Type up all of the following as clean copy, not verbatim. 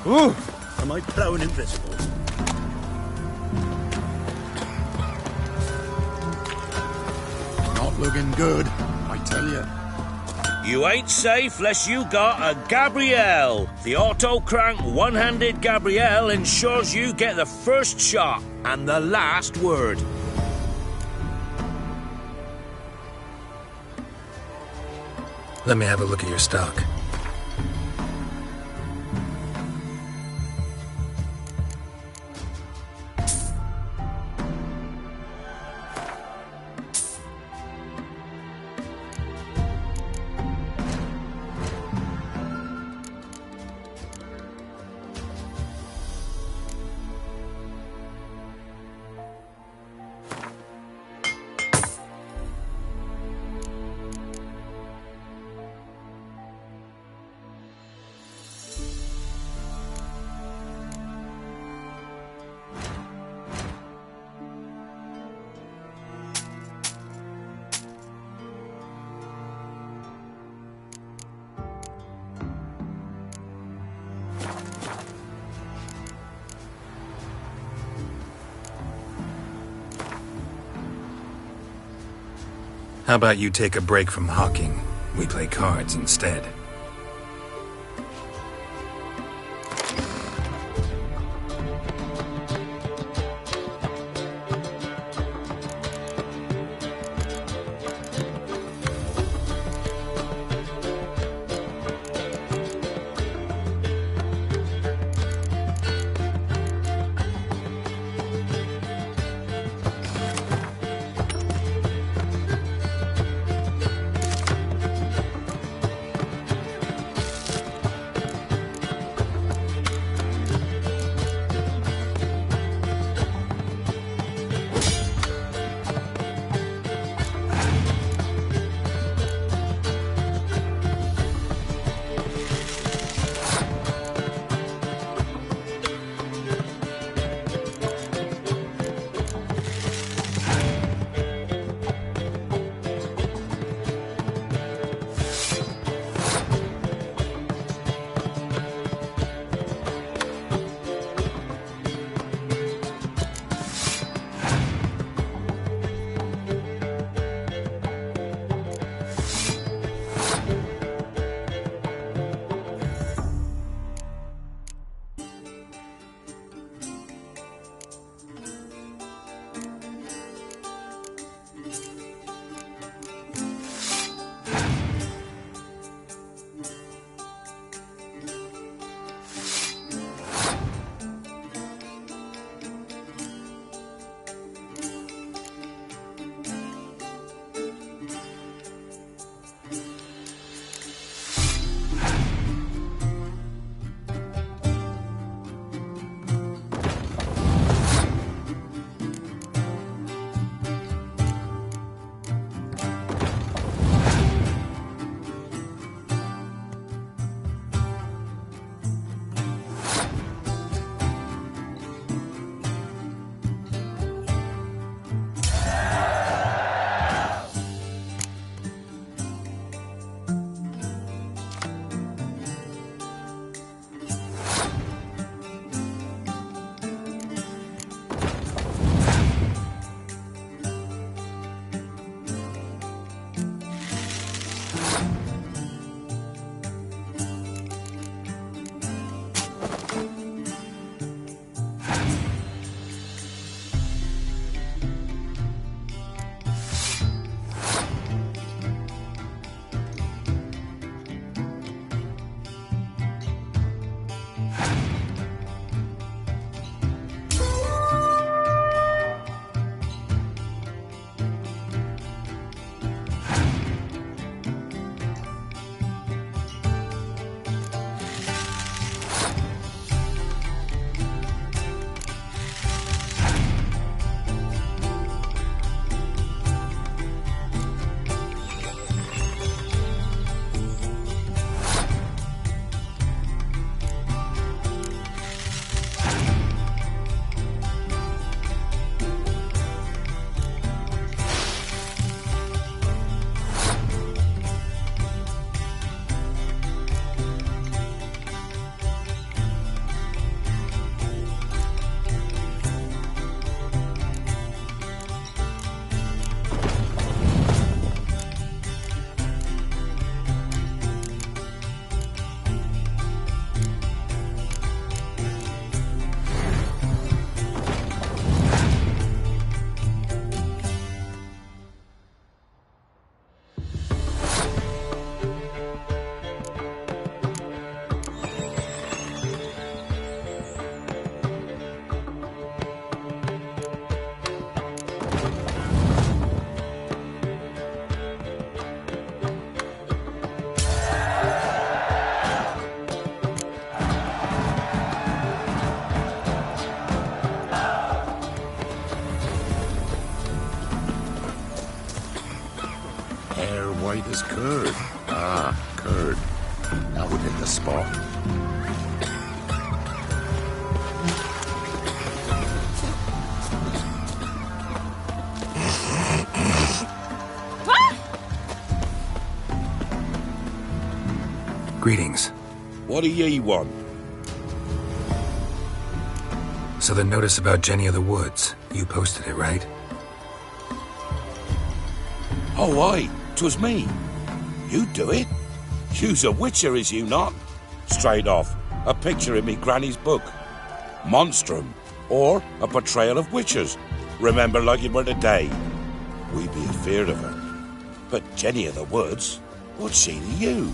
Ooh! Am I prone invisible? Not looking good, I tell you. You ain't safe less you got a Gabrielle. The auto-crank one-handed Gabrielle ensures you get the first shot and the last word. Let me have a look at your stock. How about you take a break from hawking? We play cards instead. Hair white as curd. Ah, curd. That would hit the spot. Greetings. What do ye want? So the notice about Jenny of the Woods, you posted it, right? Oh, aye, 'twas me. You do it? You's a witcher, is you not? Straight off, a picture in me granny's book. Monstrum, or a portrayal of witches. Remember like it were today. We be afeard of her. But Jenny of the Woods, what's she to you?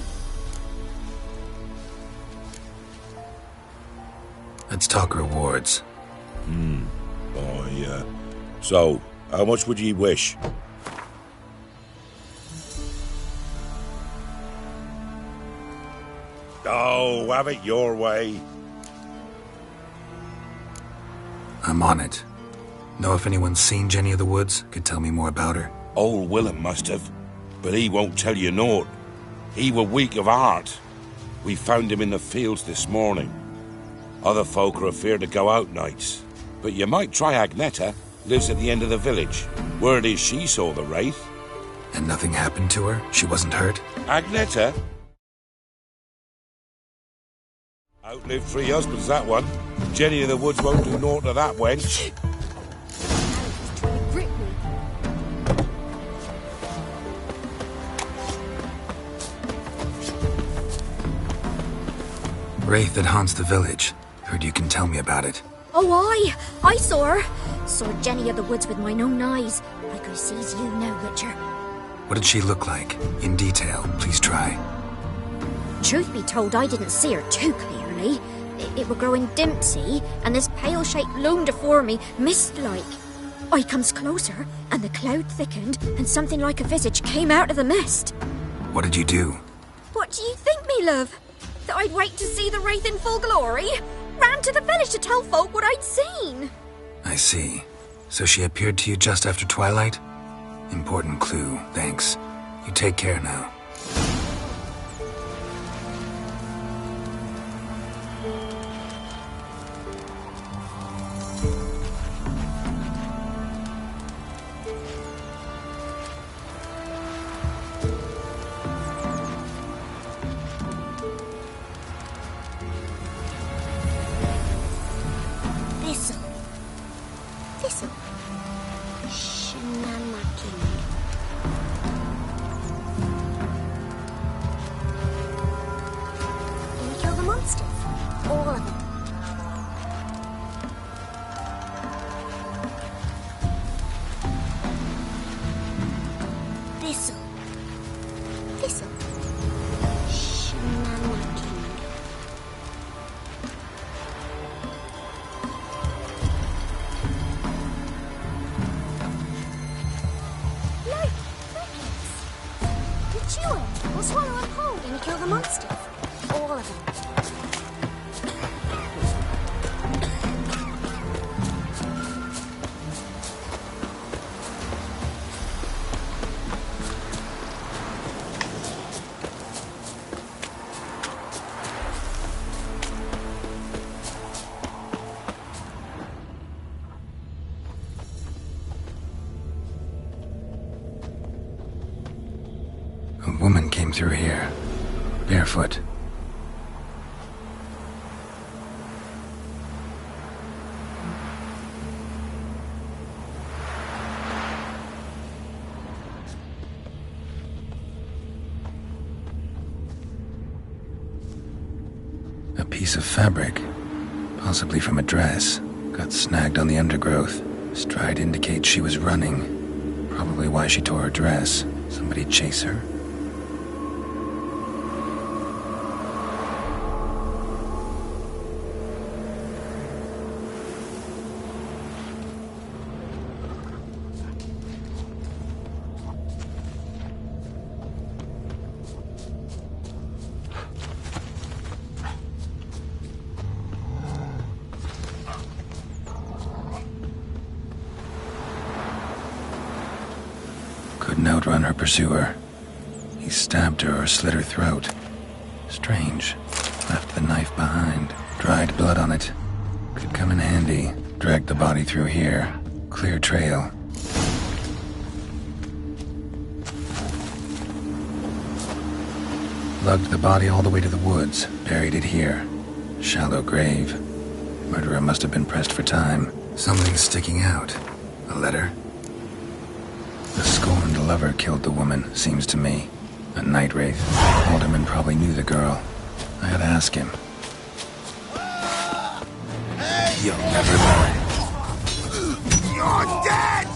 Let's talk rewards. So, how much would ye wish? Oh, have it your way. I'm on it. Know if anyone's seen Jenny of the Woods? Could tell me more about her? Old Willem must have, but he won't tell you naught. He were weak of heart. We found him in the fields this morning. Other folk are afeard to go out nights. But you might try Agneta, lives at the end of the village. Word is she saw the wraith. And nothing happened to her? She wasn't hurt? Agneta? Outlived 3 husbands, that one. Jenny of the Woods won't do naught to that wench. Wraith that haunts the village. Heard you can tell me about it. Oh, I saw her. Saw Jenny of the Woods with mine own eyes. Like I sees you now, Witcher. What did she look like? In detail, please try. Truth be told, I didn't see her too clearly. It were growing dim, see, and this pale shape loomed afore me, mist-like. I comes closer, and the cloud thickened, and something like a visage came out of the mist. What did you do? What do you think, me love? That I'd wait to see the wraith in full glory? Ran to the village to tell folk what I'd seen. I see. So she appeared to you just after twilight? Important clue, thanks. You take care now. Thistle. Shenanacking. Can you kill the monsters? All of them. Thistle. Shenanacking. Chew it, or swallow it whole and you kill the monsters. All of them. A woman came through here, barefoot. A piece of fabric, possibly from a dress, got snagged on the undergrowth. Stride indicates she was running. Probably why she tore her dress. Somebody chase her? Couldn't outrun her pursuer. He stabbed her or slit her throat. Strange. Left the knife behind. Dried blood on it. Could come in handy. Dragged the body through here. Clear trail. Lugged the body all the way to the woods. Buried it here. Shallow grave. Murderer must have been pressed for time. Something's sticking out. A letter? The scorned lover killed the woman, seems to me. A night wraith. Alderman probably knew the girl. I ought to ask him. You'll never learn. You're dead!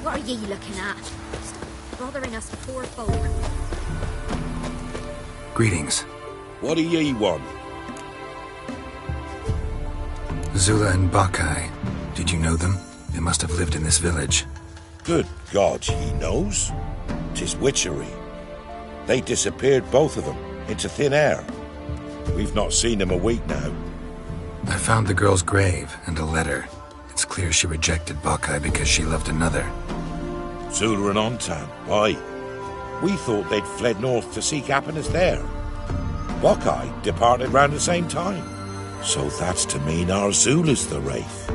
What are ye looking at? Stop bothering us poor folk. Greetings. What do ye want? Zula and Bakai. Did you know them? They must have lived in this village. Good God, he knows. 'Tis witchery. They disappeared, both of them, into thin air. We've not seen them a week now. I found the girl's grave and a letter. It's clear she rejected Bakai because she loved another. Zula and Ontan, why? We thought they'd fled north to seek happiness there. Bakai departed round the same time. So that's to mean our Zula's the wraith.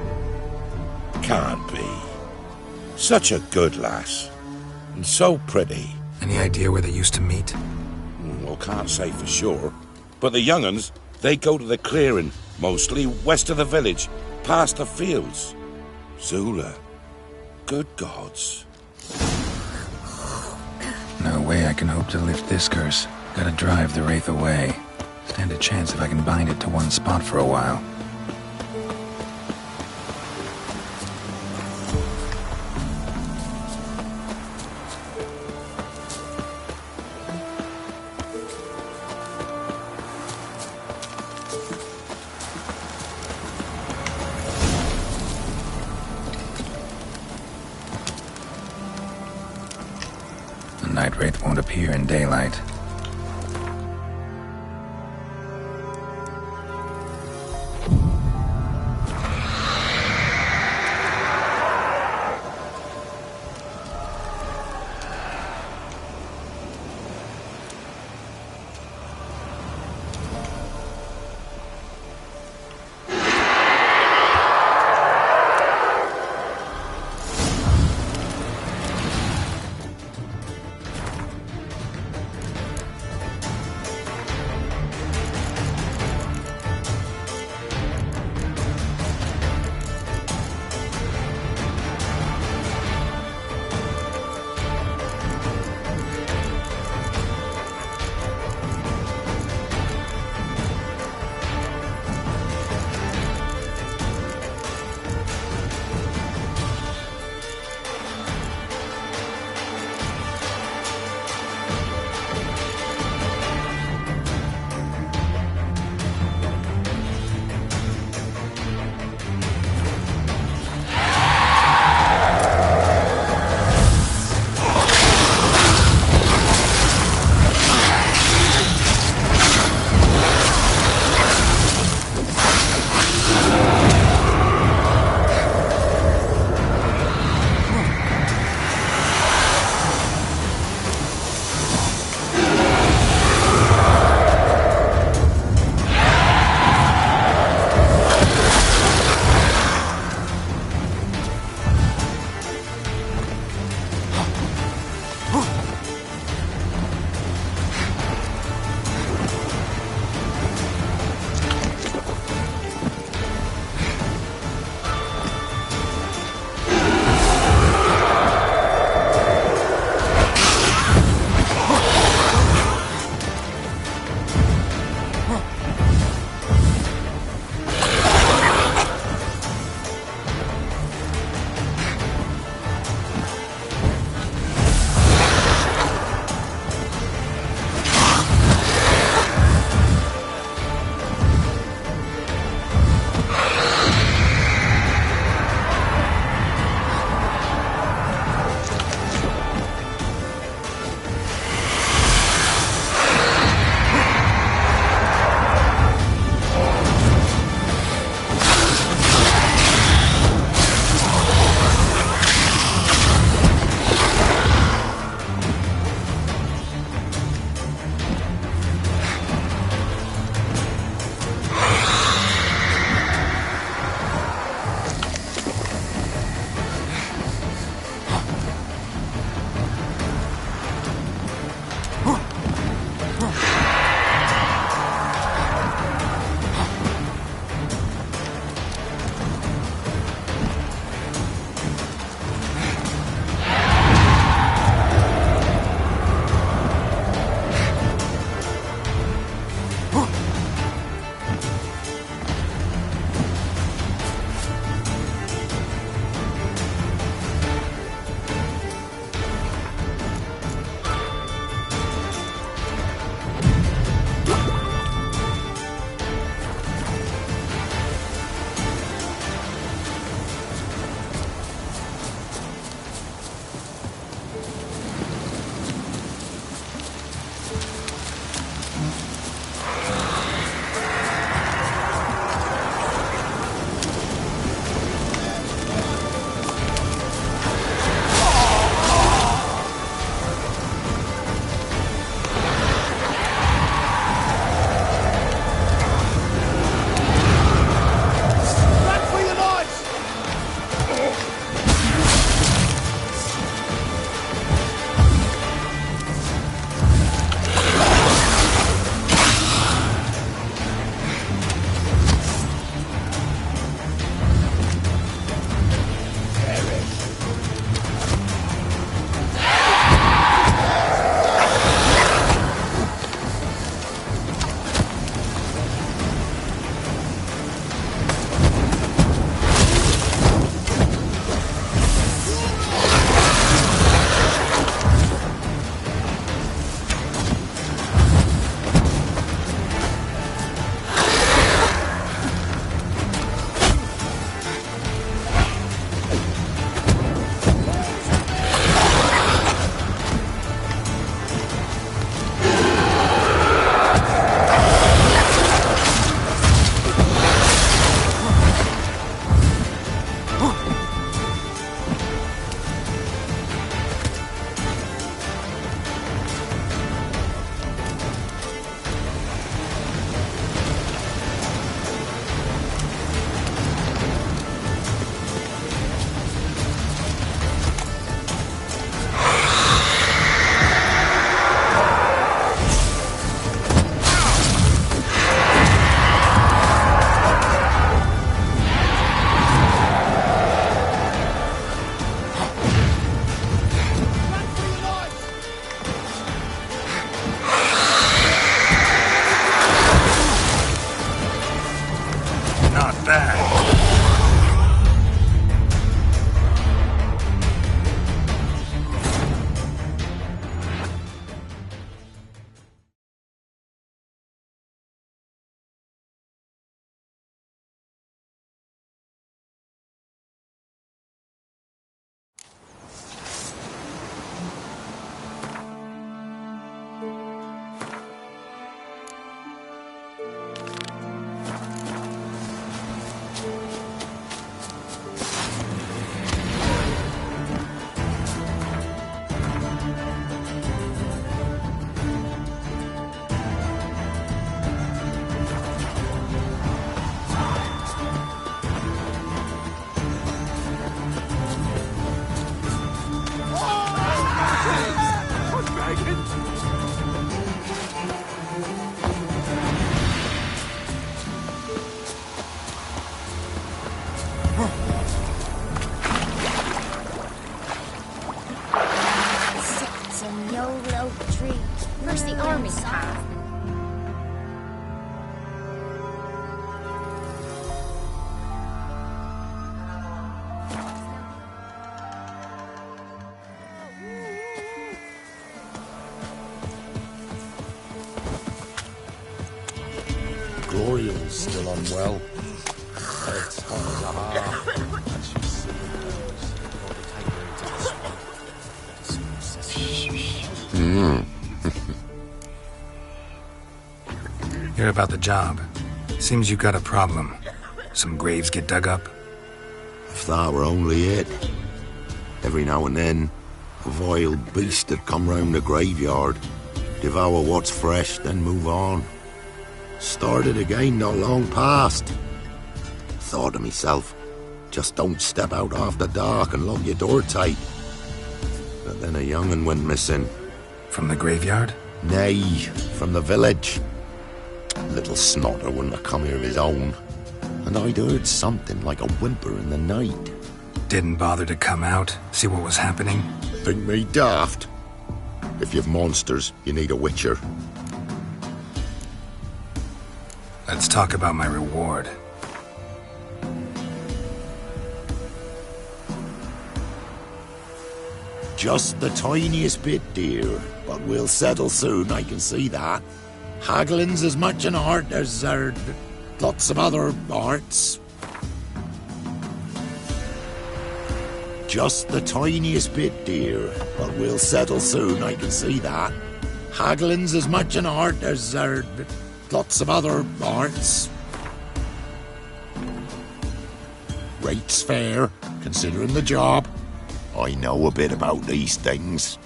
Can't be. Such a good lass. And so pretty. Any idea where they used to meet? Well, can't say for sure. But the young'uns, they go to the clearing, mostly west of the village, past the fields. Zula. Good gods. No way I can hope to lift this curse. Gotta drive the wraith away. Stand a chance if I can bind it to one spot for a while. The night wraith won't appear in daylight. Gloria's still unwell. It's hot as a heart. And she's seeing those. Got to take her into the swamp. Hear about the job. Seems you got a problem. Some graves get dug up. If that were only it. Every now and then, a vile beast would come round the graveyard, devour what's fresh, then move on. Started again not long past. Thought to myself, just don't step out after dark and lock your door tight. But then a young'un went missing. From the graveyard? Nay, from the village. Little snotter wouldn't have come here of his own. And I'd heard something like a whimper in the night. Didn't bother to come out, see what was happening? Think me daft? If you've monsters, you need a witcher. Let's talk about my reward. Just the tiniest bit, dear. But we'll settle soon, I can see that. Haggling's as much an art as lots of other arts. Just the tiniest bit, dear. But we'll settle soon, I can see that. Haggling's as much an art as lots of other arts. Rate's fair, considering the job. I know a bit about these things.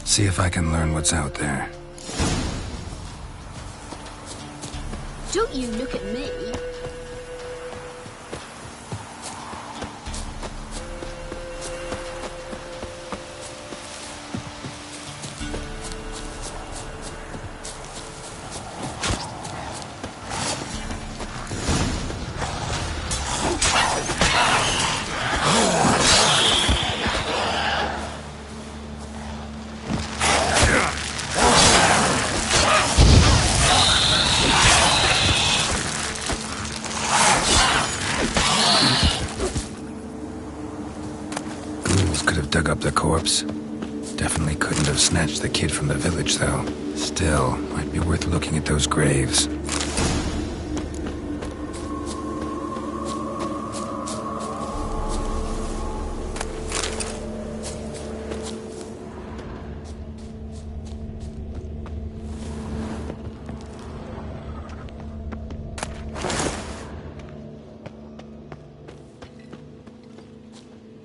See if I can learn what's out there. Don't you look at me. Dug up the corpse. Definitely couldn't have snatched the kid from the village, though. Still, might be worth looking at those graves.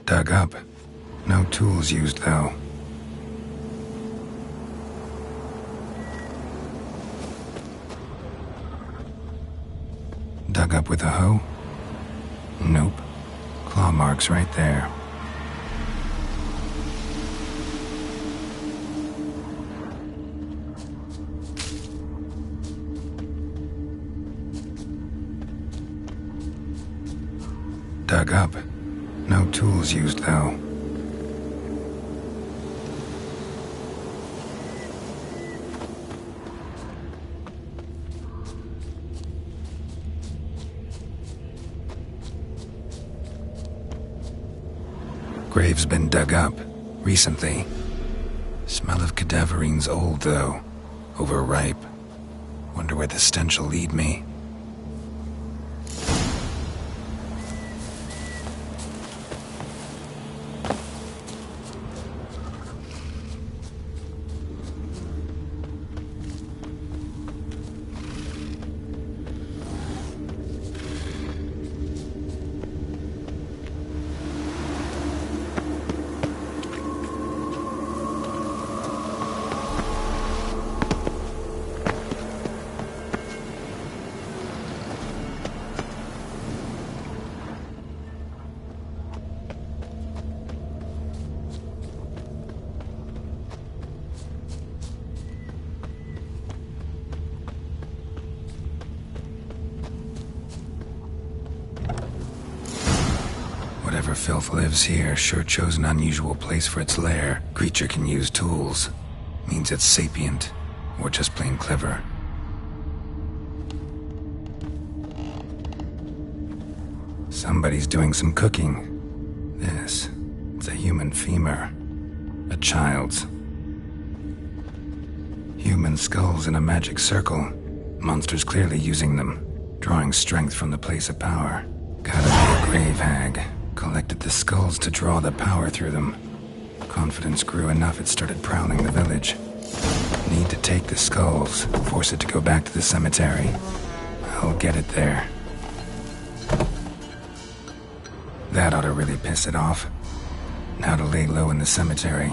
Dug up. No tools used, though. Dug up with a hoe? Nope. Claw marks right there. Dug up. No tools used, though. Grave's been dug up, recently. Smell of cadaverine's old, though. Overripe. Wonder where the stench will lead me. Whatever filth lives here sure chose an unusual place for its lair. Creature can use tools. Means it's sapient, or just plain clever. Somebody's doing some cooking. It's a human femur. A child's. Human skulls in a magic circle. Monsters clearly using them, drawing strength from the place of power. Gotta be a grave hag. Collected the skulls to draw the power through them. Confidence grew enough it started prowling the village. Need to take the skulls, force it to go back to the cemetery. I'll get it there. That ought to really piss it off. Now to lay low in the cemetery.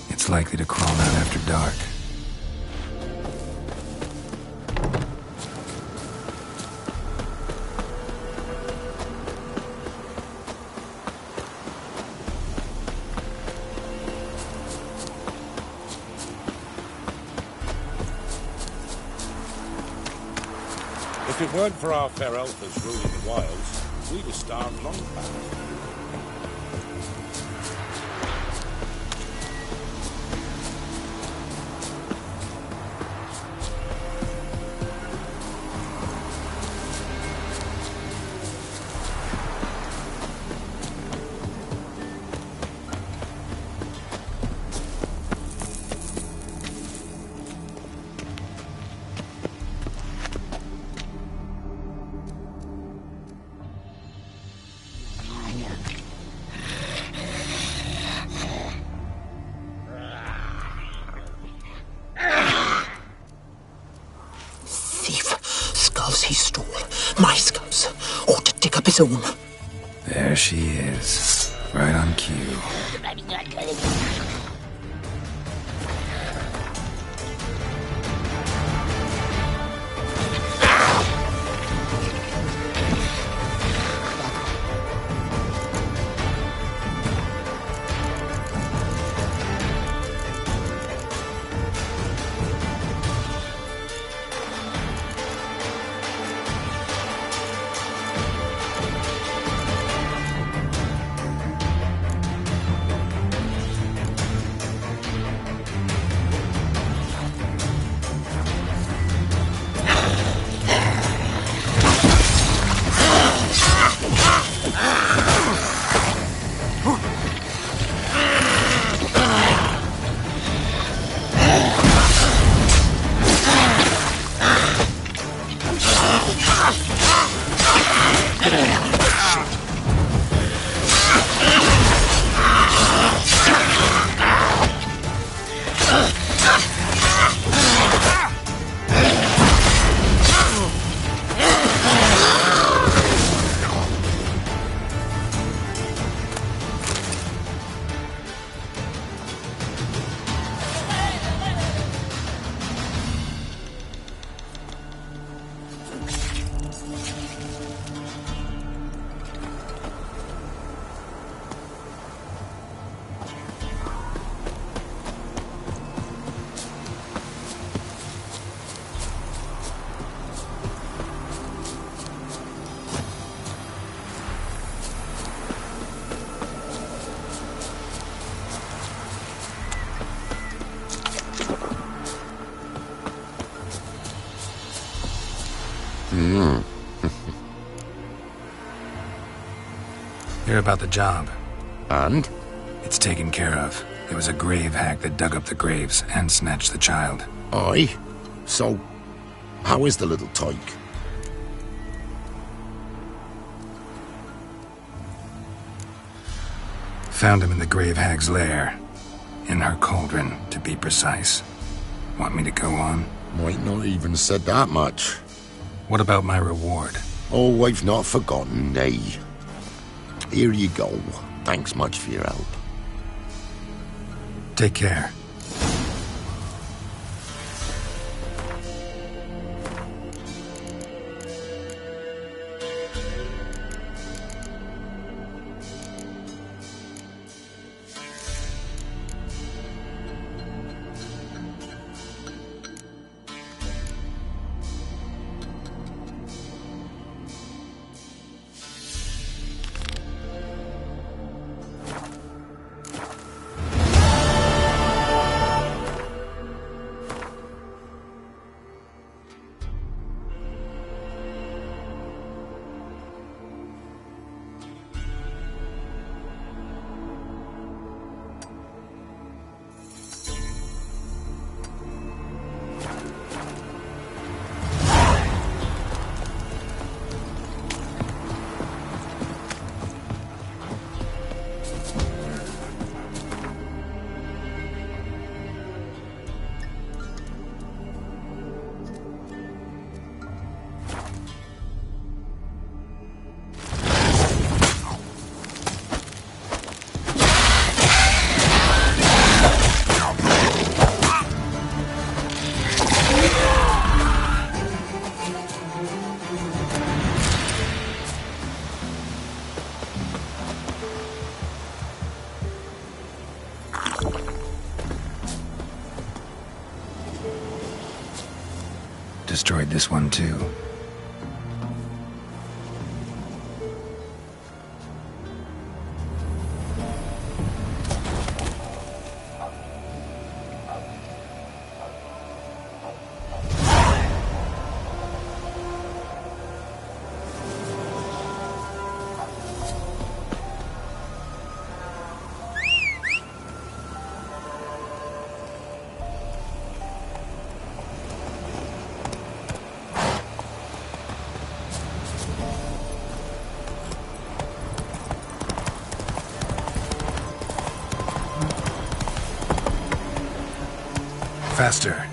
It's likely to crawl out after dark. If it weren't for our fair elfers ruling the wilds, we'd have starved long back. He stole my skulls, or to dig up his own. There she is, right on cue. Hear about the job. And? It's taken care of. There was a grave hag that dug up the graves and snatched the child. Aye? So, how is the little tyke? Found him in the grave hag's lair. In her cauldron, to be precise. Want me to go on? Might not even said that much. What about my reward? Oh, I've not forgotten, nay. Here you go. Thanks much for your help. Take care. destroyed this one too. Faster.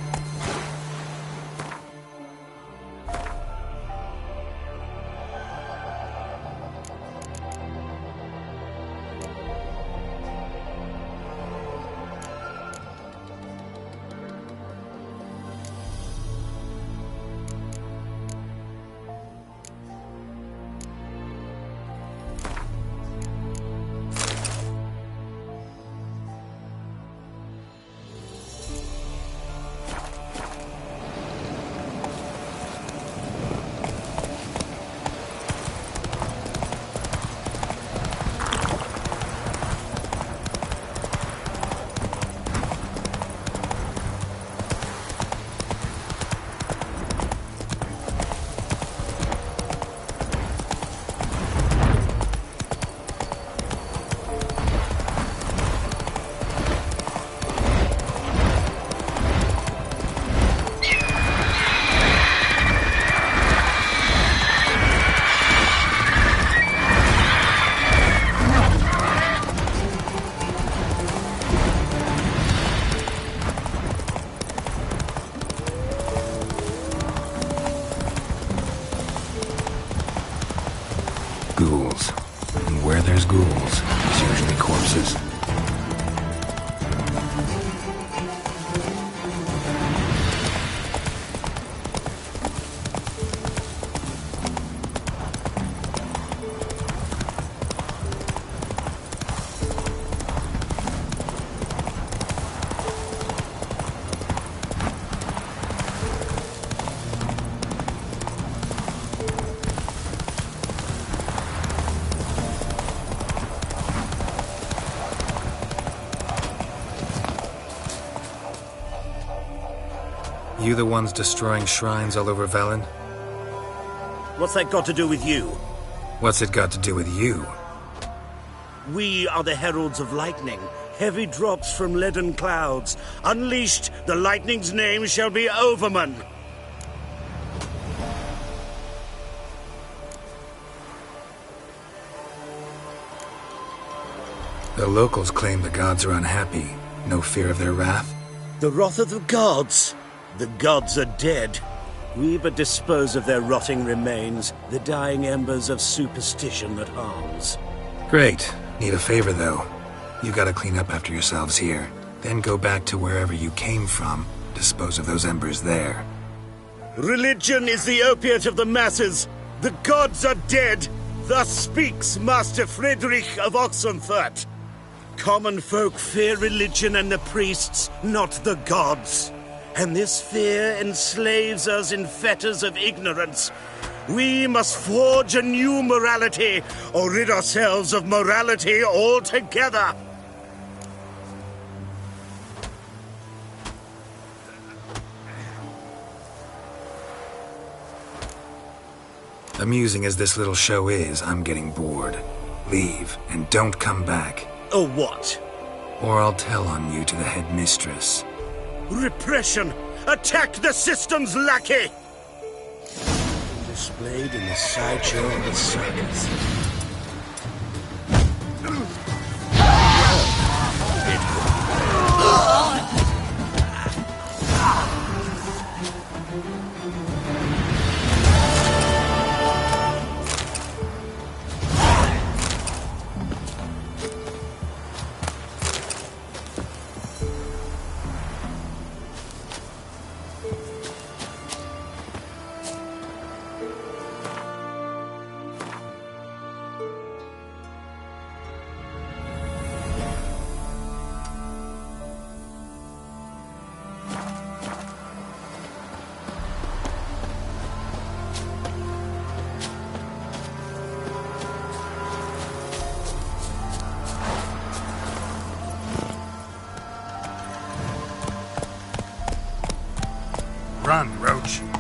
Ghouls. And where there's ghouls, there's usually corpses. You the ones destroying shrines all over Velen? What's that got to do with you? What's it got to do with you? We are the heralds of lightning. Heavy drops from leaden clouds. Unleashed, the lightning's name shall be Overman. The locals claim the gods are unhappy. No fear of their wrath? The wrath of the gods? The gods are dead. We but dispose of their rotting remains, the dying embers of superstition that harms. Great. Need a favor, though. You gotta clean up after yourselves here. Then go back to wherever you came from. Dispose of those embers there. Religion is the opiate of the masses. The gods are dead. Thus speaks Master Friedrich of Oxenfurt. Common folk fear religion and the priests, not the gods. And this fear enslaves us in fetters of ignorance. We must forge a new morality, or rid ourselves of morality altogether. Amusing as this little show is, I'm getting bored. Leave, and don't come back. Or what? Or I'll tell on you to the headmistress. Repression! Attack the system's lackey! Displayed in the sideshow of the circus. Roach.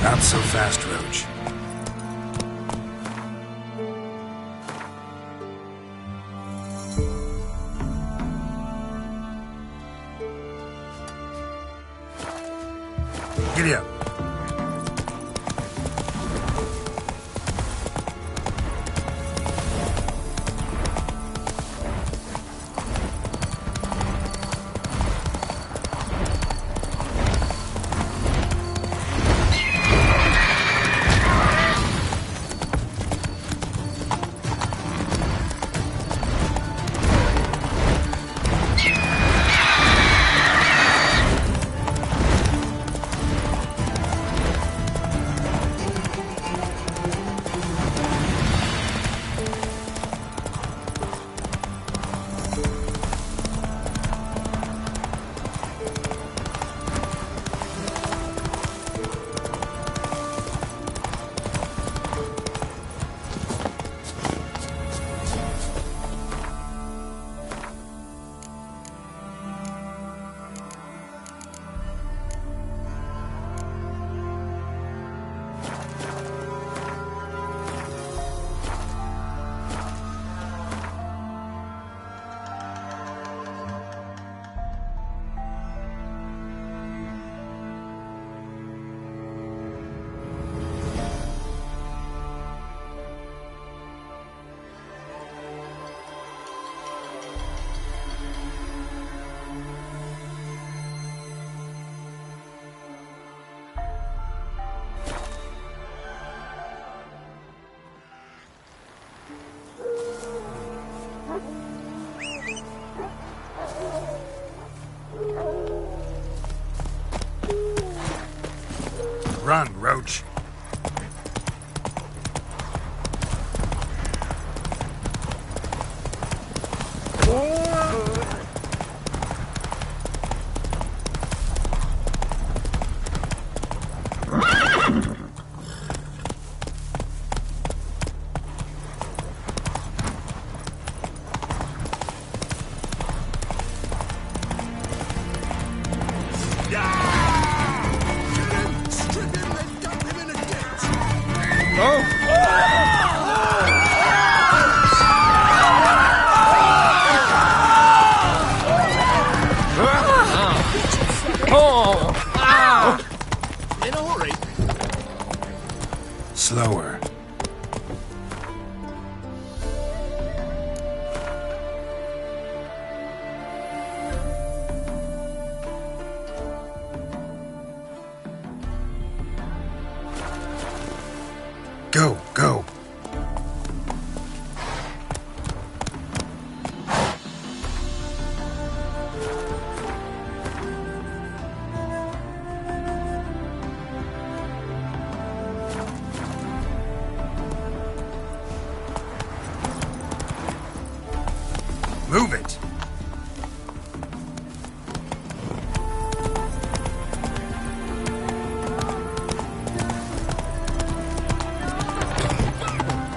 Not so fast, Roach. Giddy up. Run, Roach. In a hurry. Slower. Go, go. Move it.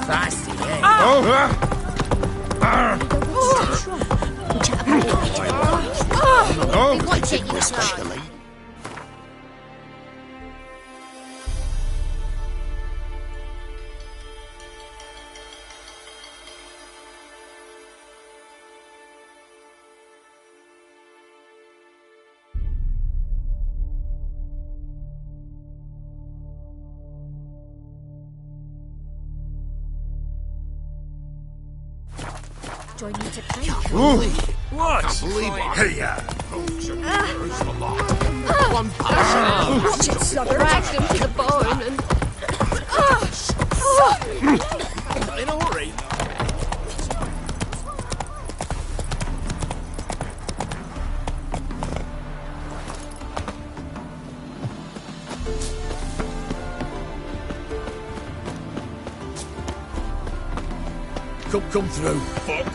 Fasty, eh? Oh! They won't take you this long. Especially. Join me to play. What? One pass. Watch it, slugger. Dragged him to the bone and... In a hurry. Come through, fuck.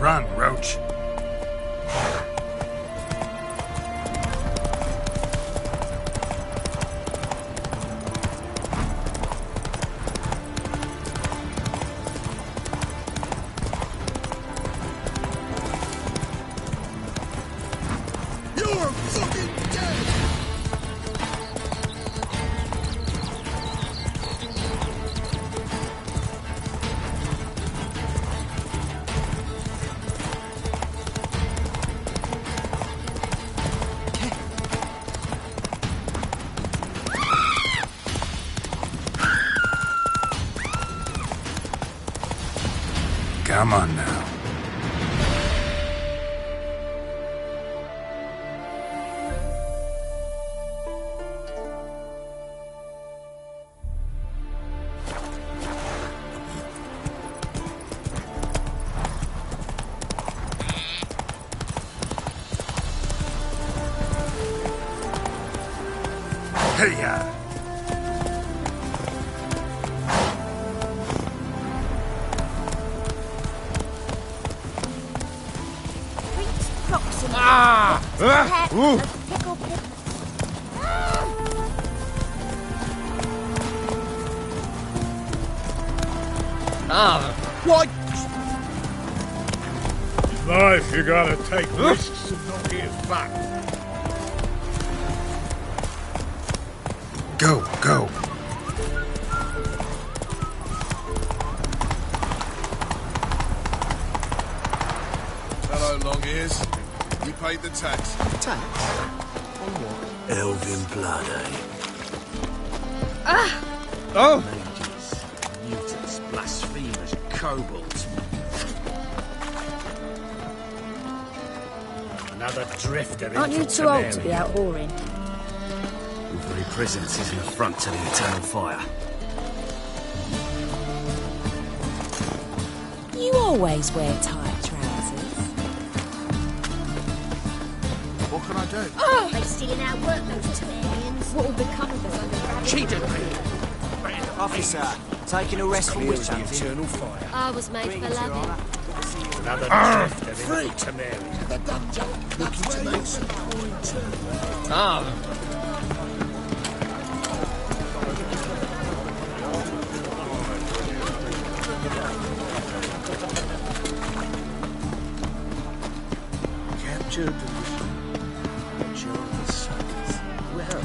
Run, Roach. You're fucking dead! Come on now. Hey-ya! Pickle, pickle. What? Life, you gotta take risks and not get fucked. Go, go. Hello, long ears. You paid the tax. Tax? On what? Elven blood, eh? Oh! Mages, mutants, blasphemers, kobolds. Another drifter. Aren't you too old to be out whoring? Your very presence is an affront to the eternal fire. You always wear tight trousers. What can I do? They're stealing our work, those Temerians. What will become of us under Cheated me! Officer, taking a rest for witch hunting. Eternal fire. I was made for loving. Another drifter. Free Temerian. Looking to make some coin turn. Captured and the sons. Well,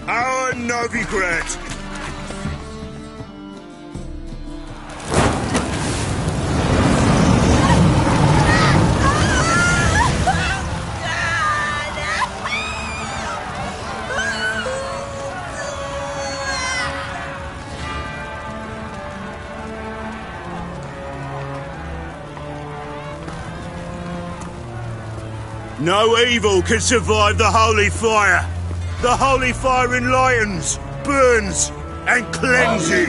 Our Novigrad. No evil can survive the holy fire. The holy fire enlightens, burns, and cleanses.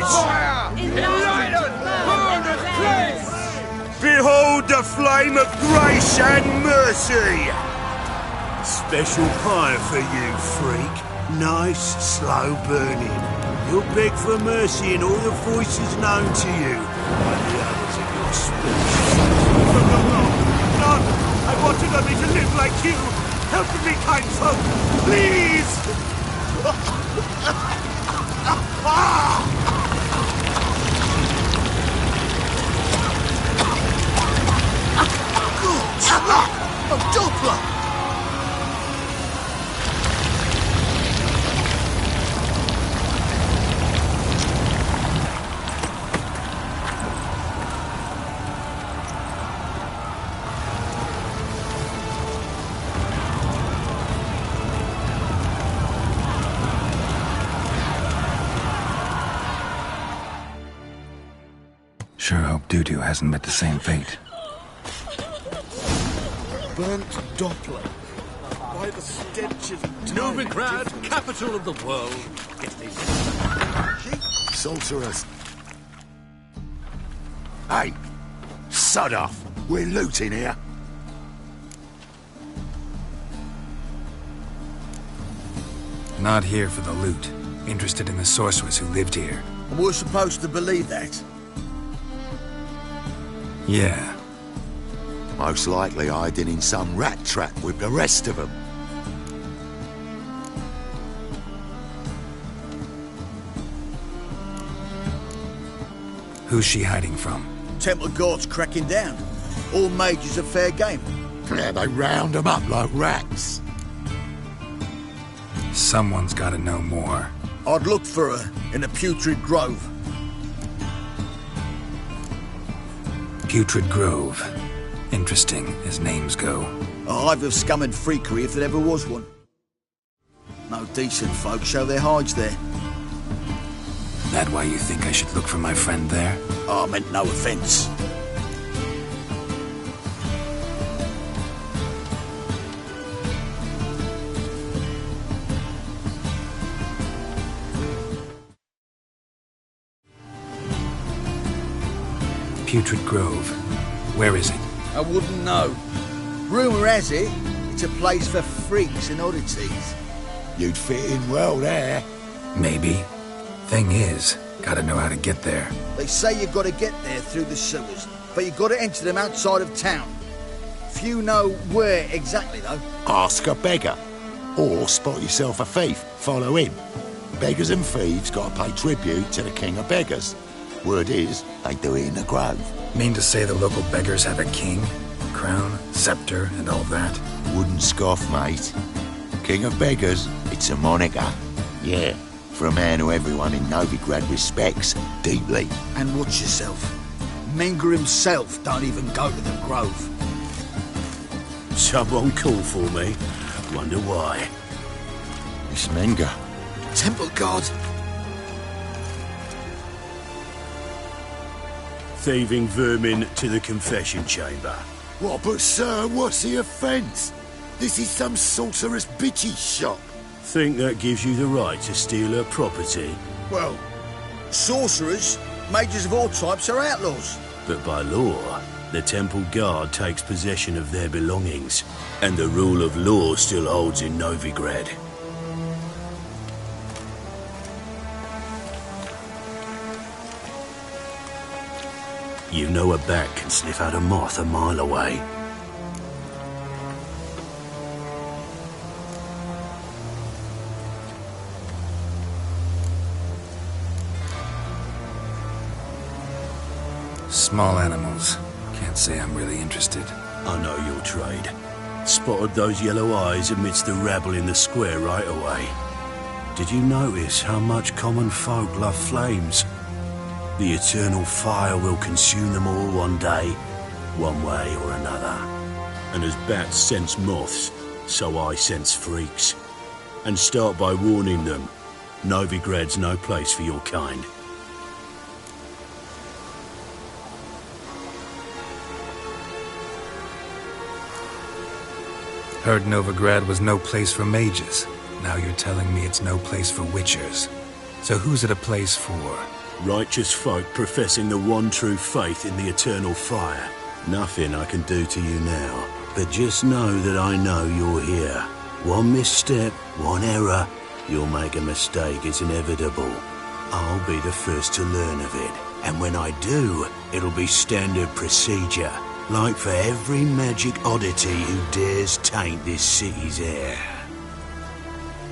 Behold the flame of grace and mercy. Special fire for you, freak. Nice, slow burning. You'll beg for mercy in all the voices known to you by the others of your species. No, I wanted only to live like you. Help me, kind folk, please! a Doppler! Sure hope Doo-Doo hasn't met the same fate. Burnt Doppler. By the stench of Novigrad, capital of the world. Sorcerers. Hey, sod off. We're looting here. Not here for the loot. Interested in the sorcerers who lived here. And we're supposed to believe that? Yeah. Most likely hiding in some rat trap with the rest of them. Who's she hiding from? Templar Guard's cracking down. All mages are fair game. Yeah, they round them up like rats. Someone's gotta know more. I'd look for her in the Putrid Grove. Putrid Grove. Interesting, as names go. A hive of scum and freakery if there ever was one. No decent folk show their hides there. That why you think I should look for my friend there? I meant no offence. Putrid Grove. Where is it? I wouldn't know. Rumour has it, it's a place for freaks and oddities. You'd fit in well there. Maybe. Thing is, gotta know how to get there. They say you've got to get there through the sewers, but you've got to enter them outside of town. Few know where exactly, though. Ask a beggar. Or spot yourself a thief. Follow him. Beggars and thieves got to pay tribute to the king of beggars. Word is, they do it in the grove. Mean to say the local beggars have a king, crown, scepter, and all that? Wouldn't scoff, mate. King of beggars, it's a moniker. Yeah, for a man who everyone in Novigrad respects deeply. And watch yourself. Menger himself don't even go to the grove. Someone called for me. Wonder why. It's Menger. Temple guard. Thieving vermin to the confession chamber. What, but sir, what's the offence? This is some sorcerer's bitchy shop. Think that gives you the right to steal her property? Well, sorcerers, mages of all types are outlaws. But by law, the temple guard takes possession of their belongings, and the rule of law still holds in Novigrad. You know a bat can sniff out a moth a mile away. Small animals. Can't say I'm really interested. I know your trade. Spotted those yellow eyes amidst the rabble in the square right away. Did you notice how much common folk love flames? The eternal fire will consume them all one day, one way or another. And as bats sense moths, so I sense freaks. And start by warning them, Novigrad's no place for your kind. Heard Novigrad was no place for mages. Now you're telling me it's no place for witchers. So who's it a place for? Righteous folk professing the one true faith in the eternal fire. Nothing I can do to you now, but just know that I know you're here. One misstep, one error, you'll make a mistake, it's inevitable. I'll be the first to learn of it, and when I do, it'll be standard procedure. Like for every magic oddity who dares taint this city's air.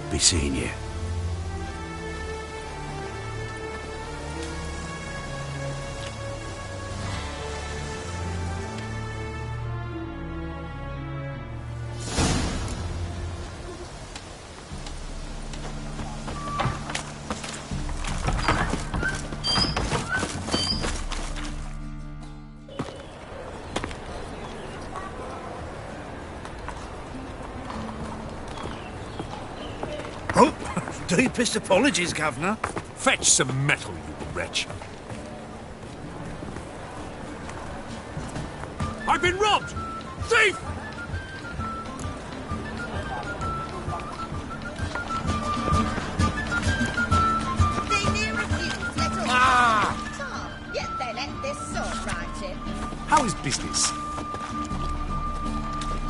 Be seeing you. Deepest apologies, Governor. Fetch some metal, you wretch. I've been robbed! Thief! Yet they let this sword right in. How is business?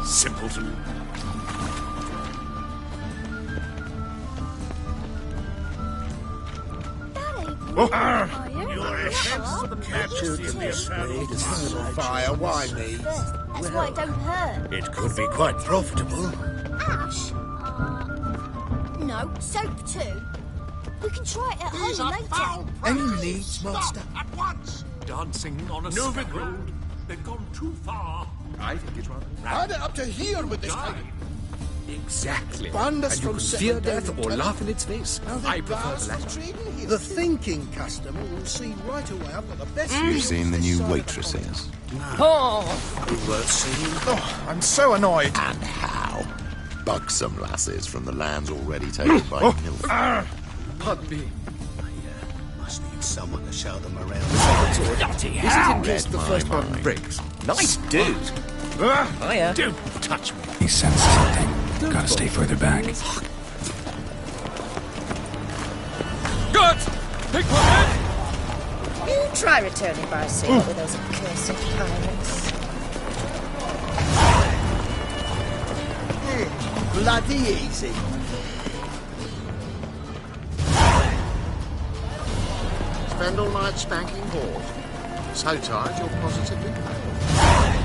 Simpleton. Your attempts captured in the eternal fire. Why me? That's why it don't hurt. It could be quite profitable. Ash? No, soap too. We can try it at home later. Any needs, master? At once! Dancing on a road. They've gone too far. I think it's rather Hard it up to here with this kind. exactly. Banned us And you from can settling fear down death in or Tellin. laugh in its face. I prefer the latter. The thinking customer will see right away I've got the best. You've seen the new waitresses. Worth seeing. Oh, I'm so annoyed. And how? Buxom lasses from the lands already taken by Milf. Pardon me. Must need someone to show them around. Is it in case the first one breaks? Nice dude. Hiya. Don't touch me. He senses something. Gotta stay further back. Good! Pick one head! You try returning by sea with those accursed pirates. Bloody easy. Spend all night spanking board. So tired you're positively pale.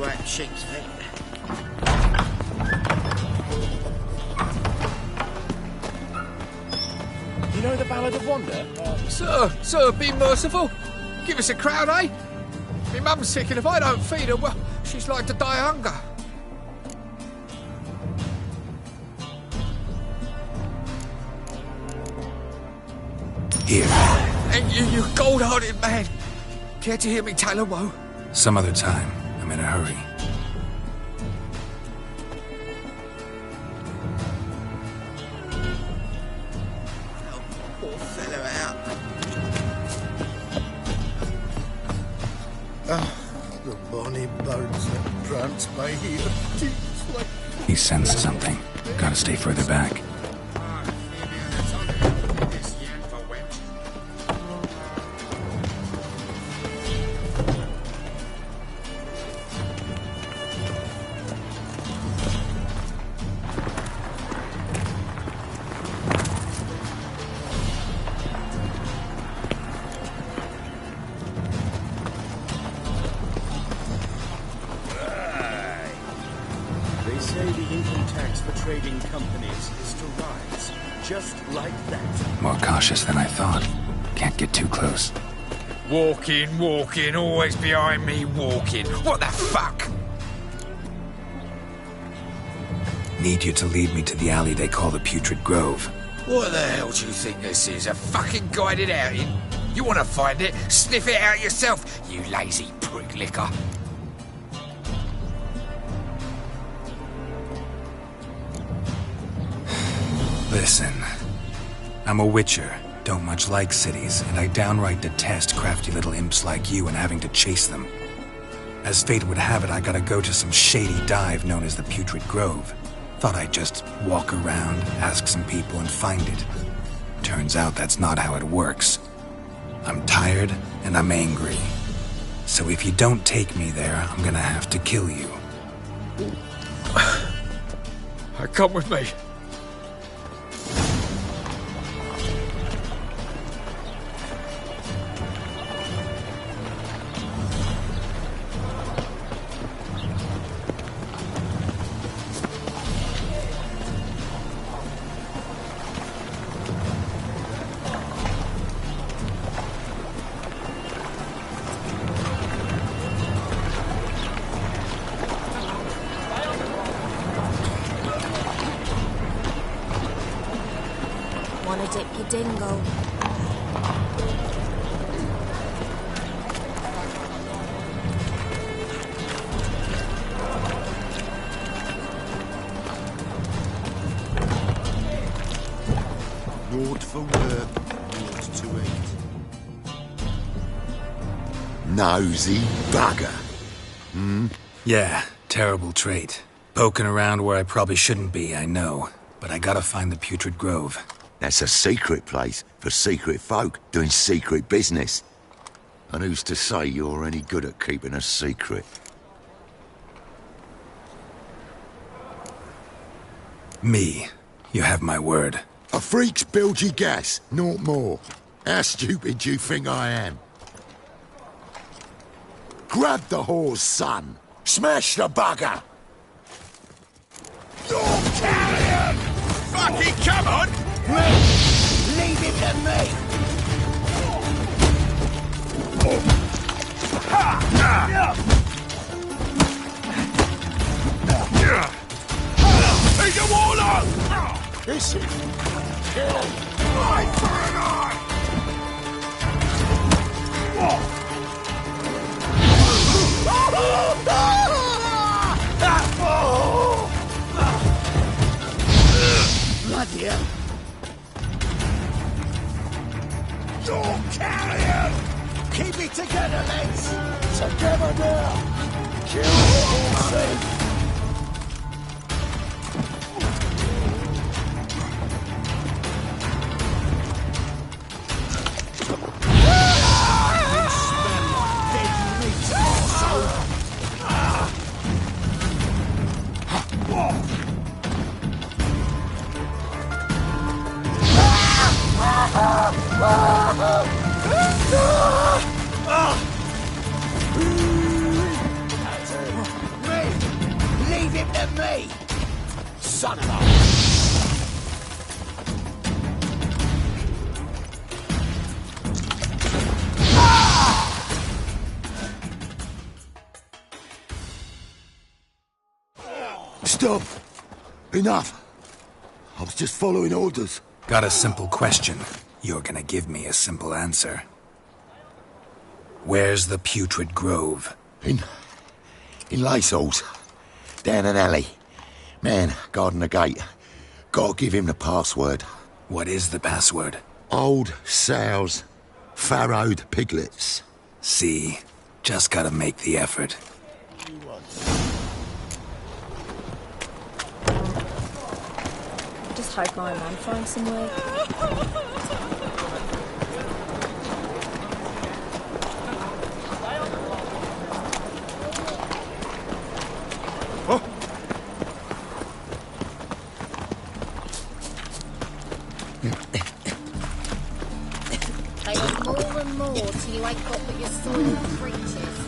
wipe sheep's feet. You know the Ballad of Wonder? Sir, be merciful. Give us a crowd, eh? My mum's sick, and if I don't feed her, well, she's like to die of hunger. Here. And you gold-hearted man. Care to hear me tell a woe? Some other time. I'm in a hurry. Poor fellow out. The bonny birds that prance by here. He sensed something. Gotta stay further back. They say the income tax for trading companies is to rise, just like that. More cautious than I thought. Can't get too close. Walking, always behind me, walking. What the fuck? Need you to lead me to the alley they call the Putrid Grove. What the hell do you think this is? A fucking guided outing? You want to find it? Sniff it out yourself, you lazy prick licker. Listen, I'm a witcher, don't much like cities, and I downright detest crafty little imps like you and having to chase them. As fate would have it, I gotta go to some shady dive known as the Putrid Grove. Thought I'd just walk around, ask some people, and find it. Turns out that's not how it works. I'm tired, and I'm angry. So if you don't take me there, I'm gonna have to kill you. Come with me. Wanna dip your dingle? Naught for work, naught to eat. Nosy bugger. Yeah, terrible trait. Poking around where I probably shouldn't be, I know. But I gotta find the Putrid Grove. That's a secret place for secret folk doing secret business. And who's to say you're any good at keeping a secret? Me. You have my word. A freak's bilgy gas, naught more. How stupid do you think I am? Grab the whore's son. Smash the bugger! Don't carry him! Fucking come on! Leave him to me! Eat the wall up! This is... Eye for an eye! Bloody hell! Don't carry him! Keep it together, lads! Together now! Kill the him to me! Son of a... Stop! Enough! I was just following orders. Got a simple question. You're gonna give me a simple answer. Where's the Putrid Grove? In Lysol's. Down an alley. Man, guarding the gate. Gotta give him the password. What is the password? Old sows. Farrowed piglets. See? Just gotta make the effort. Just hope my man finds some way. They want more and more till you ain't got but your soiled breeches.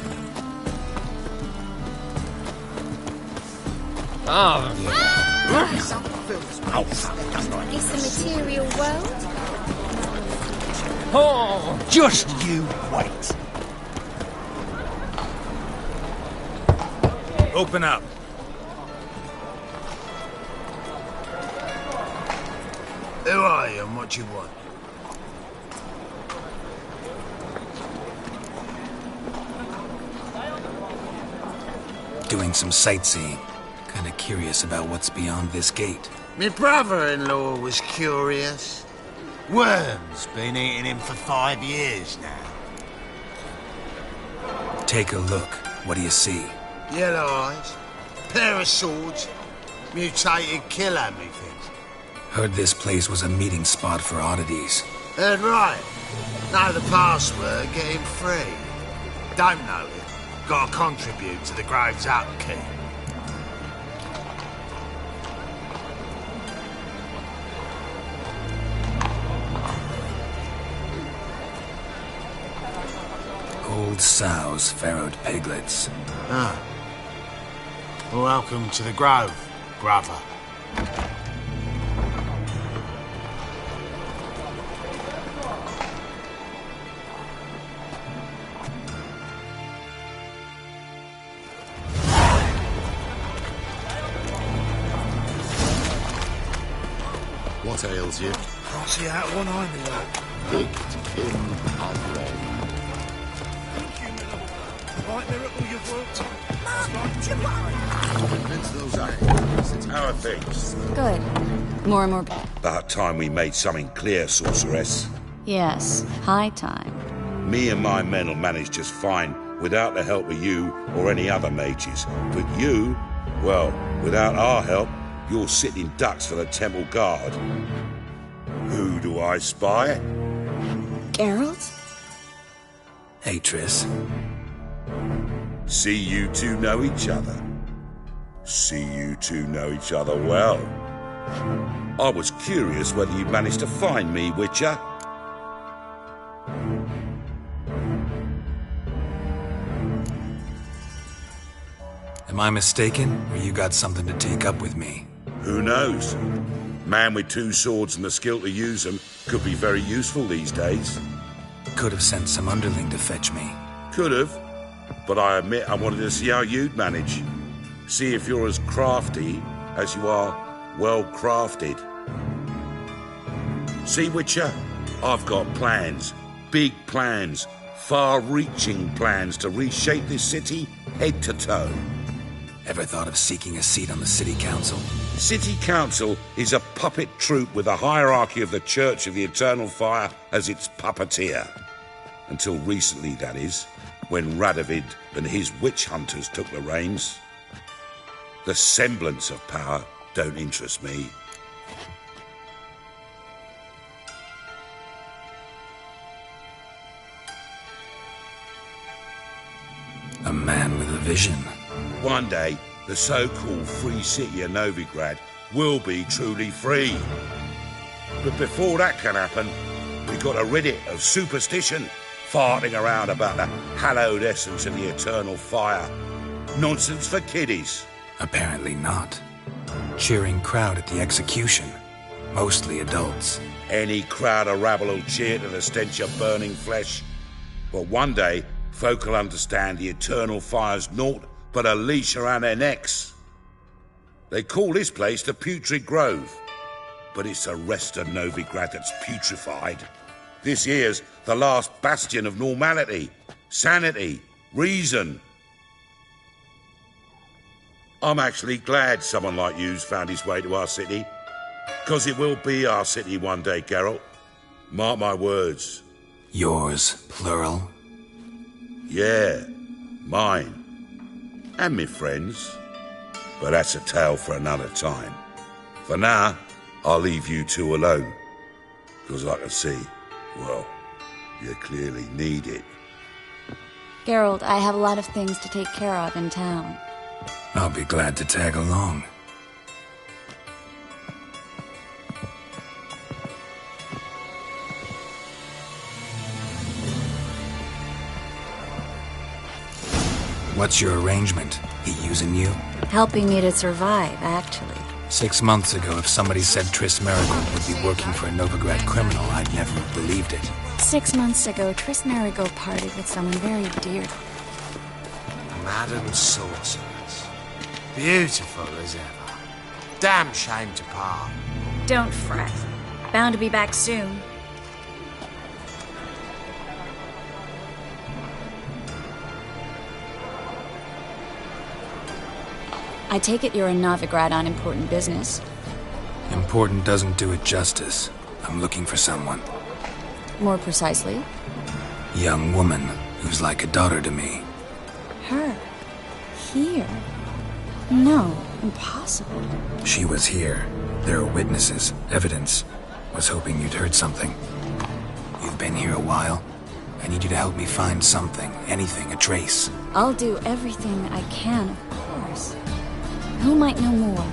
It's a material world. Oh, just you wait. Open up. Who are you and what you want? Doing some sightseeing. Kinda curious about what's beyond this gate. My brother-in-law was curious. Worms been eating him for 5 years now. Take a look. What do you see? Yellow eyes, pair of swords, mutated killer, methinks. Heard this place was a meeting spot for oddities. Heard right. Know the password, get him free. Don't know it. Gotta contribute to the Grove's upkeep. Old sows, farrowed piglets. Ah. Welcome to the Grove, brother. What ails you? Can't see out one eye, me lad. Victim Adelaide. Right miracle you've worked on. Convince those angles. How are things? Good. More and more bad. About time we made something clear, sorceress. Yes, high time. Me and my men will manage just fine without the help of you or any other mages. But you, well, without our help, you're sitting ducks for the temple guard. Who do I spy? Geralt? Hey, Triss. See you two know each other. See you two know each other well. I was curious whether you managed to find me, Witcher. Am I mistaken, or you got something to take up with me? Who knows? Man with two swords and the skill to use them could be very useful these days. Could have sent some underling to fetch me. Could have, but I admit I wanted to see how you'd manage. See if you're as crafty as you are well-crafted. See, Witcher? I've got plans. Big plans. Far-reaching plans to reshape this city head to toe. Ever thought of seeking a seat on the city council? City council is a puppet troupe with the hierarchy of the Church of the Eternal Fire as its puppeteer. Until recently, that is, when Radovid and his witch hunters took the reins. The semblance of power don't interest me. A man with a vision. One day, the so-called free city of Novigrad will be truly free. But before that can happen, we've got to rid it of superstition, farting around about the hallowed essence of the eternal fire. Nonsense for kiddies. Apparently not. Cheering crowd at the execution. Mostly adults. Any crowd of rabble will cheer to the stench of burning flesh. But one day, folk will understand the eternal fire's naught but a leash around their necks. They call this place the Putrid Grove, but it's the rest of Novigrad that's putrefied. This here's the last bastion of normality, sanity, reason. I'm actually glad someone like you's found his way to our city, because it will be our city one day, Geralt. Mark my words. Yours, plural? Yeah, mine. And me friends. But that's a tale for another time. For now, I'll leave you two alone. Because I can see, well, you clearly need it. Geralt, I have a lot of things to take care of in town. I'll be glad to tag along. What's your arrangement? He using you? Helping me to survive, actually. 6 months ago, if somebody said Triss Merigold would be working for a Novigrad criminal, I'd never have believed it. 6 months ago, Triss Merigold parted with someone very dear. Madam Sorceress. Beautiful as ever. Damn shame to part. Don't fret. Bound to be back soon. I take it you're in Novigrad on important business. Important doesn't do it justice. I'm looking for someone. More precisely? Young woman who's like a daughter to me. Her? Here? No, impossible. She was here. There are witnesses, evidence. Was hoping you'd heard something. You've been here a while. I need you to help me find something, anything, a trace. I'll do everything I can, of course. Who might know more?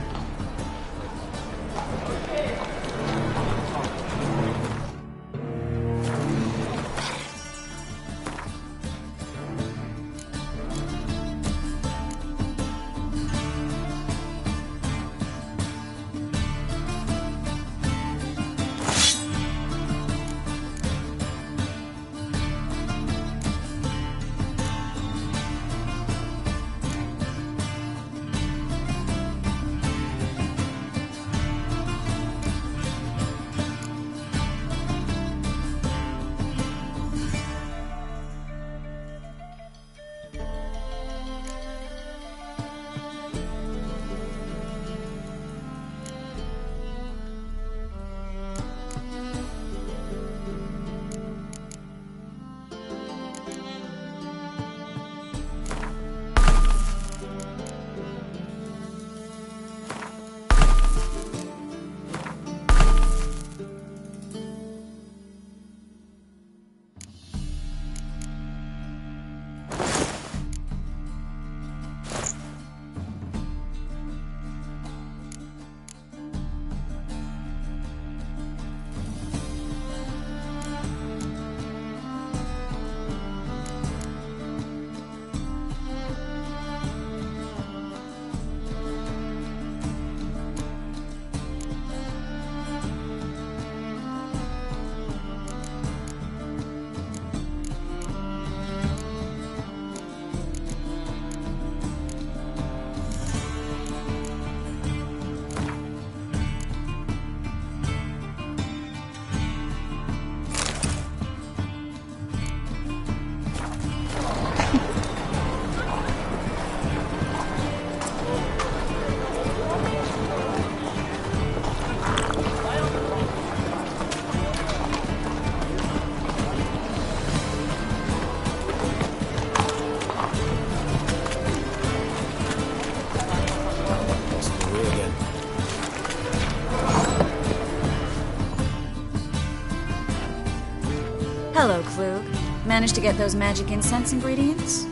Hello, Klug. Managed to get those magic incense ingredients?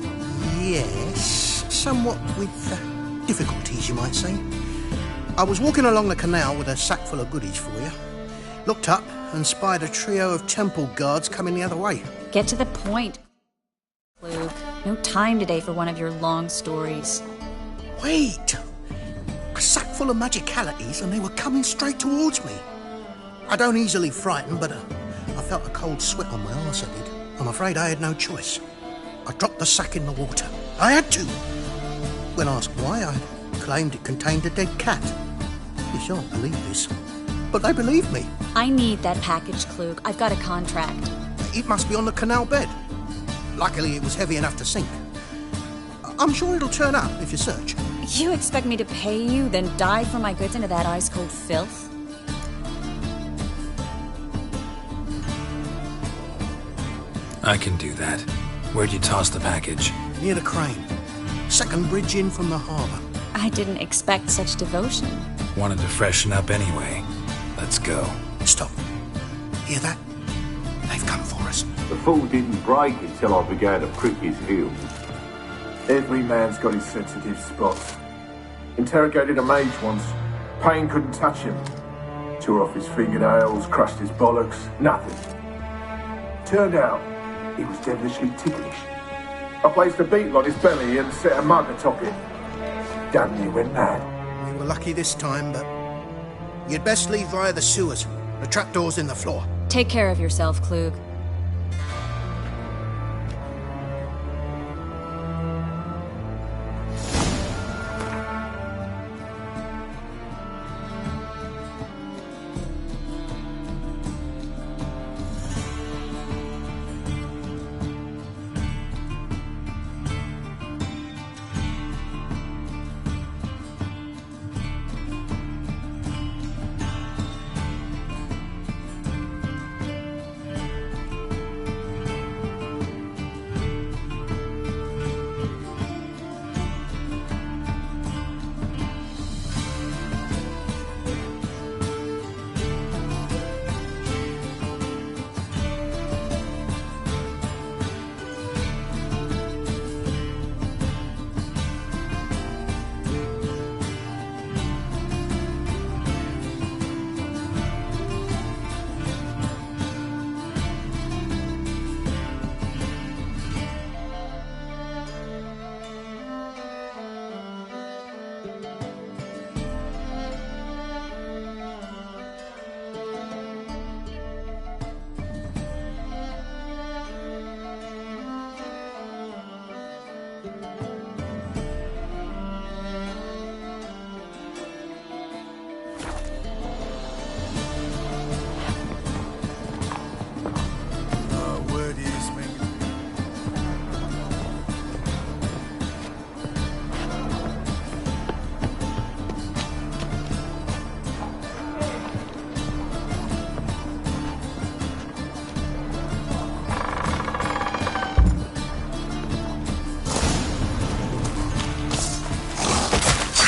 Yes, somewhat with difficulties, you might say. I was walking along the canal with a sack full of goodies for you. Looked up and spied a trio of temple guards coming the other way. Get to the point, Klug. No time today for one of your long stories. Wait! full of magicalities and they were coming straight towards me. I don't easily frighten, but I felt a cold sweat on my arse, I did. I'm afraid I had no choice. I dropped the sack in the water. I had to. When asked why, I claimed it contained a dead cat. You shan't believe this, but they believed me. I need that package, Klug. I've got a contract. It must be on the canal bed. Luckily, it was heavy enough to sink. I'm sure it'll turn up if you search. You expect me to pay you, then dive for my goods into that ice-cold filth? I can do that. Where'd you toss the package? Near the crane. Second bridge in from the harbour. I didn't expect such devotion. Wanted to freshen up anyway. Let's go. Stop. Hear that? They've come for us. The fool didn't break until I began to prick his heels. Every man's got his sensitive spots. Interrogated a mage once. Pain couldn't touch him. Tore off his fingernails, crushed his bollocks, nothing. Turned out, he was devilishly ticklish. I placed a beetle on his belly and set a mug atop it. Damn near went mad. We were lucky this time, but you'd best leave via the sewers. The trapdoor's in the floor. Take care of yourself, Klug.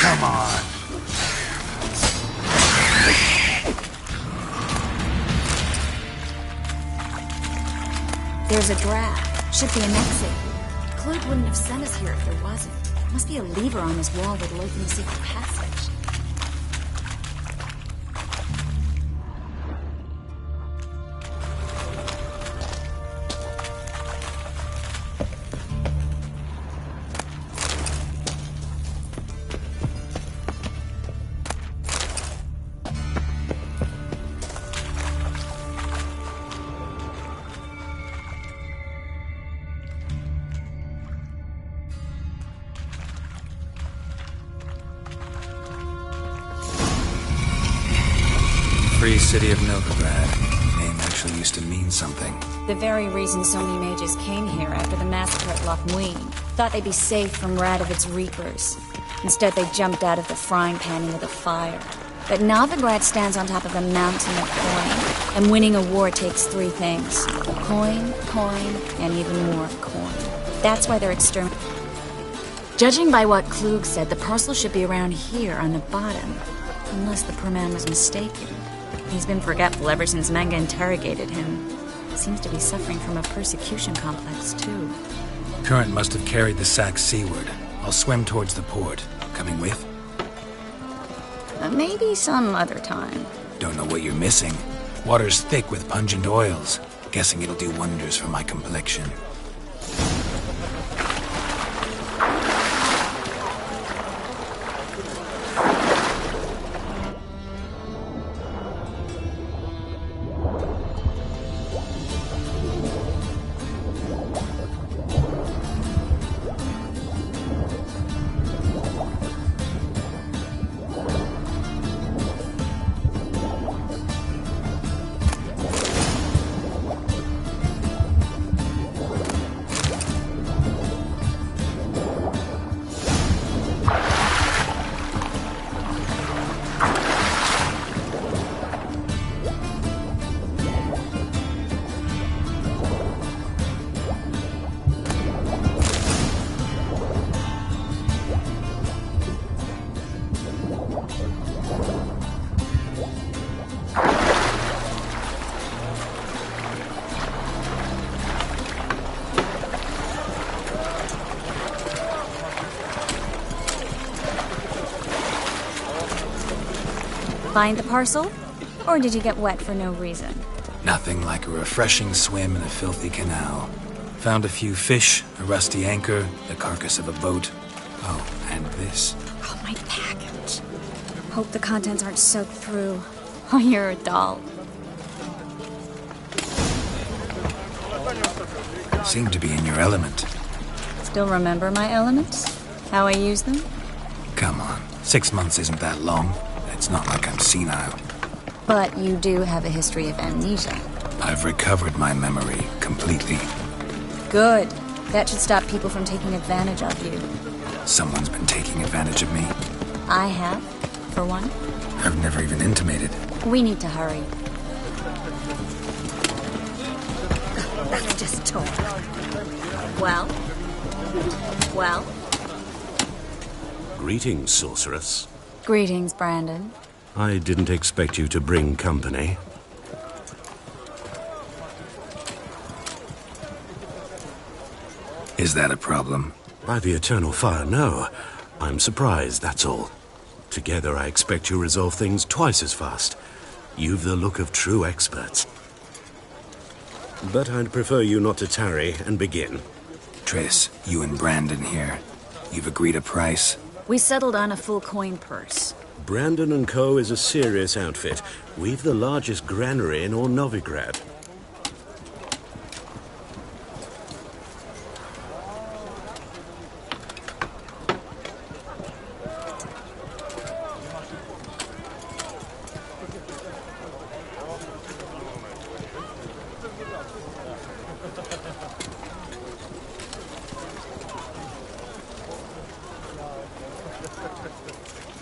Come on. There's a draft. Should be an exit. Klug wouldn't have sent us here if there wasn't. Must be a lever on this wall that'll open the secret passage. Free City of Milkograd. Name actually used to mean something. The very reason so many mages came here after the massacre at Loch Muin. Thought they'd be safe from Radovic's reapers. Instead, they jumped out of the frying pan into the fire. But Novigrad stands on top of a mountain of coin, and winning a war takes three things. Coin, coin, and even more coin. That's why they're exterminating. Judging by what Klug said, the parcel should be around here on the bottom. Unless the poor man was mistaken. He's been forgetful ever since Manga interrogated him. Seems to be suffering from a persecution complex, too. Current must have carried the sack seaward. I'll swim towards the port. Coming with? Maybe some other time. Don't know what you're missing. Water's thick with pungent oils. Guessing it'll do wonders for my complexion. Find the parcel? Or did you get wet for no reason? Nothing like a refreshing swim in a filthy canal. Found a few fish, a rusty anchor, the carcass of a boat. Oh, and this. Oh, my package. Hope the contents aren't soaked through. Oh, you're a doll. Seem to be in your element. Still remember my elements? How I use them? Come on, 6 months isn't that long. It's not like I'm senile. But you do have a history of amnesia. I've recovered my memory completely. Good. That should stop people from taking advantage of you. Someone's been taking advantage of me. I have, for one. I've never even intimated. We need to hurry. Let's just talk. Well? Well? Greetings, sorceress. Greetings, Brandon. I didn't expect you to bring company. Is that a problem? By the eternal fire, no. I'm surprised, that's all. Together, I expect you resolve things twice as fast. You've the look of true experts. But I'd prefer you not to tarry and begin. Triss, you and Brandon here. You've agreed a price? We settled on a full coin purse. Brandon & Co. is a serious outfit. We've the largest granary in all Novigrad.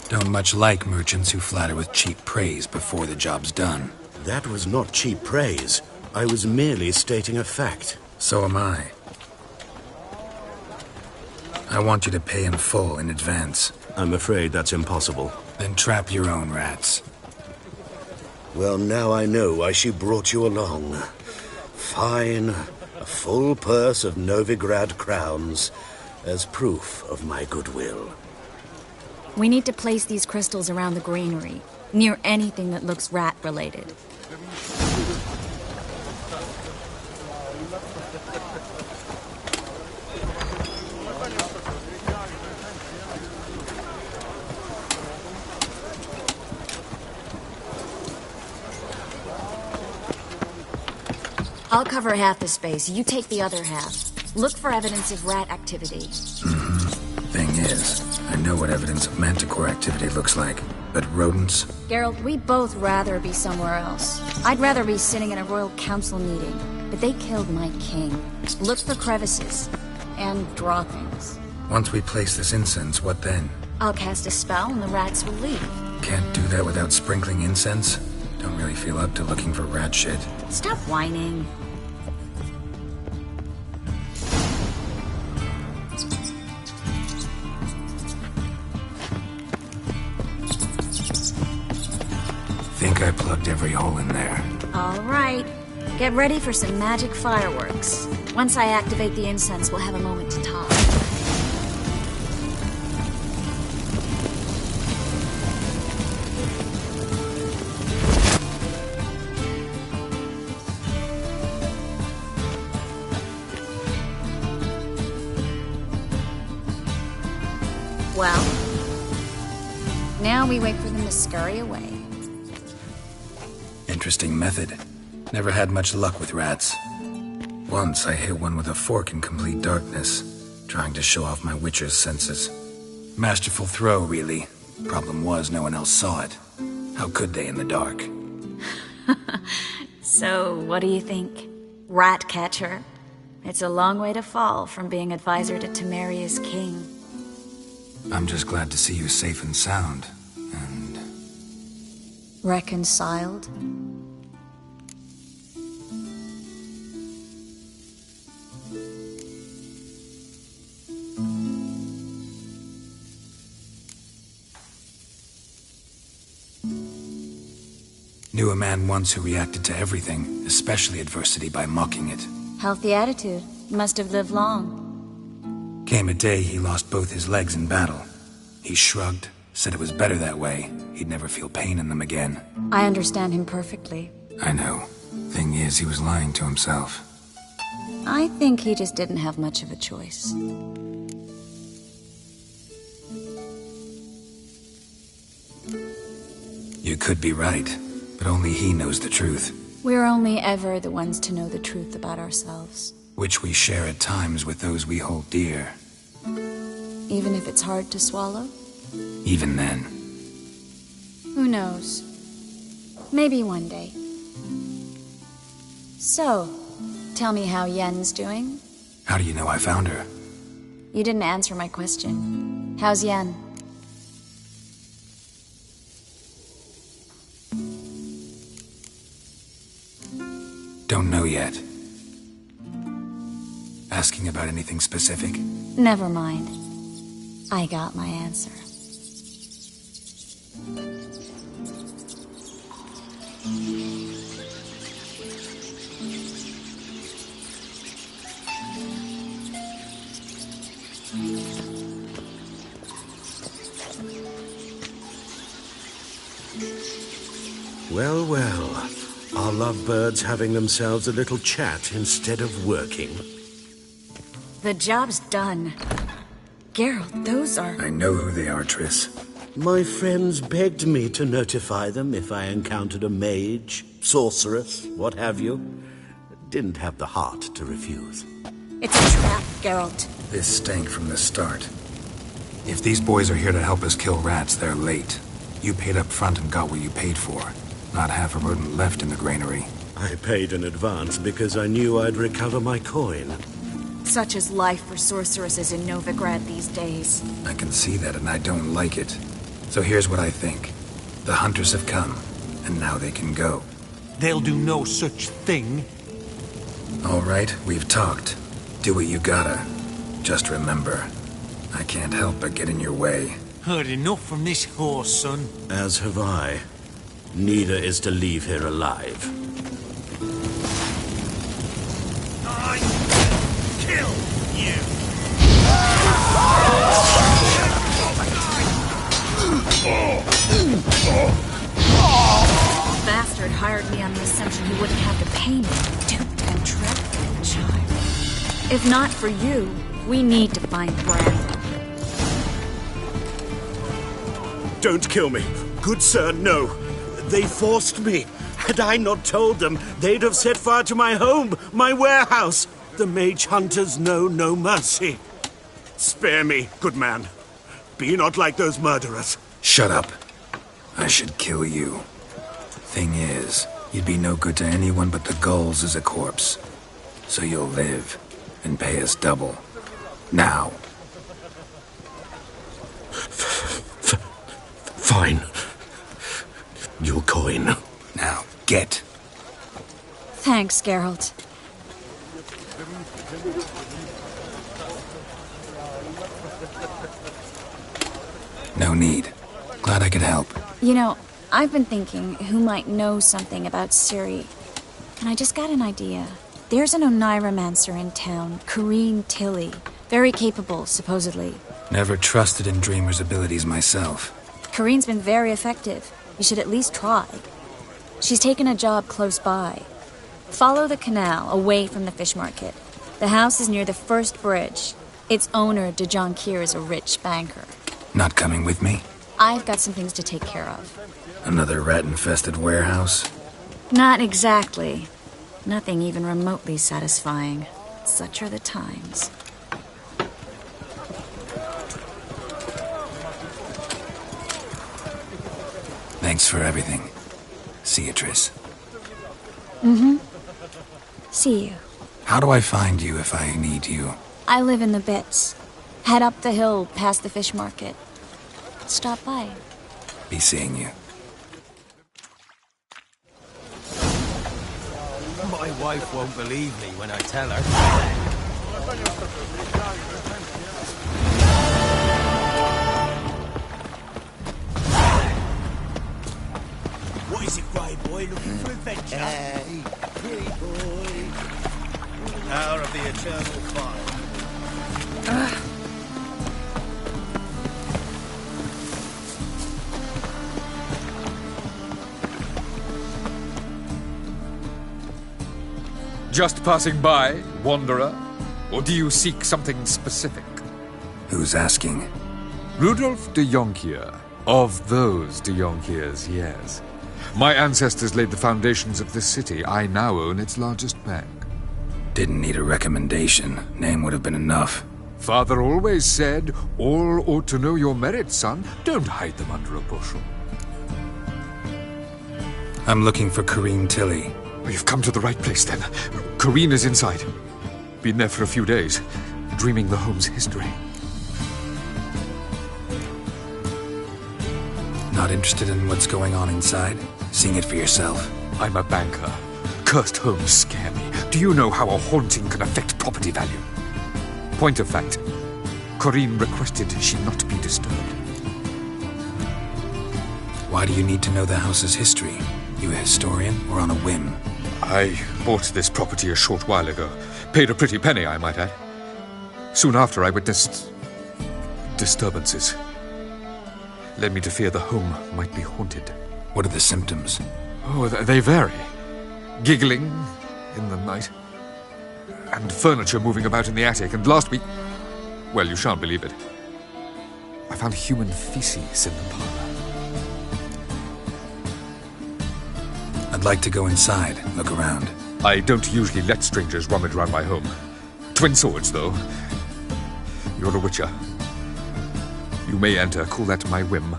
Don't much like merchants who flatter with cheap praise before the job's done. That was not cheap praise. I was merely stating a fact. So am I. I want you to pay in full in advance. I'm afraid that's impossible. Then trap your own rats. Well, now I know why she brought you along. Fine. A full purse of Novigrad crowns as proof of my goodwill. We need to place these crystals around the granary, near anything that looks rat-related. I'll cover half the space. You take the other half. Look for evidence of rat activity. Thing is, I know what evidence of manticore activity looks like, but rodents? Geralt, we'd both rather be somewhere else. I'd rather be sitting in a royal council meeting, but they killed my king. Look for crevices, and draw things. Once we place this incense, what then? I'll cast a spell and the rats will leave. Can't do that without sprinkling incense? Don't really feel up to looking for rat shit. Stop whining. Think I plugged every hole in there. All right. Get ready for some magic fireworks. Once I activate the incense, we'll have a moment to talk. Well, now we wait for them to scurry away. Interesting method. Never had much luck with rats. Once I hit one with a fork in complete darkness, trying to show off my witcher's senses. Masterful throw, really. Problem was, no one else saw it. How could they in the dark? So, what do you think? Rat catcher? It's a long way to fall from being advisor to Temeria's king. I'm just glad to see you safe and sound. And... reconciled? Knew a man once who reacted to everything, especially adversity, by mocking it. Healthy attitude. Must have lived long. Came a day he lost both his legs in battle. He shrugged, said it was better that way. He'd never feel pain in them again. I understand him perfectly. I know. Thing is, he was lying to himself. I think he just didn't have much of a choice. You could be right, but only he knows the truth. We're only ever the ones to know the truth about ourselves. Which we share at times with those we hold dear. Even if it's hard to swallow? Even then. Who knows? Maybe one day. So, tell me how Yen's doing? How do you know I found her? You didn't answer my question. How's Yen? Don't know yet. Asking about anything specific? Never mind. I got my answer. Well, well. Our lovebirds having themselves a little chat instead of working. The job's done. Geralt, those are... I know who they are, Triss. My friends begged me to notify them if I encountered a mage, sorceress, what have you. Didn't have the heart to refuse. It's a trap, Geralt. This stank from the start. If these boys are here to help us kill rats, they're late. You paid up front and got what you paid for. Not half a rodent left in the granary. I paid in advance because I knew I'd recover my coin. Such is life for sorceresses in Novigrad these days. I can see that, and I don't like it. So here's what I think. The hunters have come, and now they can go. They'll do no such thing. All right, we've talked. Do what you gotta. Just remember, I can't help but get in your way. Heard enough from this horse, son. As have I. Neither is to leave here alive. I kill you! The bastard hired me on the assumption he wouldn't have to pay me. Duped and trapped like a child. If not for you, we need to find Bran. Don't kill me. Good sir, no. They forced me. Had I not told them, they'd have set fire to my home, my warehouse. The mage hunters know no mercy. Spare me, good man. Be not like those murderers. Shut up. I should kill you. Thing is, you'd be no good to anyone but the gulls as a corpse. So you'll live, and pay us double. Now. Fine. Your coin. Now, get. Thanks, Geralt. No need. Glad I could help. You know, I've been thinking who might know something about Ciri. And I just got an idea. There's an Oneiromancer in town, Corrine Tilly. Very capable, supposedly. Never trusted in Dreamer's abilities myself. Corrine's been very effective. You should at least try. She's taken a job close by. Follow the canal, away from the fish market. The house is near the first bridge. Its owner, de Jonquier, is a rich banker. Not coming with me? I've got some things to take care of. Another rat-infested warehouse? Not exactly. Nothing even remotely satisfying. Such are the times. Thanks for everything. See you, Triss. Mm-hmm. See you. How do I find you if I need you? I live in the Bits. Head up the hill past the fish market. Stop by. Be seeing you. My wife won't believe me when I tell her. What is it, Grey Boy? boy looking for adventure. Hey, pretty boy. Power of the eternal fire. Just passing by, wanderer? Or do you seek something specific? Who's asking? Rudolf de Jonkier. Of those de Jonkiers, yes. My ancestors laid the foundations of this city. I now own its largest bank. Didn't need a recommendation. Name would have been enough. Father always said, all ought to know your merits, son. Don't hide them under a bushel. I'm looking for Kareem Tilly. You've come to the right place, then. Kareen is inside. Been there for a few days, dreaming the home's history. Not interested in what's going on inside? Seeing it for yourself? I'm a banker. Cursed homes scare me. Do you know how a haunting can affect property value? Point of fact, Kareen requested she not be disturbed. Why do you need to know the house's history? You a historian or on a whim? I bought this property a short while ago. Paid a pretty penny, I might add. Soon after, I witnessed disturbances. Led me to fear the home might be haunted. What are the symptoms? Oh, they vary. Giggling in the night. And furniture moving about in the attic. And last week... well, you shan't believe it. I found human feces in the parlor. I'd like to go inside, look around. I don't usually let strangers rummage around my home. Twin swords, though. You're a witcher. You may enter, call that my whim.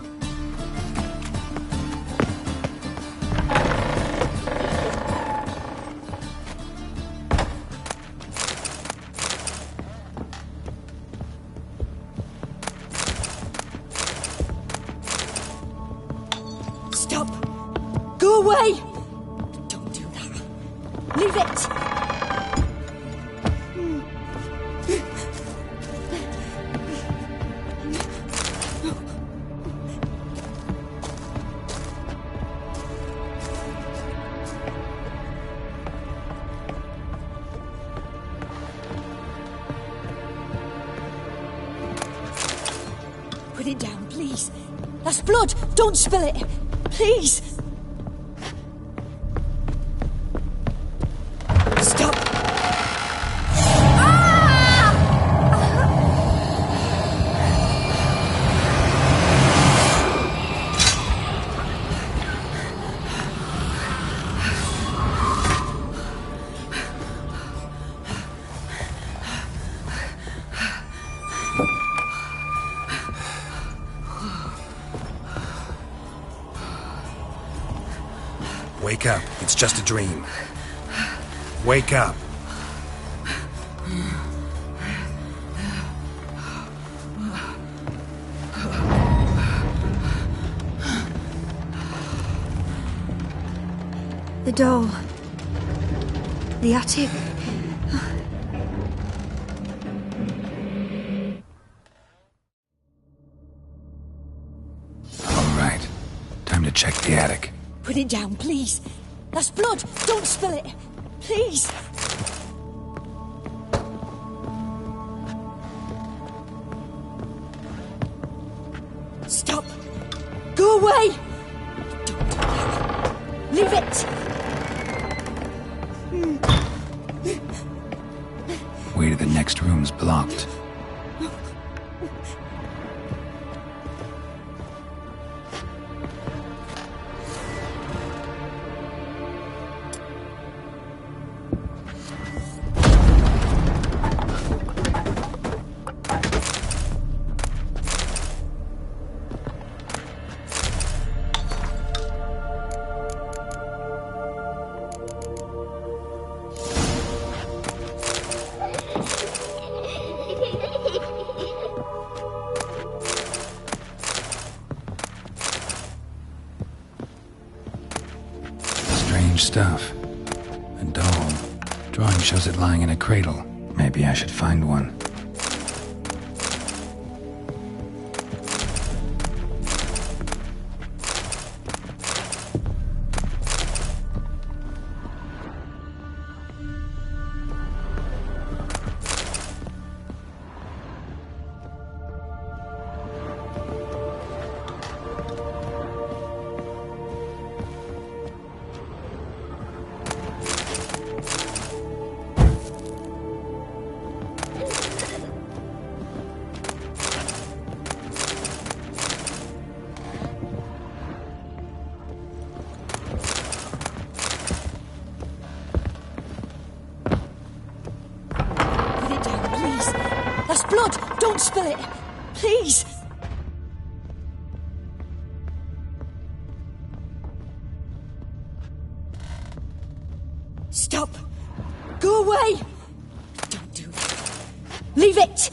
Stop! Go away! Don't do that. Leave it! Put it down, please. That's blood! Don't spill it! Please! Stop! Wake up. It's just a dream. Wake up. The doll. The attic. All right. Time to check the attic. Put it down, please. That's blood. Don't spill it. Please. Stop. Go away. Don't do that. Leave it. Way to the next room's blocked. Stuff. A doll. Drawing shows it lying in a cradle. Maybe I should find one. Don't spill it! Please! Stop! Go away! Don't do that. Leave it!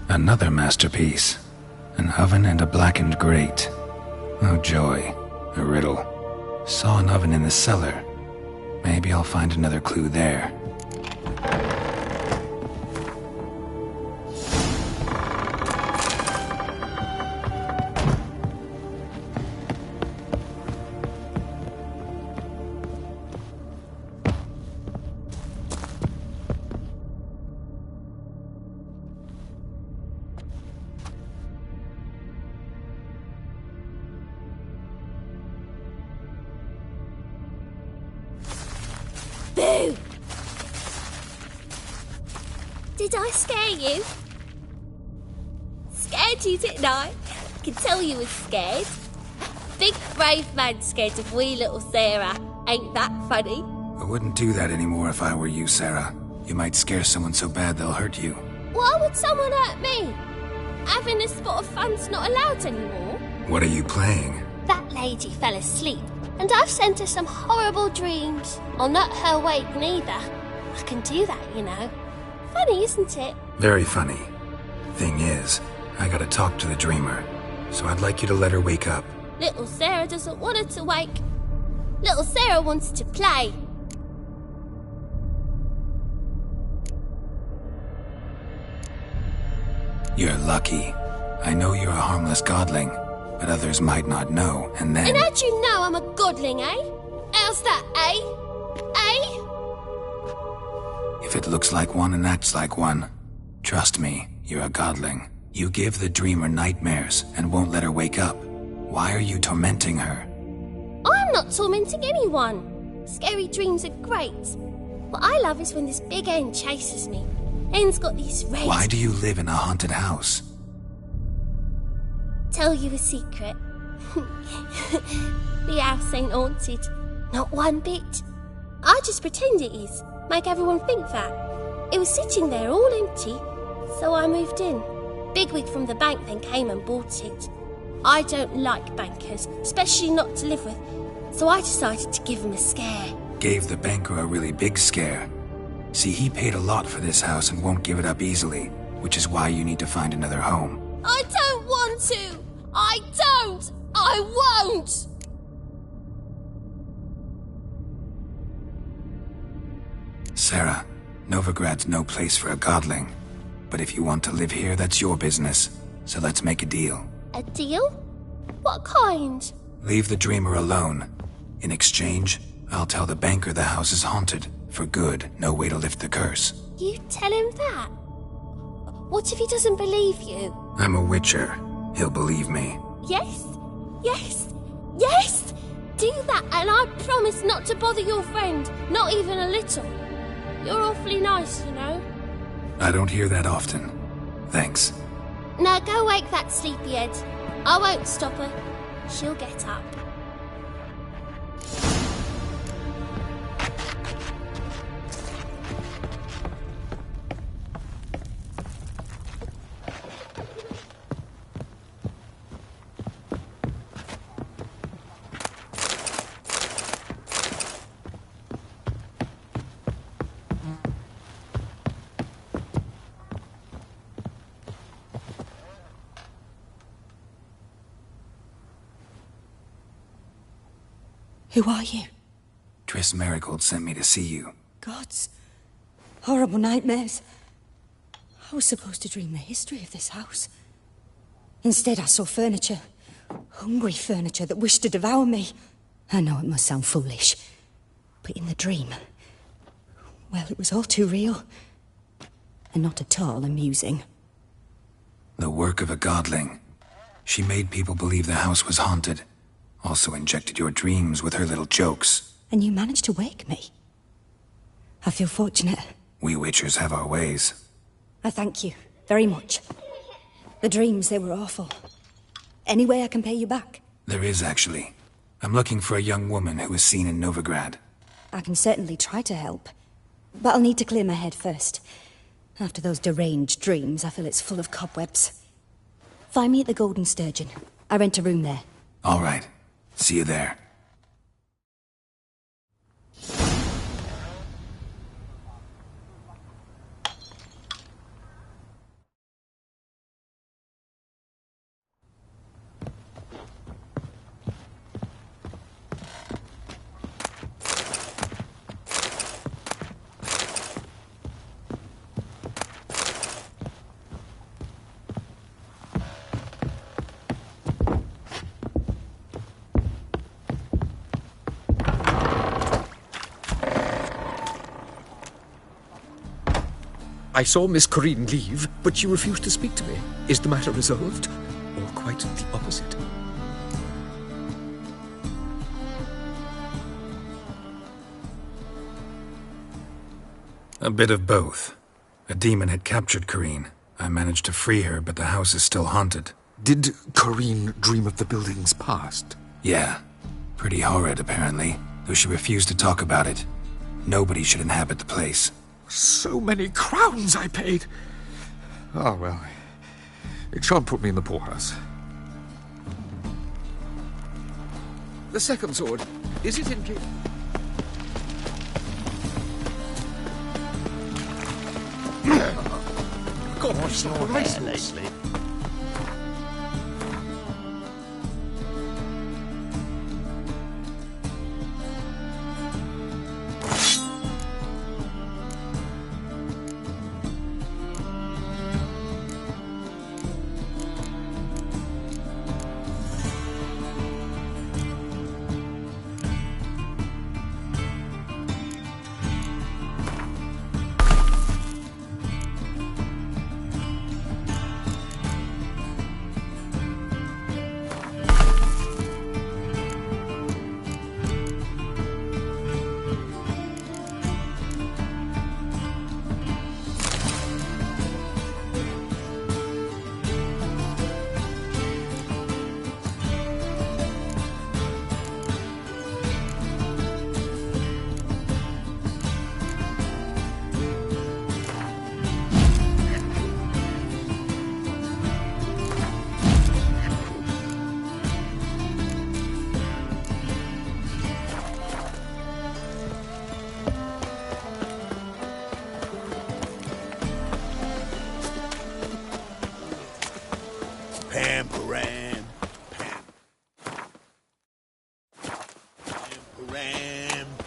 Another masterpiece. An oven and a blackened grate. Oh joy. A riddle. Saw an oven in the cellar. Maybe I'll find another clue there. Boo! Did I scare you? Scared you, didn't I? Can tell you was scared. Big brave man scared of wee little Sarah. Ain't that funny? I wouldn't do that anymore if I were you, Sarah. You might scare someone so bad they'll hurt you. Why would someone hurt me? Having a spot of fun's not allowed anymore. What are you playing? That lady fell asleep, and I've sent her some horrible dreams. I'll not her awake neither. I can do that, you know. Funny, isn't it? Very funny. Thing is, I gotta talk to the dreamer, so I'd like you to let her wake up. Little Sarah doesn't want her to wake. Little Sarah wants to play. You're lucky. I know you're a harmless godling, but others might not know, and then... And how'd you know I'm a godling, eh? How's that, eh? Eh? If it looks like one and acts like one, trust me, you're a godling. You give the dreamer nightmares and won't let her wake up. Why are you tormenting her? I'm not tormenting anyone. Scary dreams are great. What I love is when this big hen chases me. Hen's got these rays. Why do you live in a haunted house? Tell you a secret. The house ain't haunted. Not one bit. I just pretend it is. Make everyone think that. It was sitting there all empty, so I moved in. Bigwig from the bank then came and bought it. I don't like bankers, especially not to live with, so I decided to give him a scare. Gave the banker a really big scare. See, he paid a lot for this house and won't give it up easily, which is why you need to find another home. I don't want to! I don't! I won't! Sarah, Novigrad's no place for a godling. But if you want to live here, that's your business. So let's make a deal. A deal? What kind? Leave the dreamer alone. In exchange, I'll tell the banker the house is haunted. For good, no way to lift the curse. You tell him that? What if he doesn't believe you? I'm a witcher. He'll believe me. Yes? Yes? Yes! Do that and I promise not to bother your friend. Not even a little. You're awfully nice, you know. I don't hear that often. Thanks. Now go wake that sleepyhead. I won't stop her. She'll get up. Who are you? Triss Marigold sent me to see you. Gods. Horrible nightmares. I was supposed to dream the history of this house. Instead, I saw furniture. Hungry furniture that wished to devour me. I know it must sound foolish, but in the dream, well, it was all too real. And not at all amusing. The work of a godling. She made people believe the house was haunted. Also injected your dreams with her little jokes. And you managed to wake me. I feel fortunate. We witchers have our ways. I thank you very much. The dreams, they were awful. Any way I can pay you back? There is, actually. I'm looking for a young woman who was seen in Novigrad. I can certainly try to help. But I'll need to clear my head first. After those deranged dreams, I feel it's full of cobwebs. Find me at the Golden Sturgeon. I rent a room there. All right. See you there. I saw Miss Corinne leave, but she refused to speak to me. Is the matter resolved? Or quite the opposite? A bit of both. A demon had captured Corinne. I managed to free her, but the house is still haunted. Did Corinne dream of the building's past? Yeah. Pretty horrid, apparently, though she refused to talk about it. Nobody should inhabit the place. So many crowns I paid! Ah, well, it shan't put me in the poorhouse. The second sword, is it in... God, what's your hair lately?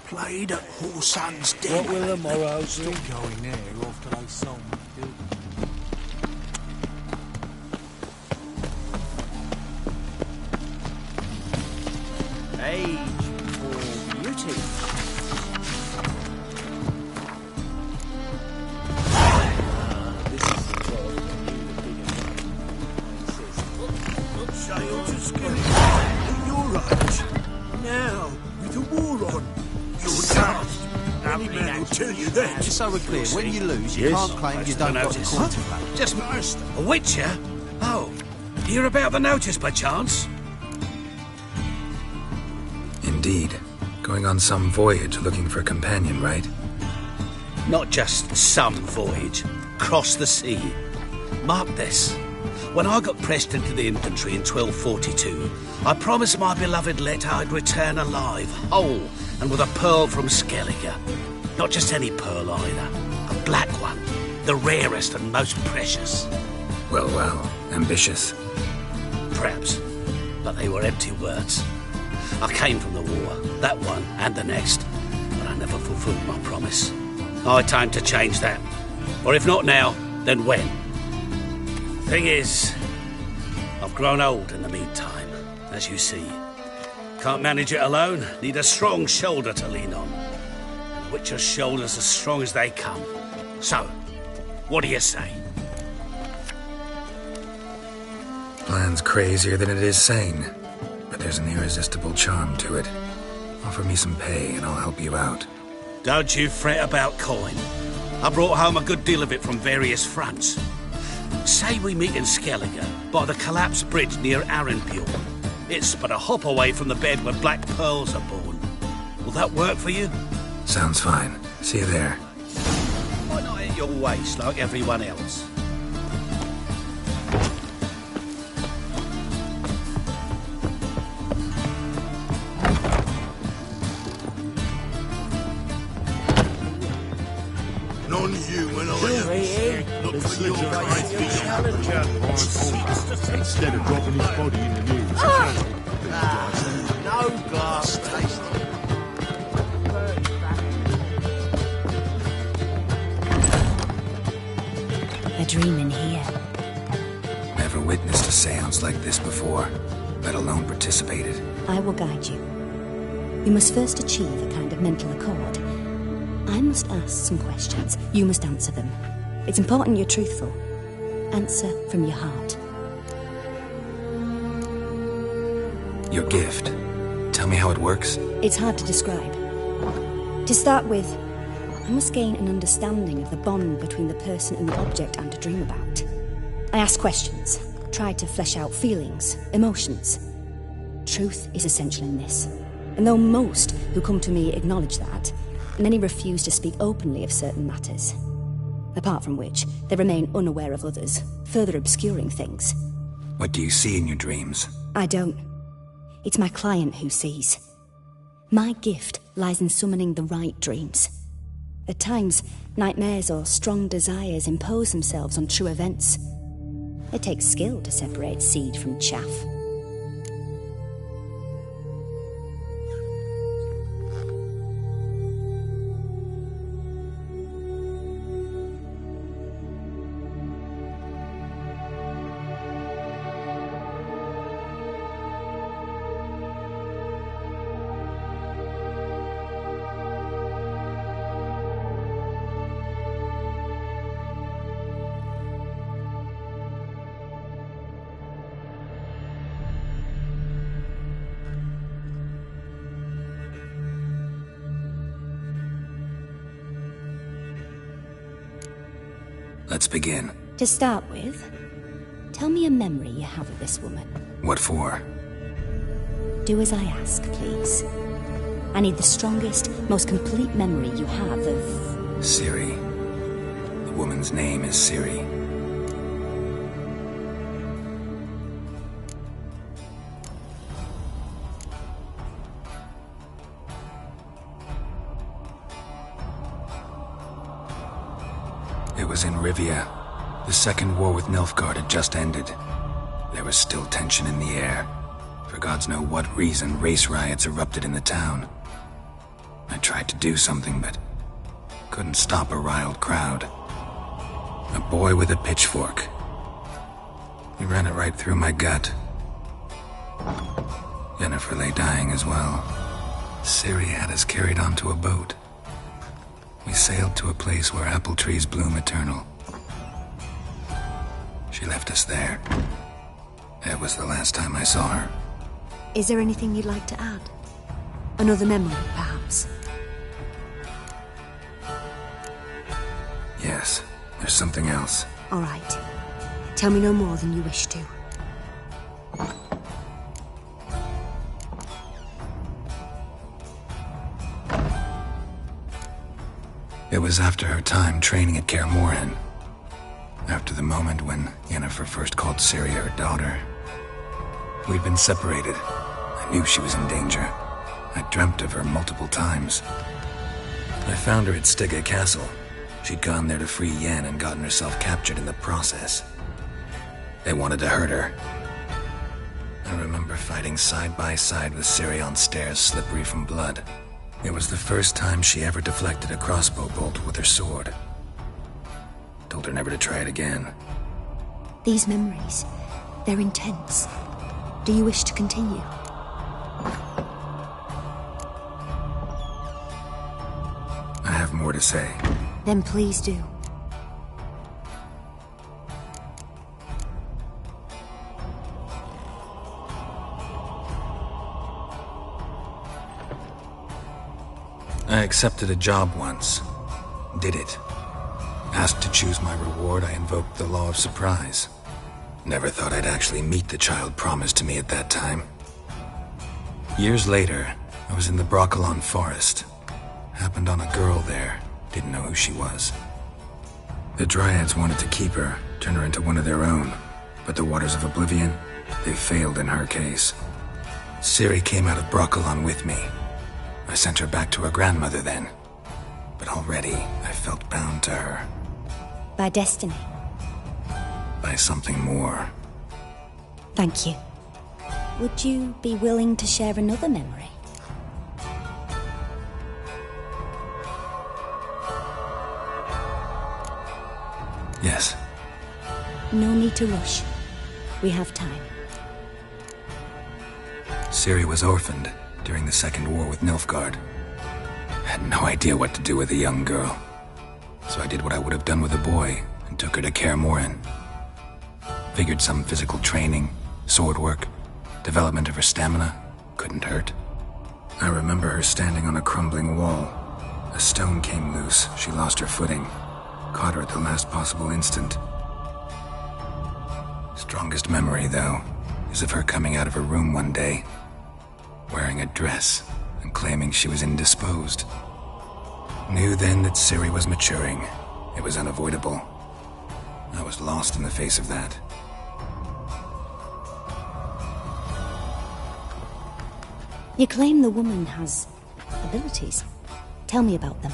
Played at Whoresun's Den. What will the morrow do? Still going there after they sold me. Age or beauty? Sales is getting at your age. Now, with the war on, you're daft. Any man will tell you that. Just so we're clear, when you lose, you can't claim you don't got the coin to pay. Just a witcher? Oh, hear about the notice by chance? Indeed. Going on some voyage looking for a companion, right? Not just some voyage. Cross the sea. Mark this. When I got pressed into the infantry in 1242, I promised my beloved Letta I'd return alive, whole, and with a pearl from Skellige. Not just any pearl either. A black one. The rarest and most precious. Well, ambitious. Perhaps. But they were empty words. I came from the war, that one and the next, but I never fulfilled my promise. High time to change that. Or if not now, then when? Thing is, I've grown old in the meantime, as you see. Can't manage it alone, need a strong shoulder to lean on. And Witcher's shoulders as strong as they come. So, what do you say? Plan's crazier than it is sane, but there's an irresistible charm to it. Offer me some pay and I'll help you out. Don't you fret about coin. I brought home a good deal of it from various fronts. Say we meet in Skellige, by the collapsed bridge near Arenpure. It's but a hop away from the bed where black pearls are born. Will that work for you? Sounds fine. See you there. Why not at your waist like everyone else? None you when I am. Look for your challenger. Instead of dropping his body in the news. No glass tasting. A dream in here. Never witnessed a seance like this before, let alone participated. I will guide you. You must first achieve a kind of mental accord. I must ask some questions. You must answer them. It's important you're truthful. Answer from your heart. Your gift. Tell me how it works. It's hard to describe. To start with, I must gain an understanding of the bond between the person and the object I'm to dream about. I ask questions, try to flesh out feelings, emotions. Truth is essential in this. And though most who come to me acknowledge that, many refuse to speak openly of certain matters. Apart from which, they remain unaware of others, further obscuring things. What do you see in your dreams? I don't. It's my client who sees. My gift lies in summoning the right dreams. At times, nightmares or strong desires impose themselves on true events. It takes skill to separate seed from chaff. Let's begin. To start with, tell me a memory you have of this woman. What for? Do as I ask, please. I need the strongest, most complete memory you have of... Ciri. The woman's name is Ciri. It was in Rivia. The second war with Nilfgaard had just ended. There was still tension in the air. For gods know what reason, race riots erupted in the town. I tried to do something, but couldn't stop a riled crowd. A boy with a pitchfork. He ran it right through my gut. Yennefer lay dying as well. Ciri had us carried onto a boat. We sailed to a place where apple trees bloom eternal. She left us there. That was the last time I saw her. Is there anything you'd like to add? Another memory, perhaps? Yes, there's something else. All right. Tell me no more than you wish to. It was after her time training at Kaer Morhen. After the moment when Yennefer first called Ciri her daughter. We'd been separated. I knew she was in danger. I dreamt of her multiple times. I found her at Stigga Castle. She'd gone there to free Yen and gotten herself captured in the process. They wanted to hurt her. I remember fighting side by side with Ciri on stairs slippery from blood. It was the first time she ever deflected a crossbow bolt with her sword. Told her never to try it again. These memories, they're intense. Do you wish to continue? I have more to say. Then please do. I accepted a job once. Did it. Asked to choose my reward, I invoked the law of surprise. Never thought I'd actually meet the child promised to me at that time. Years later, I was in the Broccolon forest. Happened on a girl there. Didn't know who she was. The Dryads wanted to keep her, turn her into one of their own. But the Waters of Oblivion, they failed in her case. Ciri came out of Broccolon with me. I sent her back to her grandmother then. But already, I felt bound to her. By destiny. By something more. Thank you. Would you be willing to share another memory? Yes. No need to rush. We have time. Ciri was orphaned during the Second War with Nilfgaard. Had no idea what to do with a young girl. So I did what I would have done with a boy and took her to Kaer Morhen. Figured some physical training, sword work, development of her stamina couldn't hurt. I remember her standing on a crumbling wall. A stone came loose, she lost her footing. Caught her at the last possible instant. Strongest memory, though, is of her coming out of her room one day, wearing a dress and claiming she was indisposed. Knew then that Ciri was maturing. It was unavoidable. I was lost in the face of that. You claim the woman has abilities. Tell me about them.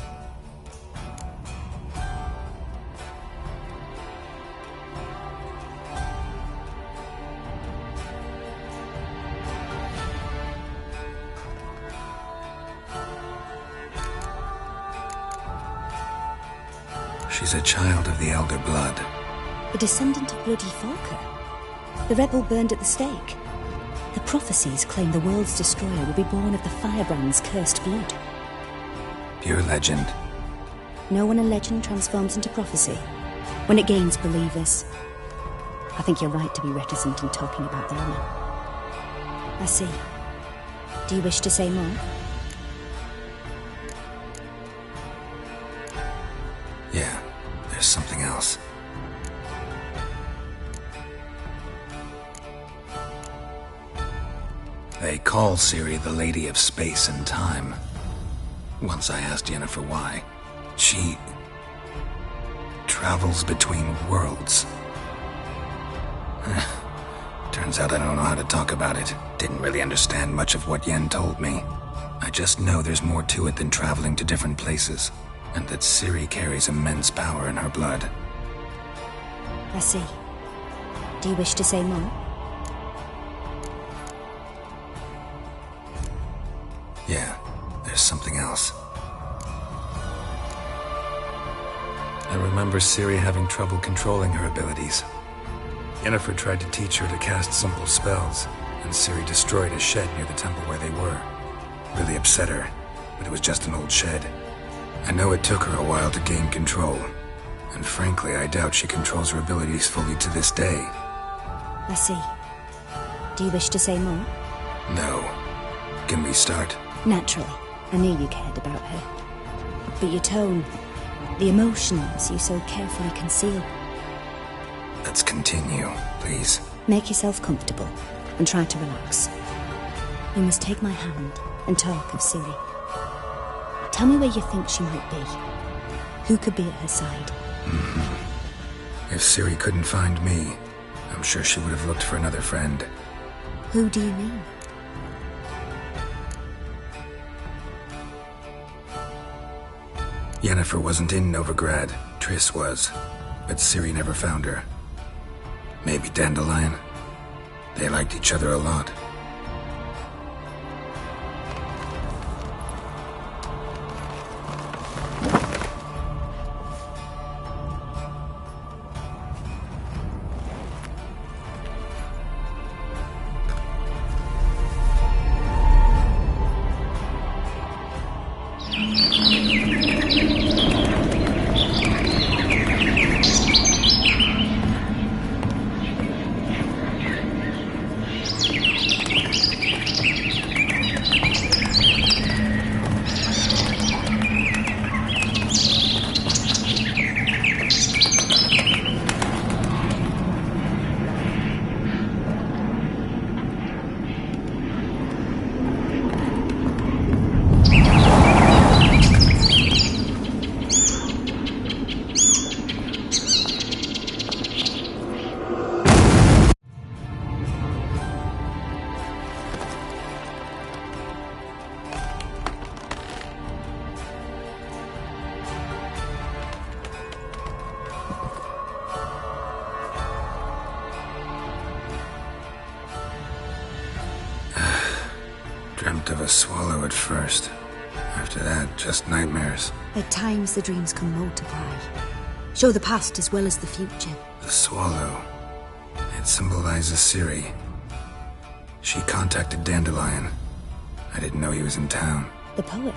She's a child of the Elder Blood. A descendant of Bloody Falker. The rebel burned at the stake. The prophecies claim the world's destroyer will be born of the Firebrand's cursed blood. Pure legend. Know when a legend transforms into prophecy? When it gains believers. I think you're right to be reticent in talking about the woman. I see. Do you wish to say more? Yeah, there's something else. They call Ciri the Lady of Space and Time. Once I asked Yennefer why. She travels between worlds. Turns out I don't know how to talk about it. Didn't really understand much of what Yen told me. I just know there's more to it than traveling to different places, and that Ciri carries immense power in her blood. I see. Do you wish to say more? Yeah, there's something else. I remember Ciri having trouble controlling her abilities. Yennefer tried to teach her to cast simple spells, and Ciri destroyed a shed near the temple where they were. Really upset her, but it was just an old shed. I know it took her a while to gain control, and frankly, I doubt she controls her abilities fully to this day. I see. Do you wish to say more? No. Can we start? Naturally. I knew you cared about her. But your tone, the emotions you so carefully conceal. Let's continue, please. Make yourself comfortable and try to relax. You must take my hand and talk of Ciri. Tell me where you think she might be. Who could be at her side? If Ciri couldn't find me, I'm sure she would have looked for another friend. Who do you mean? Yennefer wasn't in Novigrad. Triss was. But Ciri never found her. Maybe Dandelion? They liked each other a lot. Dreamt of a swallow at first. After that, just nightmares. At times, the dreams can multiply. Show the past as well as the future. The swallow. It symbolizes Ciri. She contacted Dandelion. I didn't know he was in town. The poet.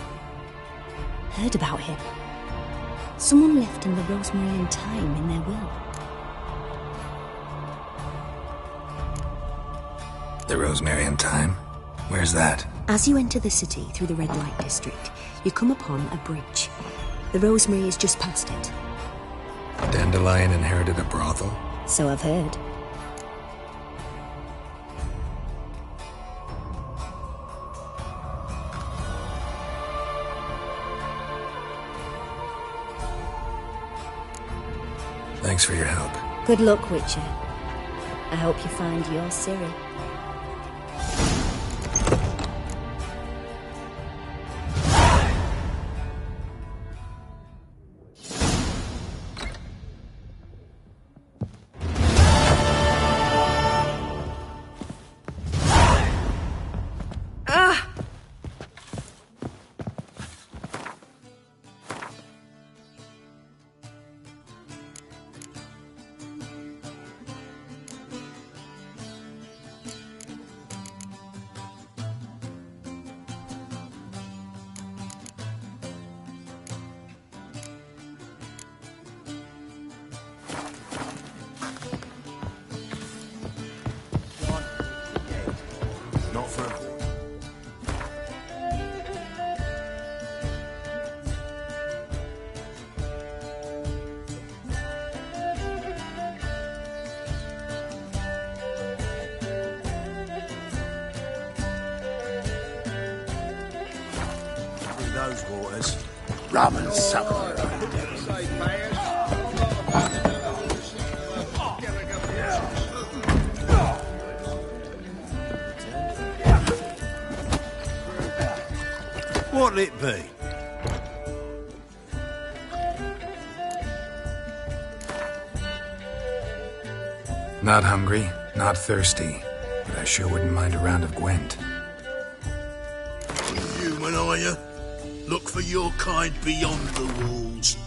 Heard about him. Someone left him the rosemary and thyme in their will. The rosemary and thyme? Where's that? As you enter the city through the red light district, you come upon a bridge. The rosemary is just past it. Dandelion inherited a brothel? So I've heard. Thanks for your help. Good luck, Witcher. I hope you find your Ciri. Not for a... Through those waters. Rum and supper. What'll it be? Not hungry, not thirsty, but I sure wouldn't mind a round of Gwent. Human, are you? Look for your kind beyond the walls.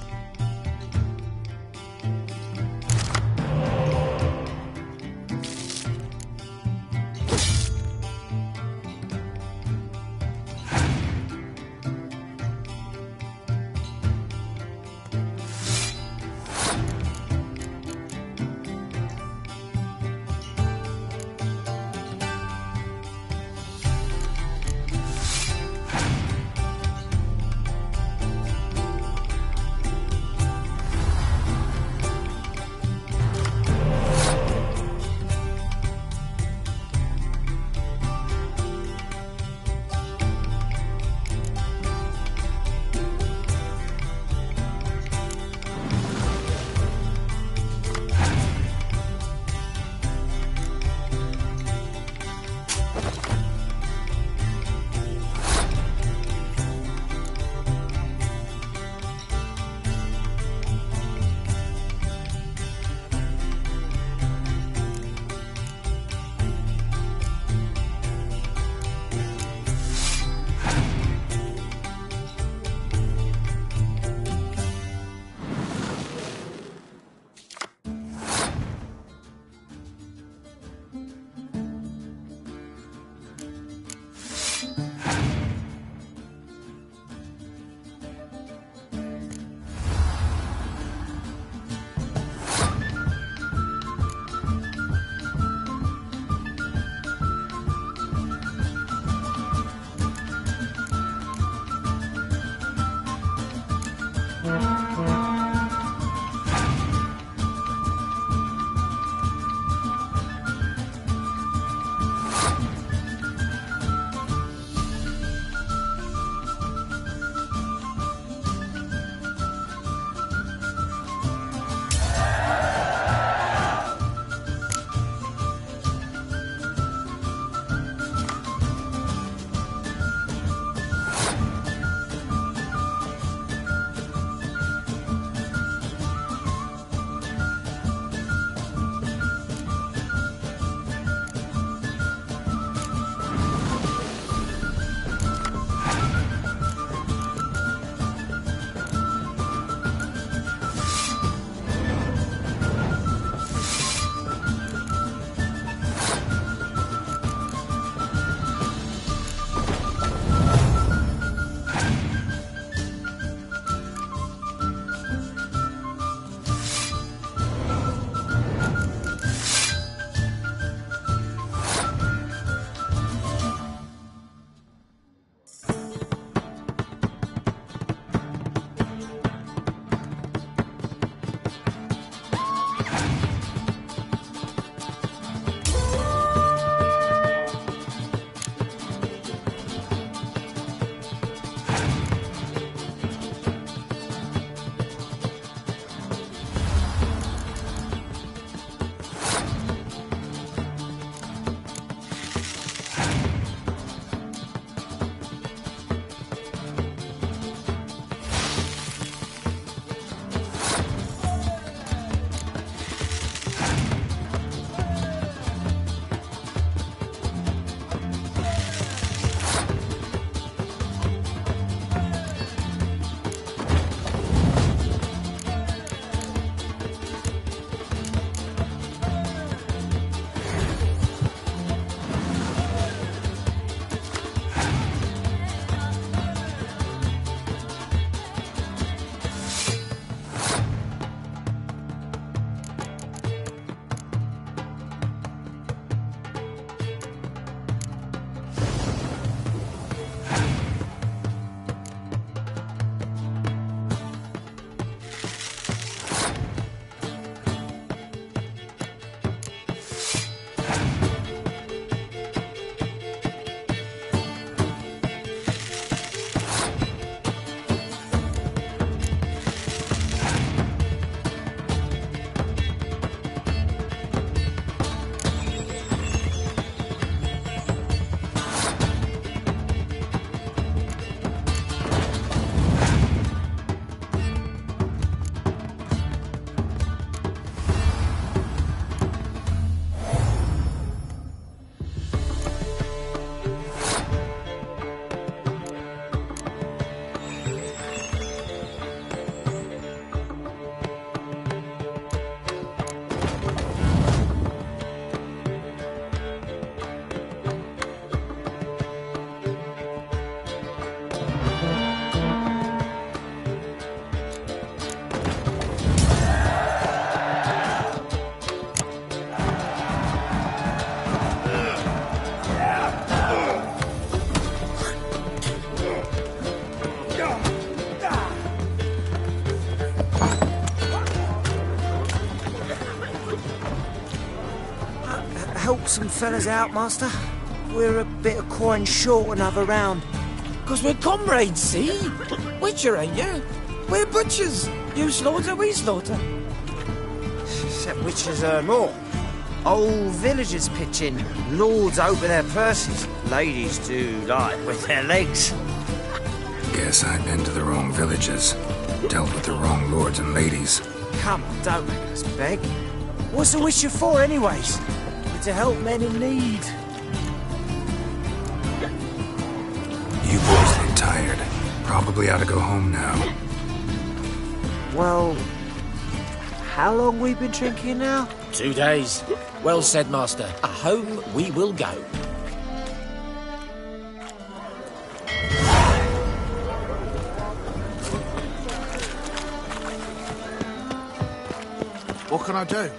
help some fellas out, Master? We're a bit of coin short another round. 'Cause we're comrades, see? Witcher, ain't you? We're butchers. You slaughter, we slaughter. Except witches earn more. Old villagers pitch in. Lords open their purses. Ladies do like with their legs. Guess I've been to the wrong villages. Dealt with the wrong lords and ladies. Come on, don't make us beg. What's a witcher for, anyways? But to help men in need. You boys look tired. Probably ought to go home now. Well, how long we been drinking now? 2 days. Well said, Master. Home we will go. What can I do?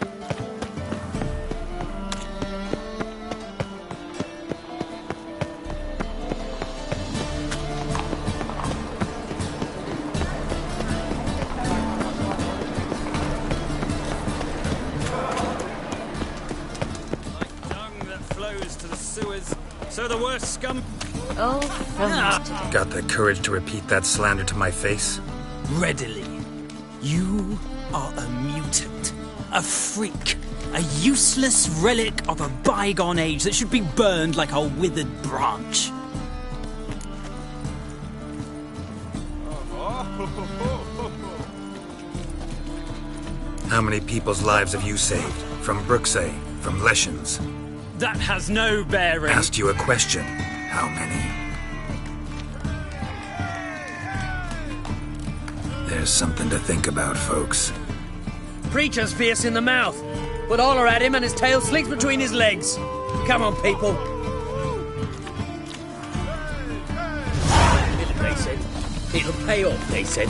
So the worst scum... Oh, Got the courage to repeat that slander to my face? Readily. You are a mutant. A freak. A useless relic of a bygone age that should be burned like a withered branch. How many people's lives have you saved? From Brooksay? From Leshens? That has no bearing. Asked you a question. How many? There's something to think about, folks. Preacher's fierce in the mouth. But holler at him and his tail slinks between his legs. Come on, people. They said. It'll pay off, they said.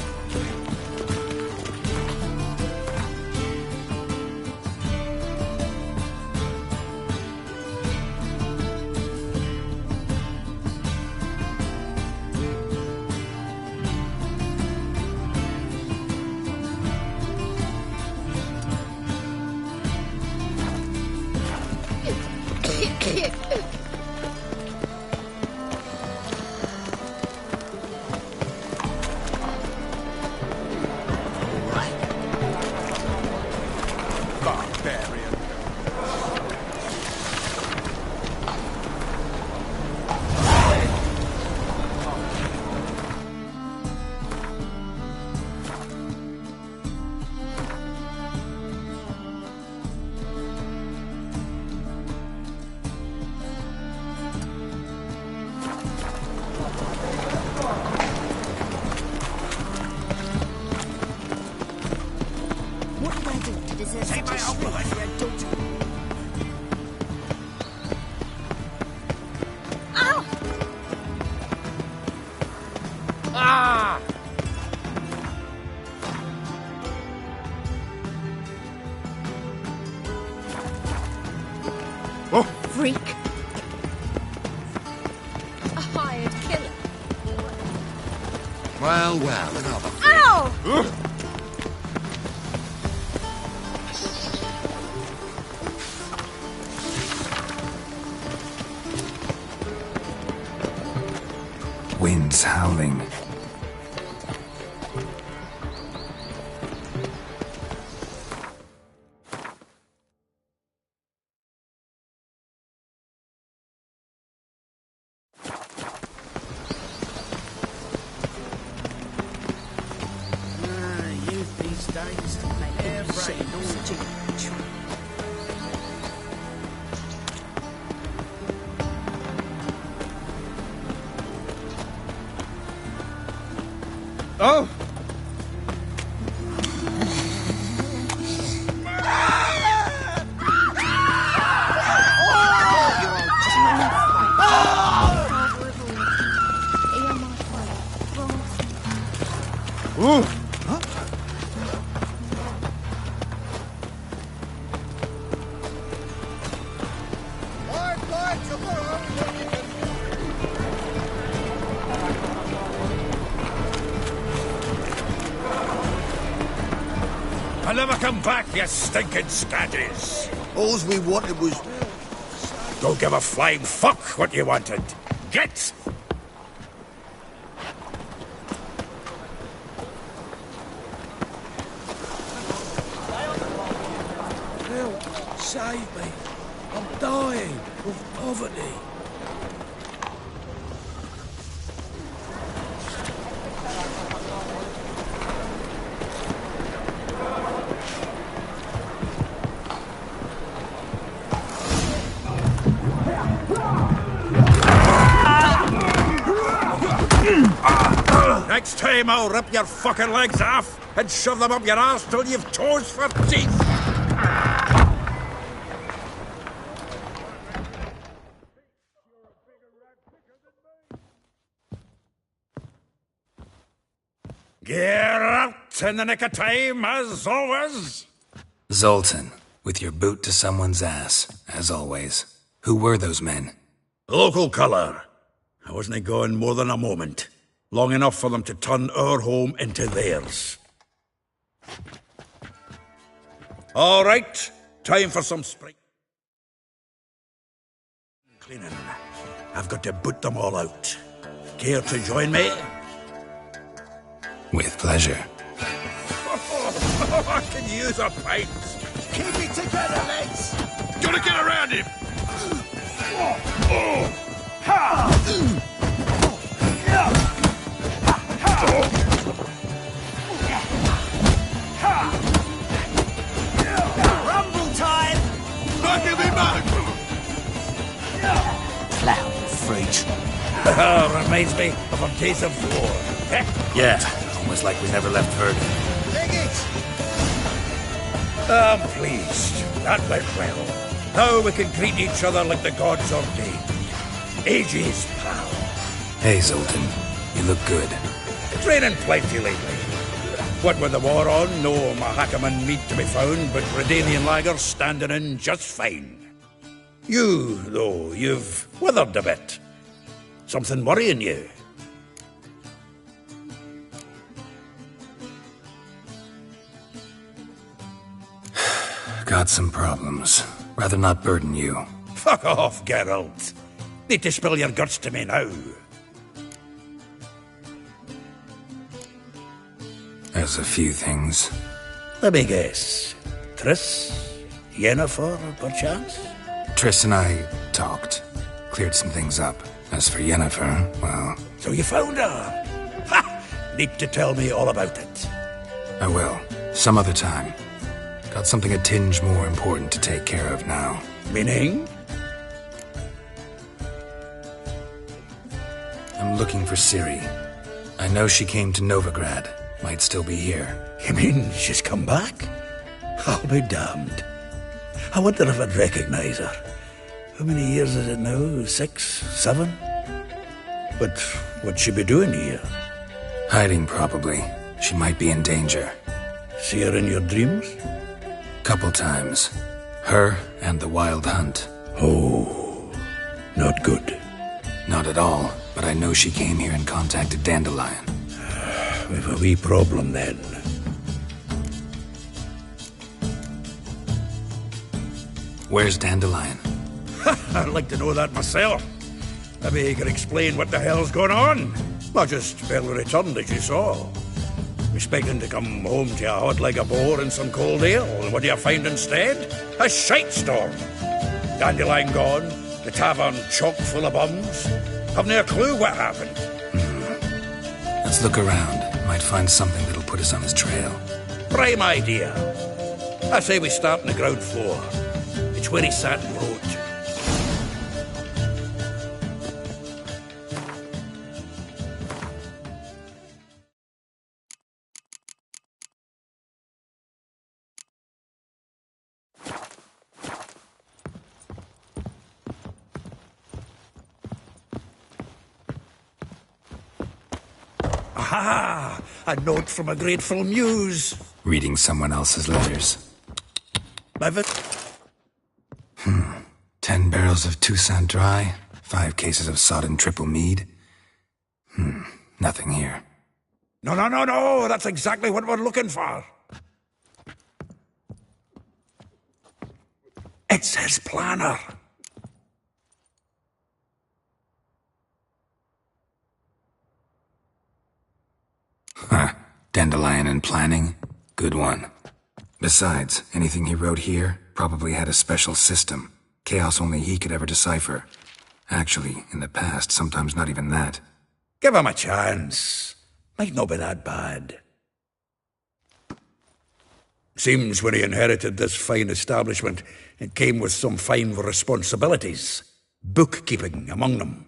Freak. A hired killer. Well, another. Ow! Wind's howling. Oh! Ooh! I'll never come back, you stinking scaddies! All we wanted was Don't give a flying fuck what you wanted. Get! Help! Save me! I'm dying of poverty. Next time I'll rip your fucking legs off and shove them up your arse till you've toes for teeth. Get out in the nick of time, as always. Zoltan, with your boot to someone's ass, as always. Who were those men? Local colour. I wasn't gone more than a moment. Long enough for them to turn our home into theirs. All right, time for some spring cleaning. I've got to boot them all out. Care to join me? With pleasure. I can use a pint. Keep it together, lads! Gotta get around him! Rumble time! Not give me back! Clown freak. Reminds me of a days of war. Yeah, almost like we never left Verdun. Dig it! I'm pleased. That went well. Now we can greet each other like the gods ordained. Ages, pal. Hey, Zoltan. You look good. Training plenty lately. What with the war on, no Mahakaman meat to be found, but Redanian lagers standing in just fine. You, though, you've withered a bit. Something worrying you? Got some problems. Rather not burden you. Fuck off, Geralt. Need to spill your guts to me now. There's a few things. Let me guess. Triss? Yennefer, perchance? Triss and I talked. Cleared some things up. As for Yennefer, well... So you found her? Ha! Need to tell me all about it. I will. Some other time. Got something a tinge more important to take care of now. Meaning? I'm looking for Ciri. I know she came to Novigrad. Might still be here. You mean she's come back? I'll be damned. I wonder if I'd recognize her. How many years is it now? 6? 7? But what'd she be doing here? Hiding, probably. She might be in danger. See her in your dreams? Couple times. Her and the Wild Hunt. Oh, not good. Not at all, but I know she came here and contacted Dandelion. We've a wee problem then. Where's Dandelion? I'd like to know that myself. Maybe he can explain what the hell's going on. I just barely returned, as you saw. Expecting to come home to a hot like a boar and some cold ale, and what do you find instead? A shitestorm. Dandelion gone, the tavern chock full of bums. Have no clue what happened. Let's look around. Might find something that'll put us on his trail. Prime idea. I say we start on the ground floor. It's where he sat and wrote. Aha! A note from a grateful muse. Reading someone else's letters. 10 barrels of Toussaint Dry, 5 cases of sodden triple mead. Nothing here. No, that's exactly what we're looking for. It's his planner. and planning? Good one. Besides, anything he wrote here probably had a special system. Chaos only he could ever decipher. Actually, in the past, sometimes not even that. Give him a chance. Might not be that bad. Seems when he inherited this fine establishment, it came with some fine responsibilities. Bookkeeping among them.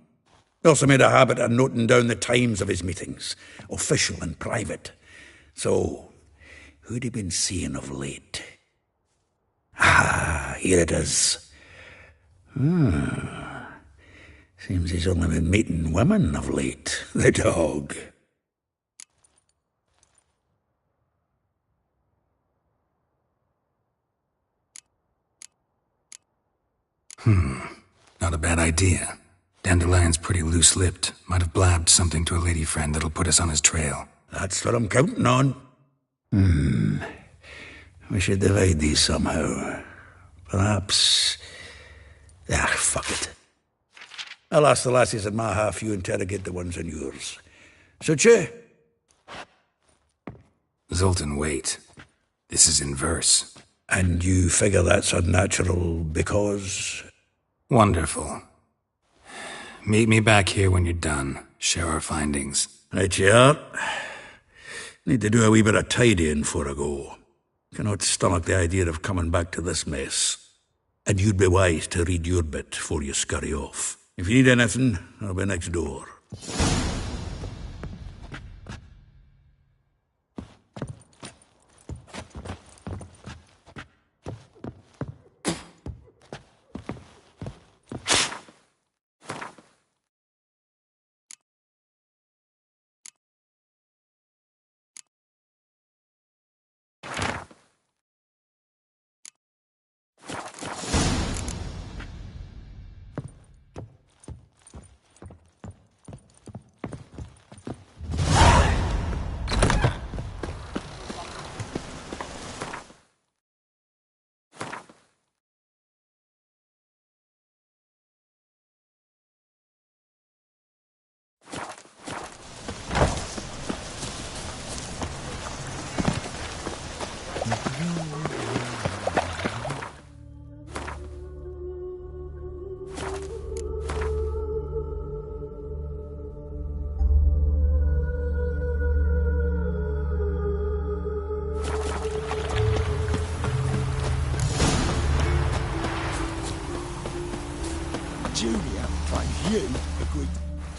He also made a habit of noting down the times of his meetings, official and private. So, who'd he been seeing of late? Ah, here it is. Seems he's only been meeting women of late, the dog. Not a bad idea. Dandelion's pretty loose-lipped. Might have blabbed something to a lady friend that'll put us on his trail. That's what I'm counting on. We should divide these somehow. Perhaps... fuck it. I'll ask the lassies in my half, you interrogate the ones in yours. Such you? Zoltan, wait. This is in verse. And you figure that's unnatural because... Wonderful. Meet me back here when you're done. Share our findings. Right you are. Need to do a wee bit of tidying before I go. Cannot stomach the idea of coming back to this mess. And you'd be wise to read your bit before you scurry off. If you need anything, I'll be next door.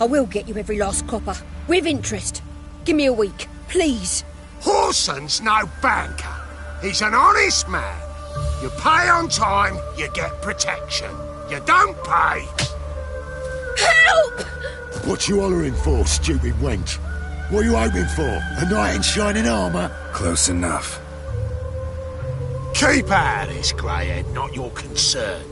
I will get you every last copper. With interest. Give me a week, please. Horson's no banker. He's an honest man. You pay on time, you get protection. You don't pay... Help! What you hollering for, stupid wench? What are you hoping for? A knight in shining armour? Close enough. Keep out of this, greyhead, not your concern.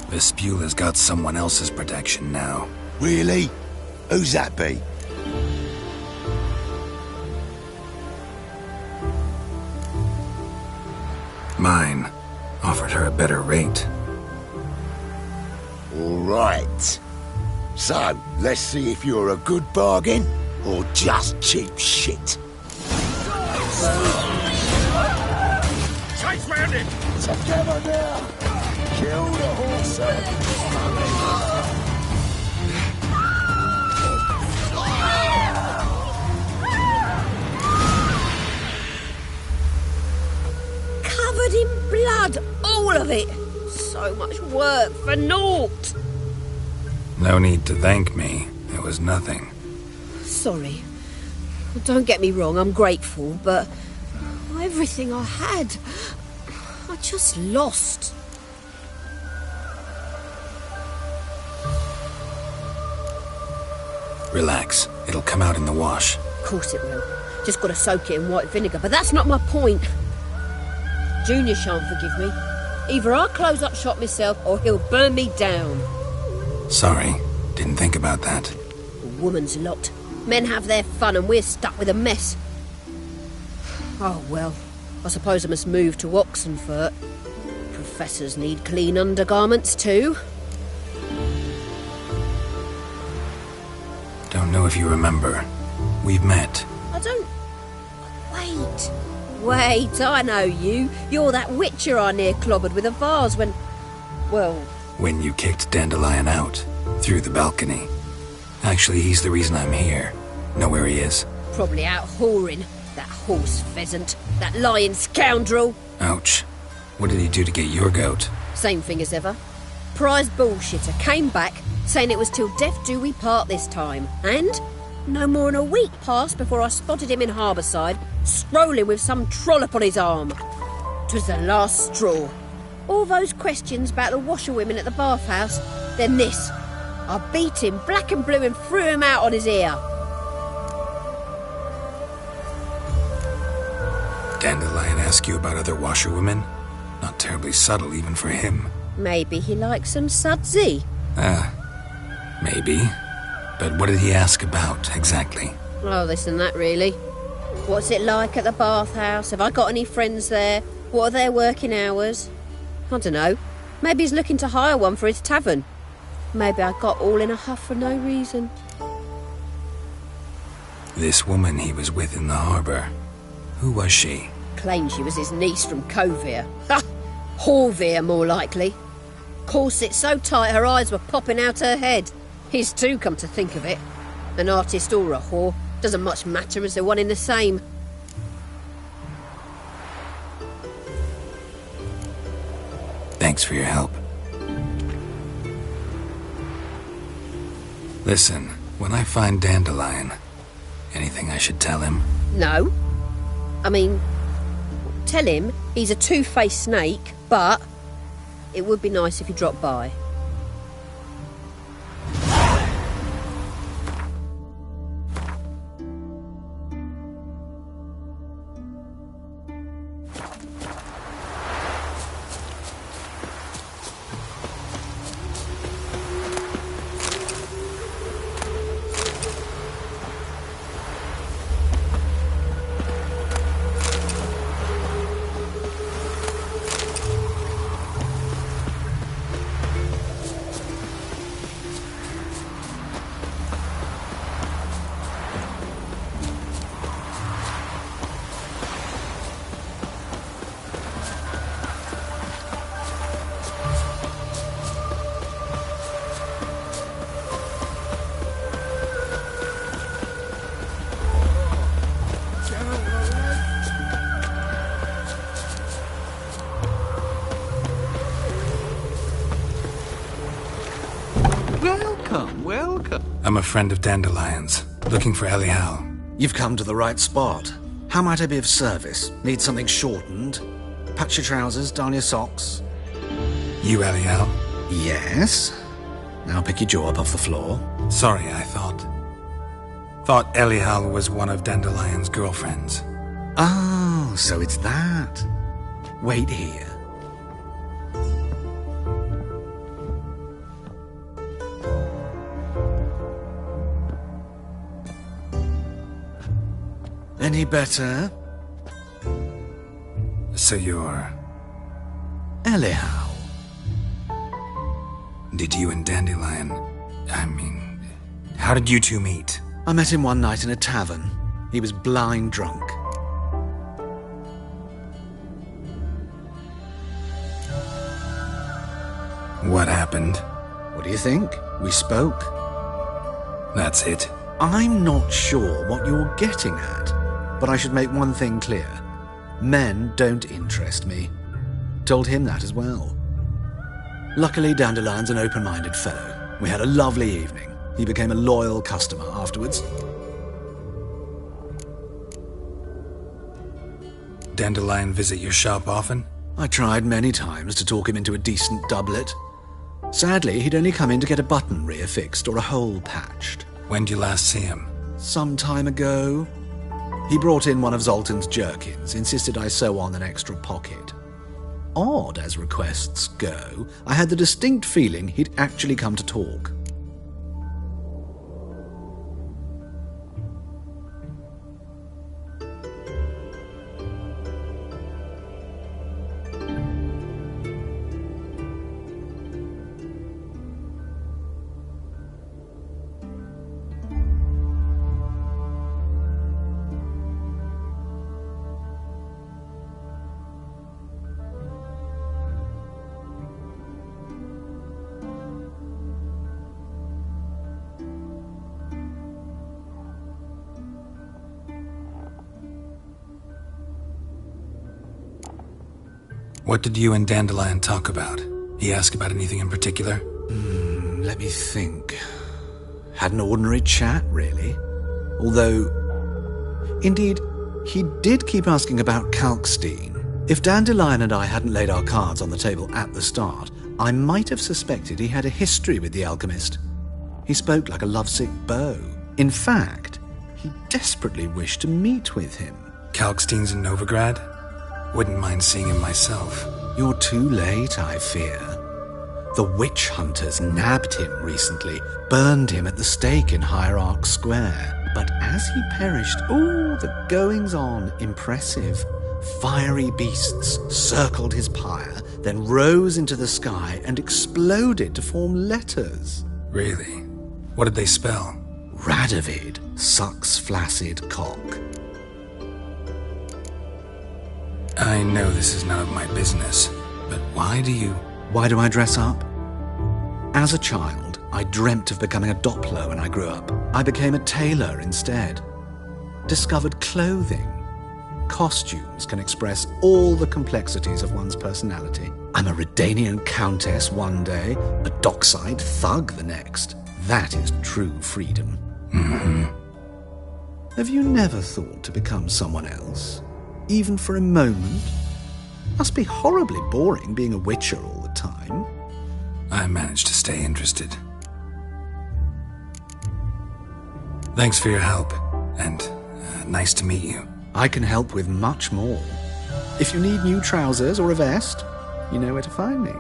Vespula's got someone else's protection now. Really? Who's that be? Mine. Offered her a better rate. All right. So, let's see if you're a good bargain or just cheap shit. Chase round him! Together now! Kill the horse! Covered in blood, all of it. So much work for naught. No need to thank me. It was nothing. Sorry. Don't get me wrong, I'm grateful, but everything I had, I just lost. Relax. It'll come out in the wash. Of course it will. Just gotta soak it in white vinegar, but that's not my point. Junior shan't forgive me. Either I'll close up shop myself or he'll burn me down. Sorry. Didn't think about that. A woman's lot. Men have their fun and we're stuck with a mess. Oh well, I suppose I must move to Oxenfurt. Professors need clean undergarments too. don't know if you remember. We've met. I don't... Wait, I know you. You're that witcher I near clobbered with a vase when... Well... When you kicked Dandelion out, through the balcony. Actually, he's the reason I'm here. Know where he is? Probably out whoring. That horse pheasant. That lying scoundrel. Ouch. What did he do to get your goat? Same thing as ever. Prize bullshitter came back, saying it was till death do we part this time. And no more than a week passed before I spotted him in Harbourside, strolling with some trollop on his arm. 'Twas the last straw. All those questions about the washerwomen at the bathhouse, then this. I beat him black and blue and threw him out on his ear. Dandelion ask you about other washerwomen? Not terribly subtle even for him. Maybe he likes some sudsy. Maybe. But what did he ask about, exactly? Oh, this and that, really. What's it like at the bathhouse? Have I got any friends there? What are their working hours? I don't know. Maybe he's looking to hire one for his tavern. Maybe I got all in a huff for no reason. This woman he was with in the harbour. Who was she? Claimed she was his niece from Covere. Ha! Horvere, more likely. Corset so tight her eyes were popping out her head. His too, come to think of it. An artist or a whore. Doesn't much matter as they're one in the same. Thanks for your help. Listen, when I find Dandelion, anything I should tell him? No. I mean, tell him he's a two-faced snake, but it would be nice if he dropped by. I'm a friend of Dandelion's, looking for Elial. You've come to the right spot. How might I be of service? Need something shortened? Patch your trousers, darn your socks. You Elial? Yes. Now pick your jaw up off the floor. Sorry, I thought Elial was one of Dandelion's girlfriends. Oh, so it's that. Wait here. Any better? So you're... Elial. Did you and Dandelion... how did you two meet? I met him one night in a tavern. He was blind drunk. What happened? What do you think? We spoke. That's it. I'm not sure what you're getting at, but I should make one thing clear. Men don't interest me. Told him that as well. Luckily, Dandelion's an open-minded fellow. We had a lovely evening. He became a loyal customer afterwards. Dandelion visit your shop often? I tried many times to talk him into a decent doublet. Sadly, he'd only come in to get a button reaffixed or a hole patched. When did you last see him? Some time ago. He brought in one of Zoltan's jerkins, insisted I sew on an extra pocket. Odd as requests go, I had the distinct feeling he'd actually come to talk. What did you and Dandelion talk about? He asked about anything in particular? Let me think. Had an ordinary chat, really. Although, indeed, he did keep asking about Kalkstein. If Dandelion and I hadn't laid our cards on the table at the start, I might have suspected he had a history with the alchemist. He spoke like a lovesick beau. In fact, he desperately wished to meet with him. Kalkstein's in Novigrad? Wouldn't mind seeing him myself. You're too late, I fear. The witch hunters nabbed him recently, burned him at the stake in Hierarch Square. But as he perished, the goings-on impressive. Fiery beasts circled his pyre, then rose into the sky and exploded to form letters. Really? What did they spell? Radovid, sucks flaccid cock. I know this is none of my business, but why do I dress up? As a child, I dreamt of becoming a Doppler when I grew up. I became a tailor instead. Discovered clothing. Costumes can express all the complexities of one's personality. I'm a Redanian countess one day, a dockside thug the next. That is true freedom. Mm-hmm. Have you never thought to become someone else? Even for a moment? Must be horribly boring being a witcher all the time. I managed to stay interested. Thanks for your help, and nice to meet you. I can help with much more. If you need new trousers or a vest, you know where to find me.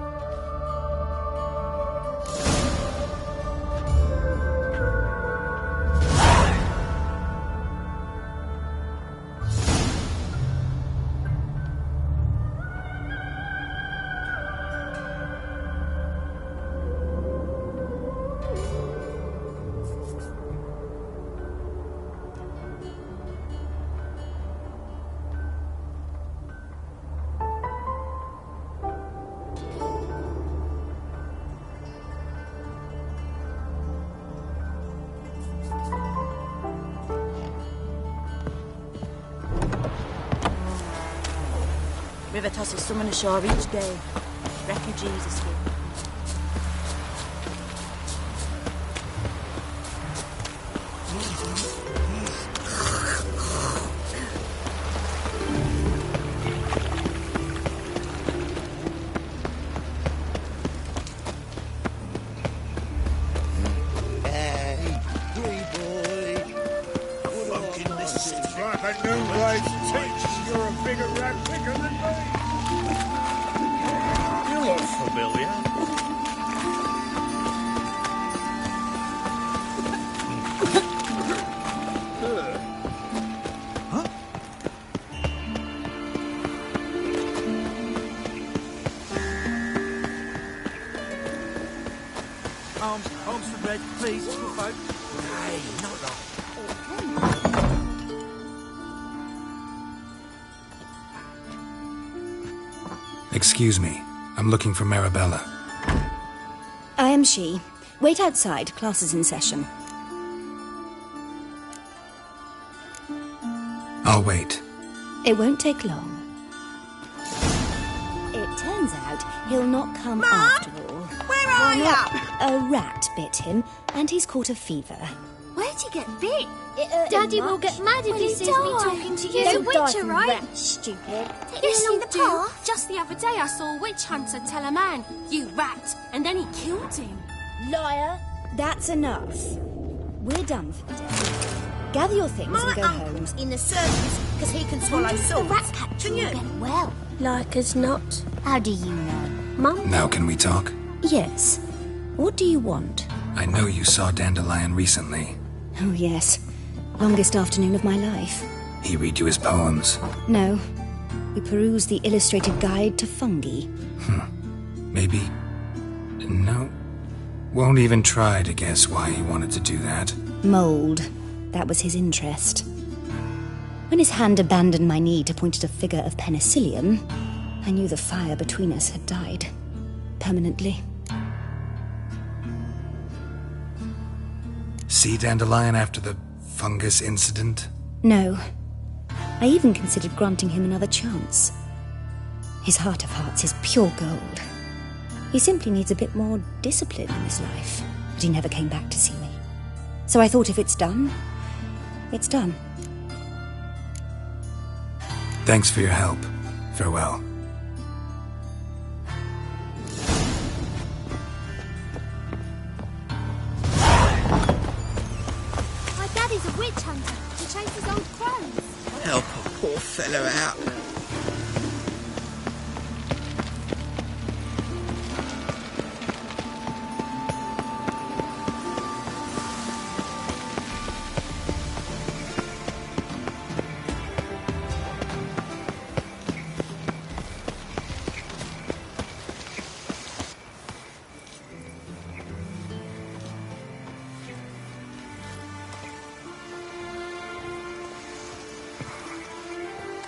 River tosses some ashore each day. Refugees escape. Hey, free boy. What in the city? Like a new life teach. You're a bigger rat picker than me. You look familiar. Arms for red, please, good folk. Hey, not that. Excuse me. I'm looking for Marabella. I am she. Wait outside. Class is in session. I'll wait. It won't take long. It turns out he'll not come after all. Where are Well, you? not- A rat bit him, and he's caught a fever. Where'd you get bit? Daddy will get mad if he sees me talking to you. You're a witcher, right? Stupid. You Yes, along you the do. path? Just the other day I saw a witch hunter tell a man, "You rat," and then he killed him. Liar! That's enough. We're done for the day. Gather your things and go home. In the circus, because he can swallow The swords. rat catcher will get well. Like as not. How do you know? Mum? Now can we talk? Yes. What do you want? I know you saw Dandelion recently. Oh, yes. Longest afternoon of my life. He read you his poems. No. We perused the illustrated guide to fungi. Maybe... No. Won't even try to guess why he wanted to do that. Mould. That was his interest. When his hand abandoned my knee to point at a figure of penicillium, I knew the fire between us had died. Permanently. See Dandelion after the fungus incident? No. I even considered granting him another chance. His heart of hearts is pure gold. He simply needs a bit more discipline in his life. But he never came back to see me. So I thought if it's done, it's done. Thanks for your help. Farewell. My daddy's a witch hunter. He chases old crows. Help a poor fellow out.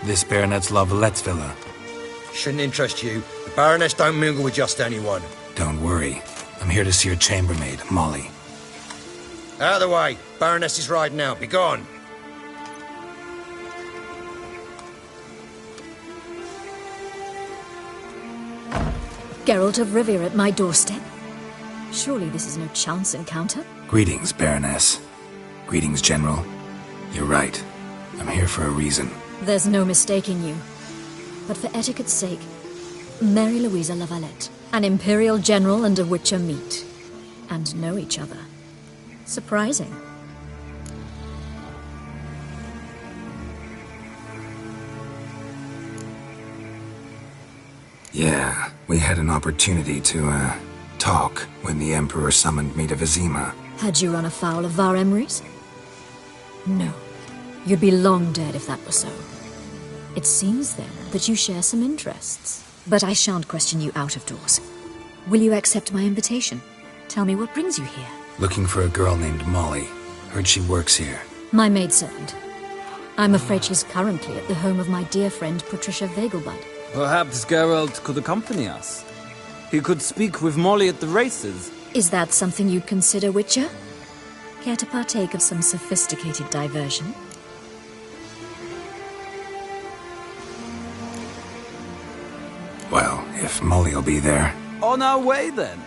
This Baronet's Lavallette's villa. Shouldn't interest you. The Baroness don't mingle with just anyone. Don't worry. I'm here to see your chambermaid, Molly. Out of the way. Baroness is riding out. Be gone. Geralt of Rivia at my doorstep? Surely this is no chance encounter? Greetings, Baroness. Greetings, General. You're right. I'm here for a reason. There's no mistaking you. But for etiquette's sake, Mary Louisa Lavalette, an Imperial General and a Witcher meet. And know each other. Surprising. Yeah, we had an opportunity to, talk when the Emperor summoned me to Vizima. Had you run afoul of Var Emrys? No. You'd be long dead if that were so. It seems, then, that you share some interests. But I shan't question you out of doors. Will you accept my invitation? Tell me what brings you here. Looking for a girl named Molly. Heard she works here. My maidservant. I'm afraid she's currently at the home of my dear friend Patricia Vegelbud. Perhaps Geralt could accompany us. He could speak with Molly at the races. Is that something you'd consider, Witcher? Care to partake of some sophisticated diversion? Well, if Molly'll be there. On our way, then.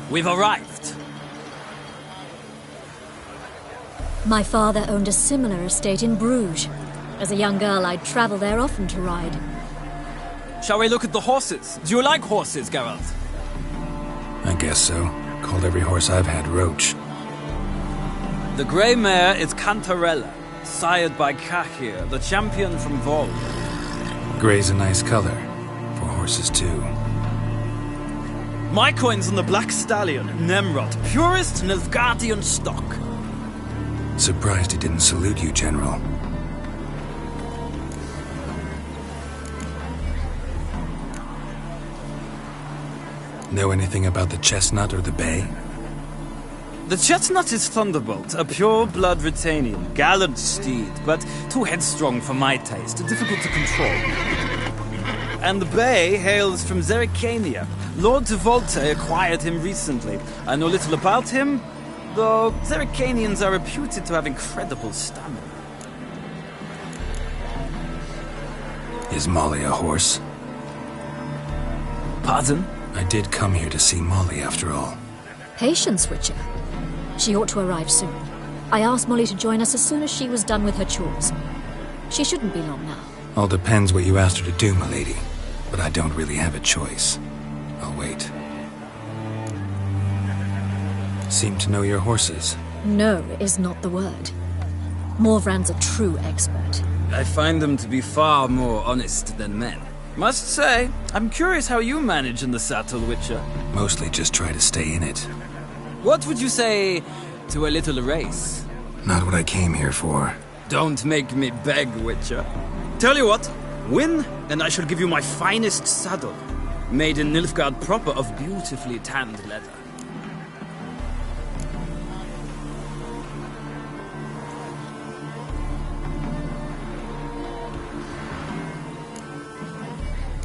We've arrived. My father owned a similar estate in Bruges. As a young girl, I'd travel there often to ride. Shall we look at the horses? Do you like horses, Geralt? I guess so. Called every horse I've had Roach. The grey mare is Cantarella, sired by Cahir, the champion from Vol. Grey's a nice color. For horses, too. My coin's on the Black Stallion, Nemrod, purest Nilfgaardian stock. Surprised he didn't salute you, General. Know anything about the chestnut or the bay? The chestnut is Thunderbolt, a pure-blood Retanian, gallant steed, but too headstrong for my taste, difficult to control. And the bay hails from Zerrikania. Lord de Volte acquired him recently. I know little about him, though Zerrikanians are reputed to have incredible stamina. Is Molly a horse? Pardon? I did come here to see Molly, after all. Patience, Witcher. She ought to arrive soon. I asked Molly to join us as soon as she was done with her chores. She shouldn't be long now. All depends what you asked her to do, milady. But I don't really have a choice. I'll wait. Seem to know your horses. No is not the word. Morvran's a true expert. I find them to be far more honest than men. Must say, I'm curious how you manage in the saddle, Witcher. Mostly just try to stay in it. What would you say to a little race? Not what I came here for. Don't make me beg, Witcher. Tell you what, win, and I shall give you my finest saddle. Made in Nilfgaard proper of beautifully tanned leather.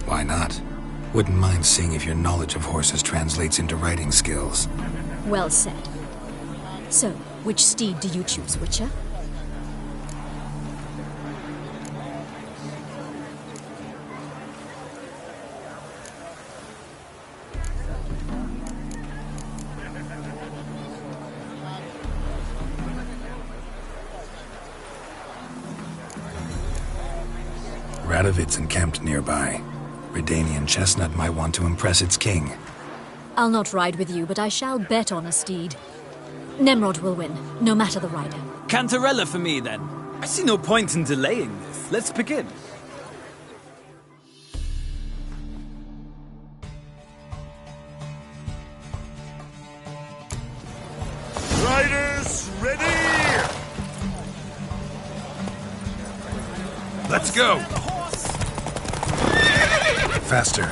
Why not? Wouldn't mind seeing if your knowledge of horses translates into riding skills. Well said. So, which steed do you choose, Witcher? Radovid's encamped nearby. Redanian chestnut might want to impress its king. I'll not ride with you, but I shall bet on a steed. Nemrod will win, no matter the rider. Cantarella for me, then. I see no point in delaying this. Let's begin. Riders, ready! Let's go! Faster.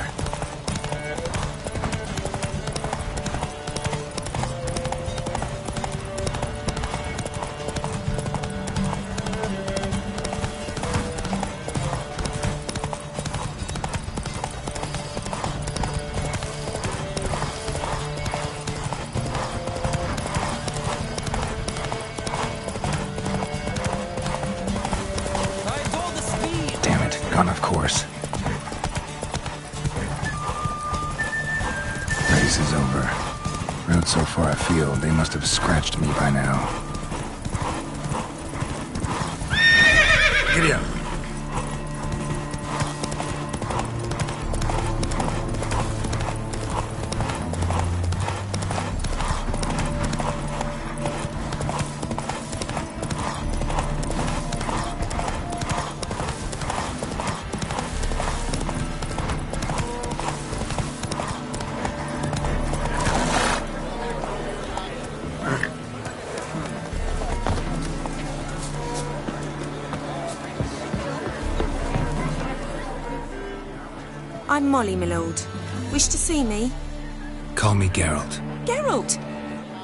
Damn it, gone off course. Race is over. Rode so far afield, they must have scratched me by now. Giddy up. I'm Molly, my lord. Wish to see me? Call me Geralt. Geralt!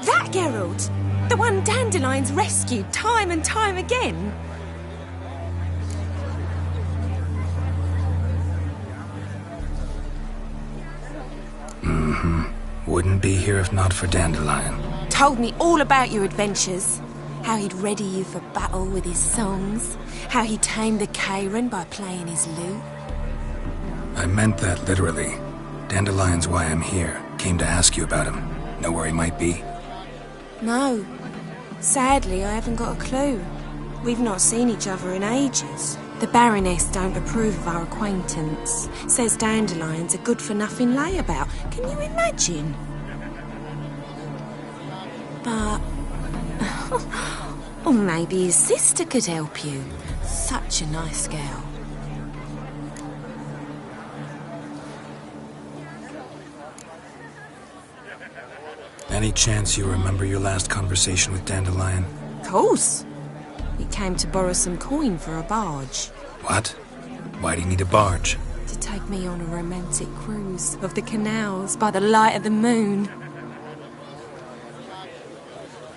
That Geralt! The one Dandelion's rescued time and time again! Wouldn't be here if not for Dandelion. Told me all about your adventures. How he'd ready you for battle with his songs. How he tamed the Kairan by playing his lute. I meant that literally. Dandelion's why I'm here. Came to ask you about him. Know where he might be? No. Sadly, I haven't got a clue. We've not seen each other in ages. The Baroness don't approve of our acquaintance. Says Dandelion's a good-for-nothing layabout. Can you imagine? But... or maybe his sister could help you. Such a nice girl. Any chance you remember your last conversation with Dandelion? Of course. He came to borrow some coin for a barge. What? Why do you need a barge? To take me on a romantic cruise of the canals by the light of the moon.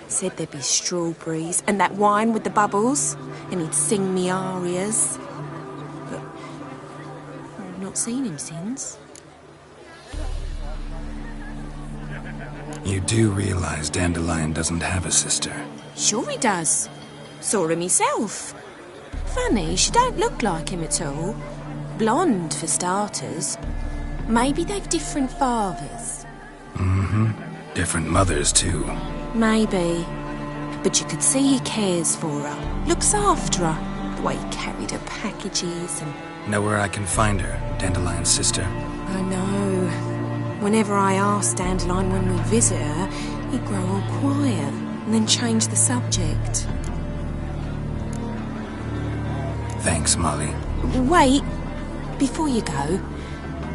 Said there'd be strawberries and that wine with the bubbles, and he'd sing me arias. But I've not seen him since. You do realize Dandelion doesn't have a sister? Sure he does. Saw him himself. Funny, she don't look like him at all. Blonde, for starters. Maybe they've different fathers. Different mothers, too. Maybe. But you could see he cares for her. Looks after her. The way he carried her packages and... Know where I can find her, Dandelion's sister? I know. Whenever I asked Dandelion when we'd visit her, he'd grow all quiet and then change the subject. Thanks, Molly. Wait. Before you go,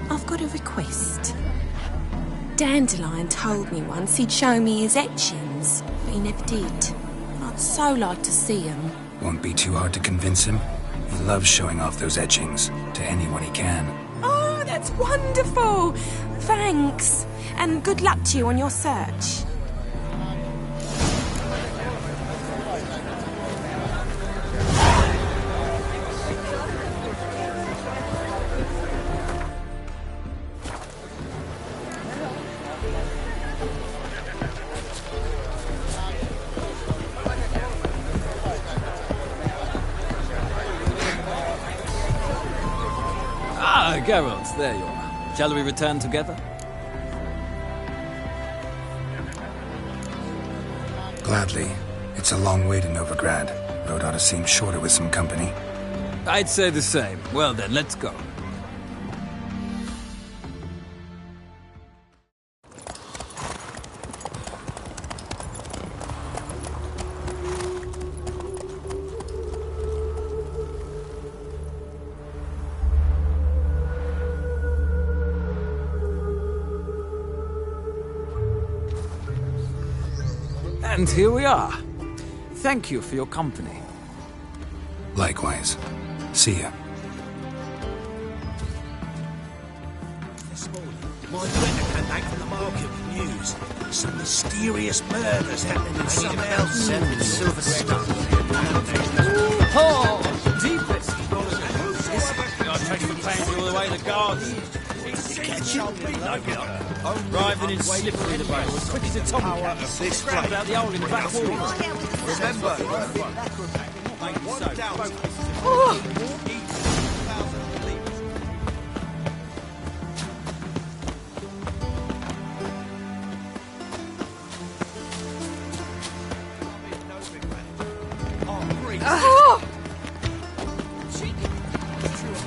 I've got a request. Dandelion told me once he'd show me his etchings, but he never did. I'd so like to see them. Won't be too hard to convince him. He loves showing off those etchings to anyone he can. Oh, that's wonderful! Thanks, and good luck to you on your search. Geralt, there you are. Shall we return together? Gladly. It's a long way to Novigrad. Road ought to seem shorter with some company. I'd say the same. Well then, let's go. And here we are. Thank you for your company. Likewise. See ya. This morning, my letter came back from the market with news. Some mysterious murders happening in some else. Seven silver stuff. Oh, deepest. I'll take the plans all the way to the garden. Driving in slippery in the boat, as quick as a tomcat. Scrambled out the hole in the back wall. Remember,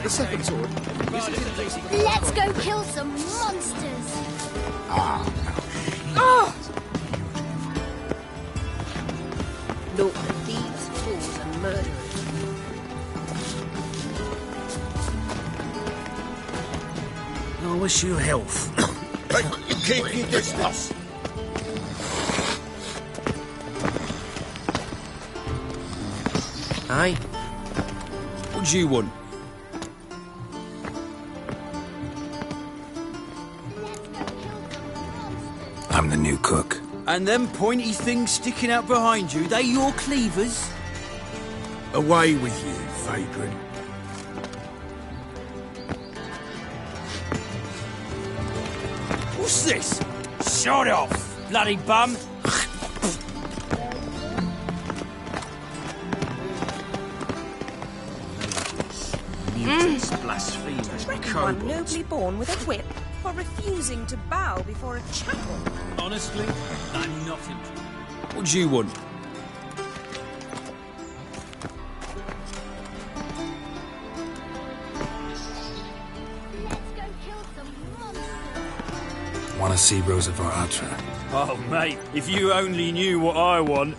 The second sword. Let's go kill some monsters. Look, thieves, fools, and murderers. I wish you health. Keep your distance. Aye? What do you want? I'm the new cook. And them pointy things sticking out behind you, they your cleavers? Away with you, vagrant. What's this? Shut off, bloody bum! Mutants, blasphemers, Reckon one nobly born with a whip for refusing to bow before a chapel. Honestly, I'm not interested. What do you want? Want to see Rosa var Atra? Oh, mate, if you only knew what I want.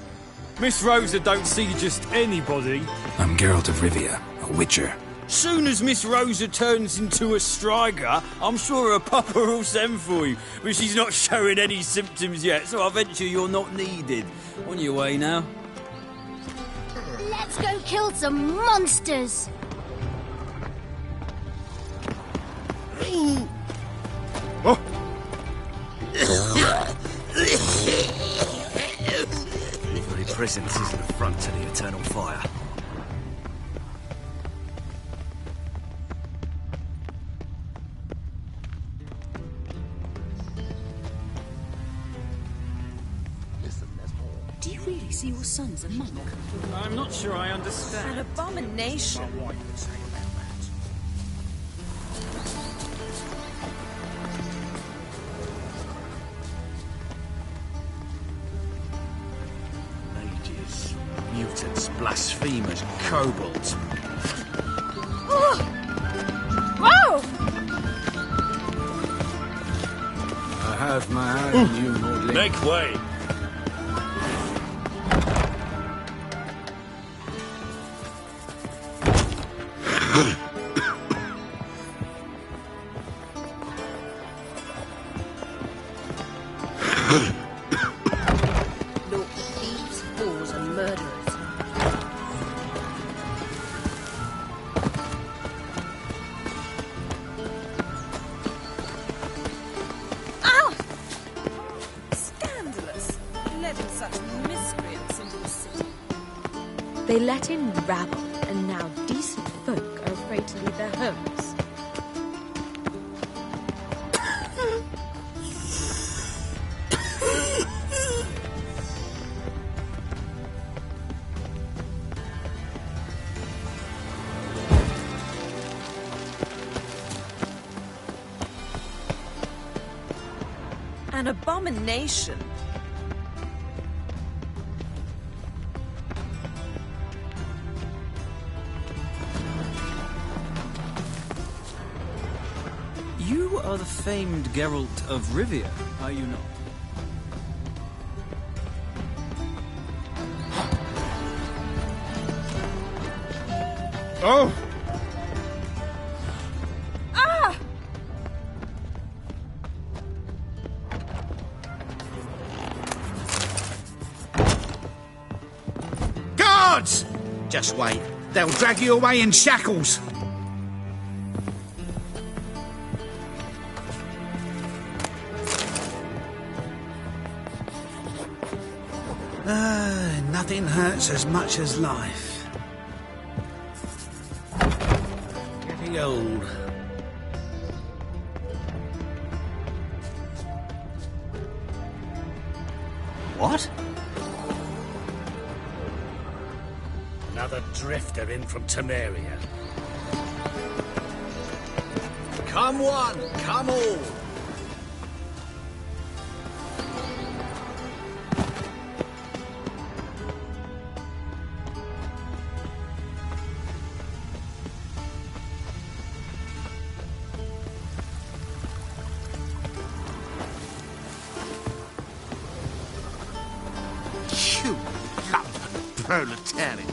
Miss Rosa don't see just anybody. I'm Geralt of Rivia, a witcher. Soon as Miss Rosa turns into a striker, I'm sure her papa will send for you. But she's not showing any symptoms yet, so I venture you're not needed. On your way now. Let's go kill some monsters. Your very presence is an affront to the eternal fire. Do you really see your son's a monk? I'm not sure I understand. An abomination. Mages, mutants, blasphemers, kobolds. Whoa! I have my eye on you, Nordling. Make way. let in such miscreants into the city? They let in rabble, and now decent folk are afraid to leave their homes. An abomination. You are the famed Geralt of Rivia, are you not? Oh! Ah! Guards! Just wait. They'll drag you away in shackles. Nothing hurts as much as life. Getting old. What? Another drifter in from Temeria. Come one, come all. You lumpen proletariat.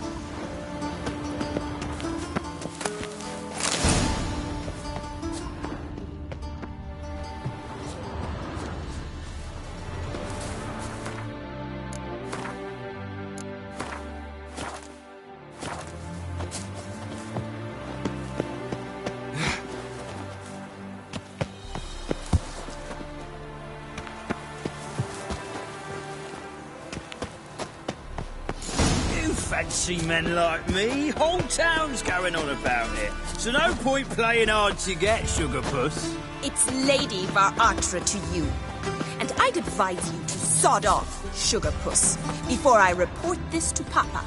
Fancy men like me, whole town's going on about it. So no point playing hard to get, sugar puss. It's Lady Varatra to you. And I'd advise you to sod off, sugar puss, before I report this to Papa.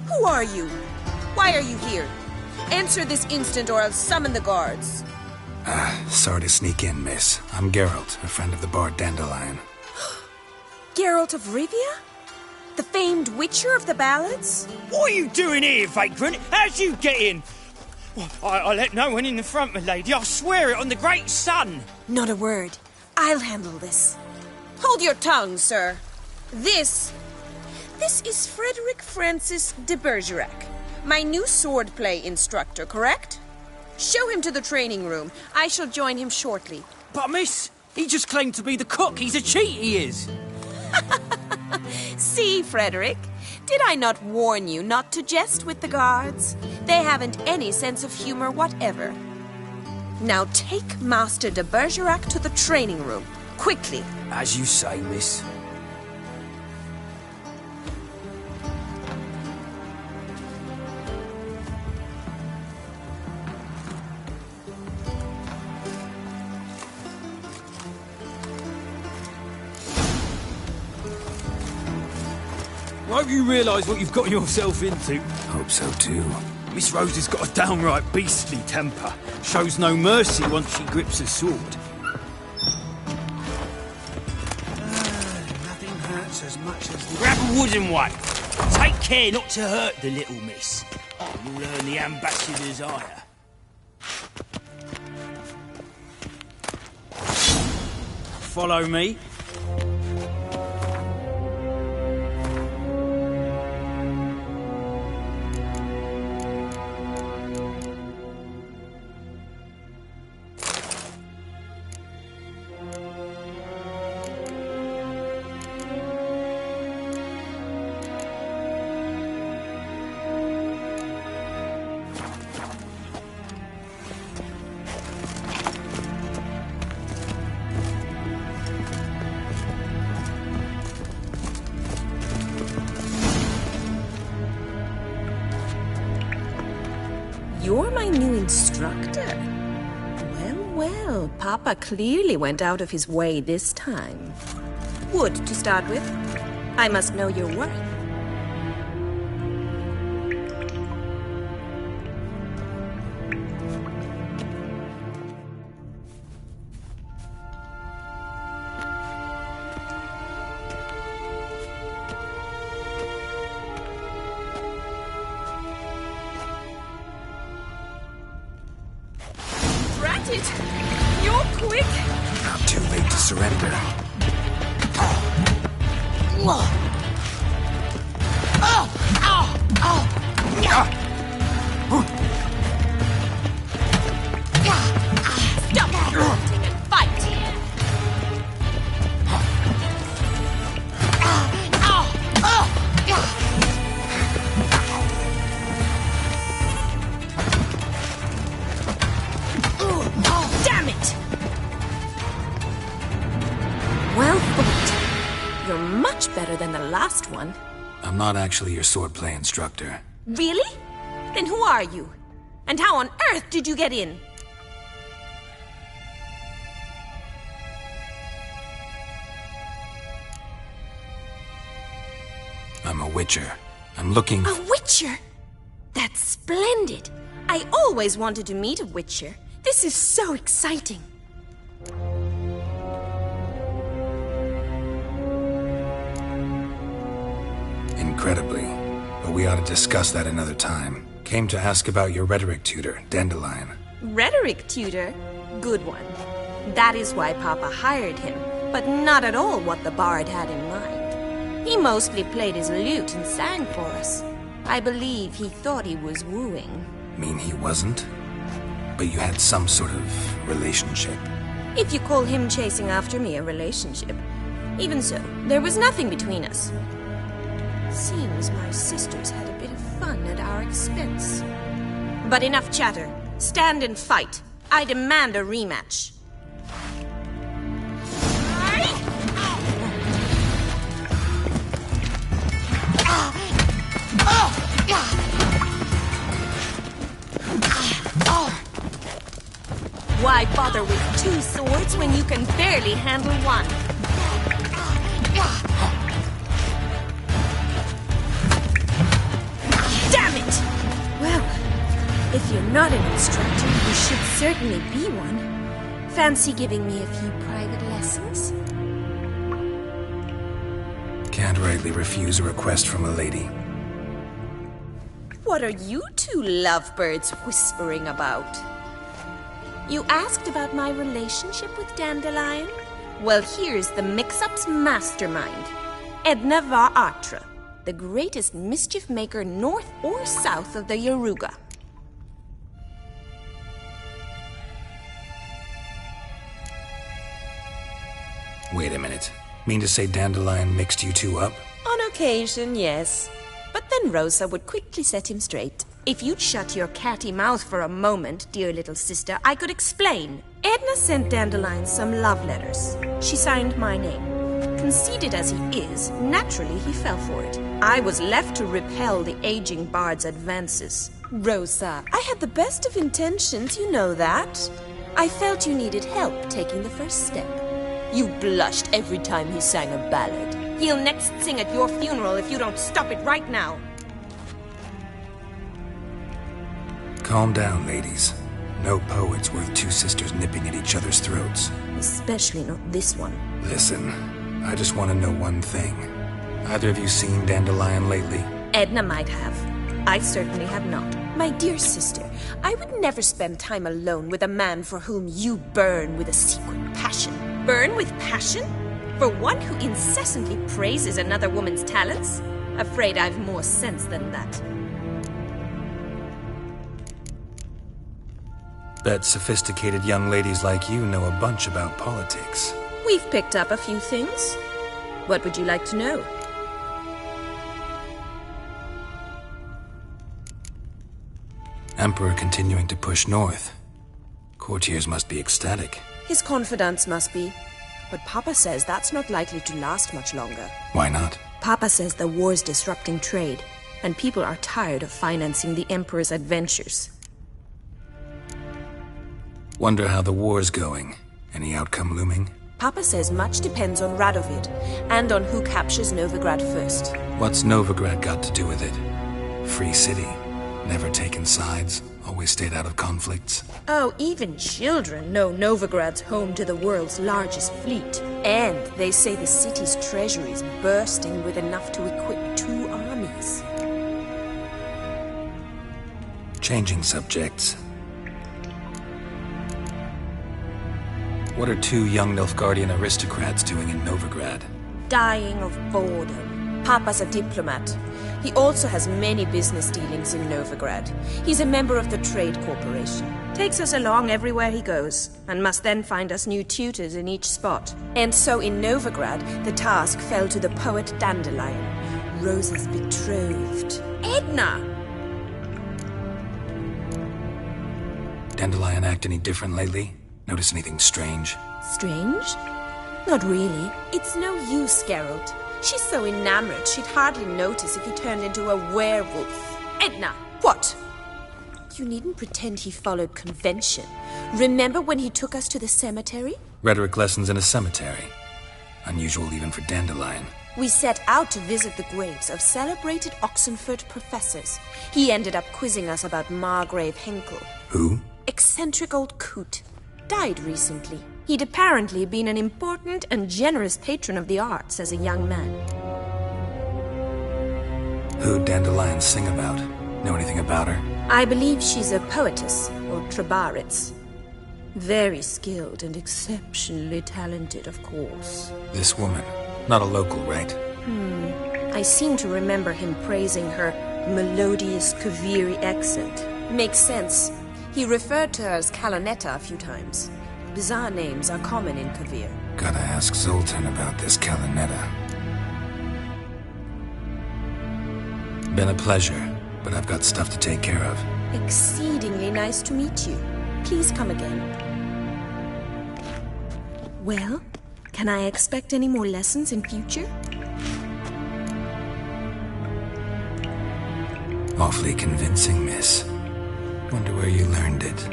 Who are you? Why are you here? Answer this instant or I'll summon the guards. Sorry to sneak in, miss. I'm Geralt, a friend of the bard Dandelion. Geralt of Rivia? The famed witcher of the ballads? What are you doing here, vagrant? How'd you get in? Well, I let no one in the front, my lady. I swear it on the great sun. Not a word. I'll handle this. Hold your tongue, sir. This is Frederick Francis de Bergerac, my new swordplay instructor, correct? Show him to the training room. I shall join him shortly. But, miss, he just claimed to be the cook. He's a cheat, he is. See, Frederick, did I not warn you not to jest with the guards? They haven't any sense of humor whatever. Now take Master de Bergerac to the training room, quickly. As you say, miss. Won't you realise what you've got yourself into? Hope so too. Miss Rose has got a downright beastly temper. Shows no mercy once she grips a sword. Nothing hurts as much as... Grab a wooden one. Take care not to hurt the little miss. You'll earn the ambassador's ire. Follow me. You're my new instructor? Well, well, Papa clearly went out of his way this time. Wood, to start with. I must know your worth. You're quick! Not too late to surrender. Stop grunting and fight! Damn it! Well fought. You're much better than the last one. I'm not actually your swordplay instructor. Really? Then who are you? And how on earth did you get in? I'm a witcher. I'm looking... A witcher? That's splendid. I always wanted to meet a witcher. This is so exciting. Incredibly. But we ought to discuss that another time. Came to ask about your rhetoric tutor, Dandelion. Rhetoric tutor? Good one. That is why Papa hired him, but not at all what the bard had in mind. He mostly played his lute and sang for us. I believe he thought he was wooing. Mean he wasn't? But you had some sort of relationship. If you call him chasing after me a relationship. Even so, there was nothing between us. Seems my sisters had a bit of fun at our expense. But enough chatter. Stand and fight. I demand a rematch. Why bother with two swords when you can barely handle one? Damn it! Well, if you're not an instructor, you should certainly be one. Fancy giving me a few private lessons? Can't rightly refuse a request from a lady. What are you two lovebirds whispering about? You asked about my relationship with Dandelion? Well, here's the mix-up's mastermind. Edna var Atra, the greatest mischief maker north or south of the Yaruga. Wait a minute. Mean to say Dandelion mixed you two up? On occasion, yes. But then Rosa would quickly set him straight. If you'd shut your catty mouth for a moment, dear little sister, I could explain. Edna sent Dandelion some love letters. She signed my name. Conceited as he is, naturally he fell for it. I was left to repel the aging bard's advances. Rosa, I had the best of intentions, you know that. I felt you needed help taking the first step. You blushed every time he sang a ballad. He'll next sing at your funeral if you don't stop it right now. Calm down, ladies. No poet's worth two sisters nipping at each other's throats. Especially not this one. Listen, I just want to know one thing. Either of you seen Dandelion lately? Edna might have. I certainly have not. My dear sister, I would never spend time alone with a man for whom you burn with a secret passion. Burn with passion? For one who incessantly praises another woman's talents? Afraid I've more sense than that. Bet sophisticated young ladies like you know a bunch about politics. We've picked up a few things. What would you like to know? Emperor continuing to push north. Courtiers must be ecstatic. His confidants must be. But Papa says that's not likely to last much longer. Why not? Papa says the war's disrupting trade, and people are tired of financing the Emperor's adventures. Wonder how the war's going. Any outcome looming? Papa says much depends on Radovid, and on who captures Novigrad first. What's Novigrad got to do with it? Free city. Never taken sides. Always stayed out of conflicts. Oh, even children know Novigrad's home to the world's largest fleet. And they say the city's treasury is bursting with enough to equip 2 armies. Changing subjects. What are 2 young Nilfgaardian aristocrats doing in Novigrad? Dying of boredom. Papa's a diplomat. He also has many business dealings in Novigrad. He's a member of the Trade Corporation. Takes us along everywhere he goes, and must then find us new tutors in each spot. And so in Novigrad, the task fell to the poet Dandelion, Rosa's betrothed. Edna! Dandelion act any different lately? Notice anything strange? Strange? Not really. It's no use, Geralt. She's so enamored she'd hardly notice if he turned into a werewolf. Edna! What? You needn't pretend he followed convention. Remember when he took us to the cemetery? Rhetoric lessons in a cemetery. Unusual even for Dandelion. We set out to visit the graves of celebrated Oxenford professors. He ended up quizzing us about Margrave Henkel. Who? Eccentric old coot. Died recently. He'd apparently been an important and generous patron of the arts as a young man. Who'd Dandelion sing about? Know anything about her? I believe she's a poetess, or Trebaritz. Very skilled and exceptionally talented, of course. This woman. Not a local, right? I seem to remember him praising her melodious Kaviri accent. Makes sense. He referred to her as Kalanetta a few times. Bizarre names are common in Kavir. Gotta ask Zoltan about this Kalanetta. Been a pleasure, but I've got stuff to take care of. Exceedingly nice to meet you. Please come again. Well, can I expect any more lessons in future? Awfully convincing, miss. Wonder where you learned it.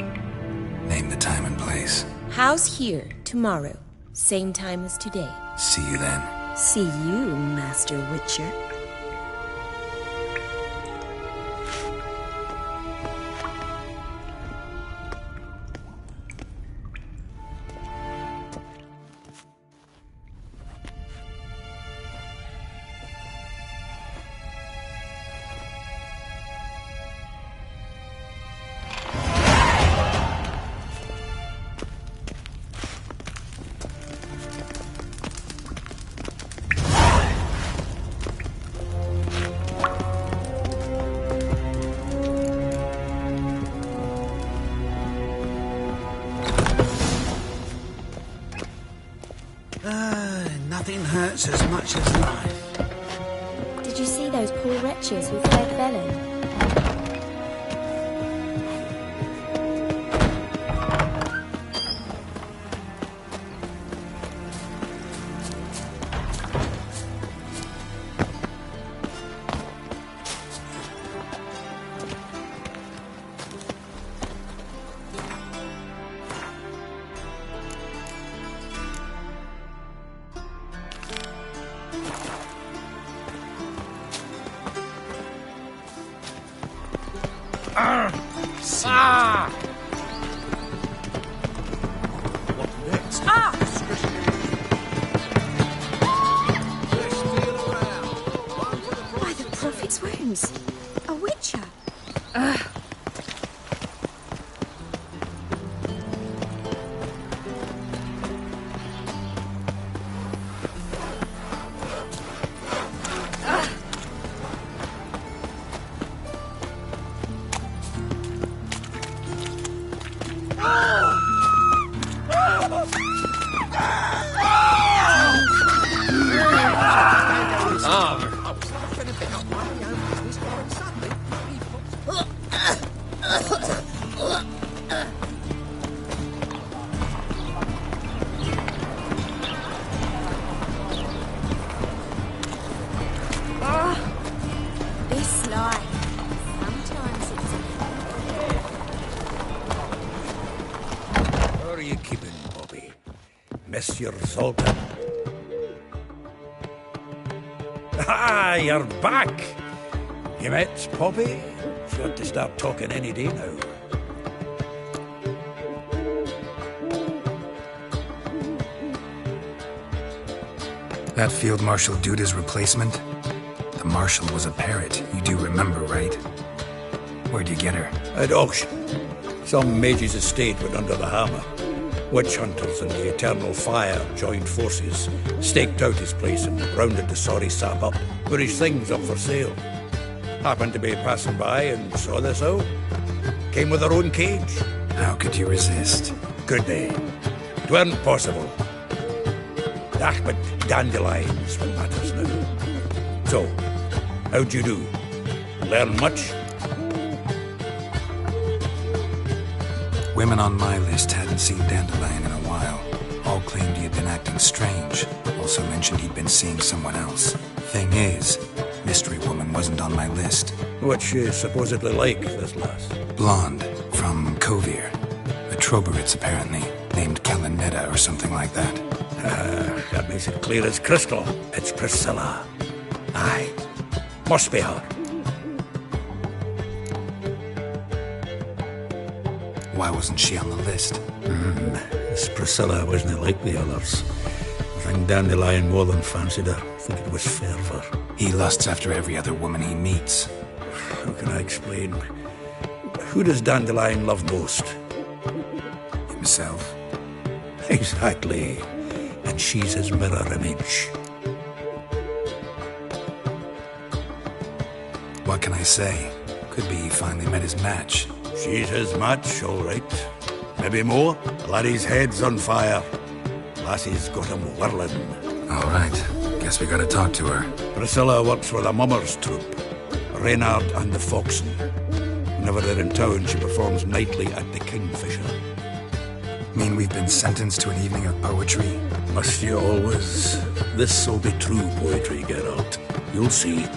Name the time and place. House here, tomorrow. Same time as today. See you then. See you, Master Witcher. Nothing hurts as much as life. Did you see those poor wretches who fled Velen? What next? By the prophet's wounds. A witcher. This life. Sometimes it's are you keeping, Bobby? Monsieur Zoltan? Ah, you're back! You met Poppy? She ought to start talking any day now. That Field Marshal Duda's replacement? The Marshal was a parrot, you do remember, right? Where'd you get her? At auction. Some mage's estate went under the hammer. Witch hunters and the Eternal Fire joined forces, staked out his place and rounded the sorry sap up, put his things up for sale. Happened to be passing by and saw this out. Came with her own cage. How could you resist? Could they? 'Tweren't possible. But dandelions what matters now. So, how'd you do? Learn much? Women on my list hadn't seen Dandelion in a while. All claimed he had been acting strange. Also mentioned he'd been seeing someone else. Thing is, Mystery Woman wasn't on my list. What's she supposedly like, this lass? Blonde, from Kovir. A Troberitz, apparently. Named Kalanetta or something like that. That makes it clear as crystal. It's Priscilla. Aye. Must be her. Why wasn't she on the list? This Priscilla wasn't like the others. I think Dandelion more than fancied her. I think it was fervour. He lusts after every other woman he meets. How can I explain? Who does Dandelion love most? Himself. Exactly. And she's his mirror image. What can I say? Could be he finally met his match. She's his match, all right. Maybe more. The laddie's head's on fire. Lassie's got him whirling. All right. Guess we gotta talk to her. Priscilla works for the Mummers troupe. Reynard and the Foxen. Whenever they're in town, she performs nightly at the Kingfisher. Mean we've been sentenced to an evening of poetry? Must you always? This'll be true poetry, Geralt. You'll see.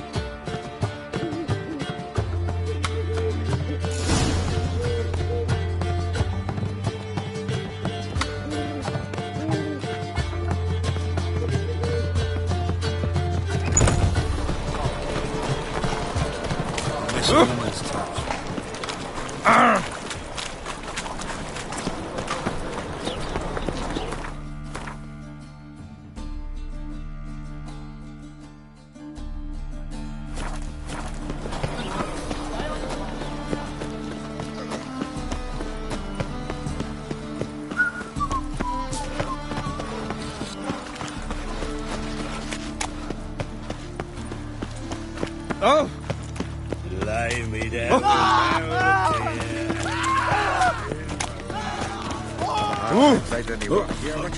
Oh! Lie me down.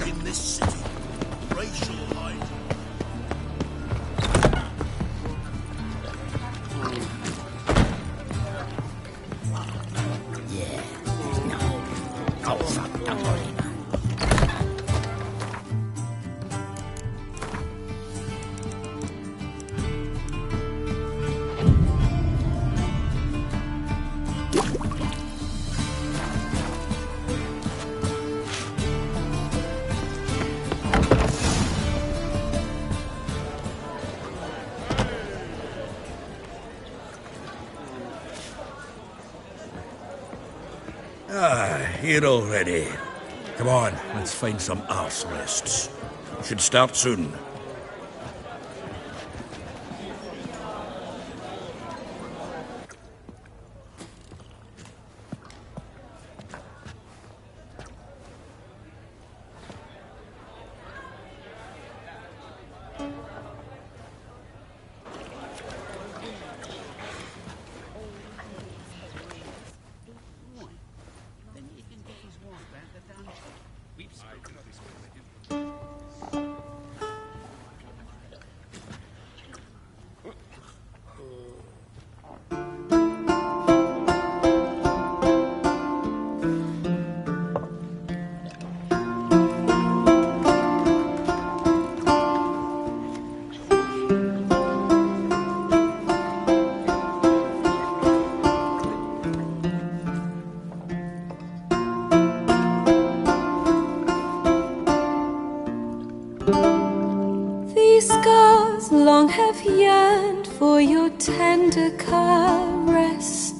In this city, racial line. Here already. Come on, let's find some arse rests. Should start soon. long have yearned for your tender caress,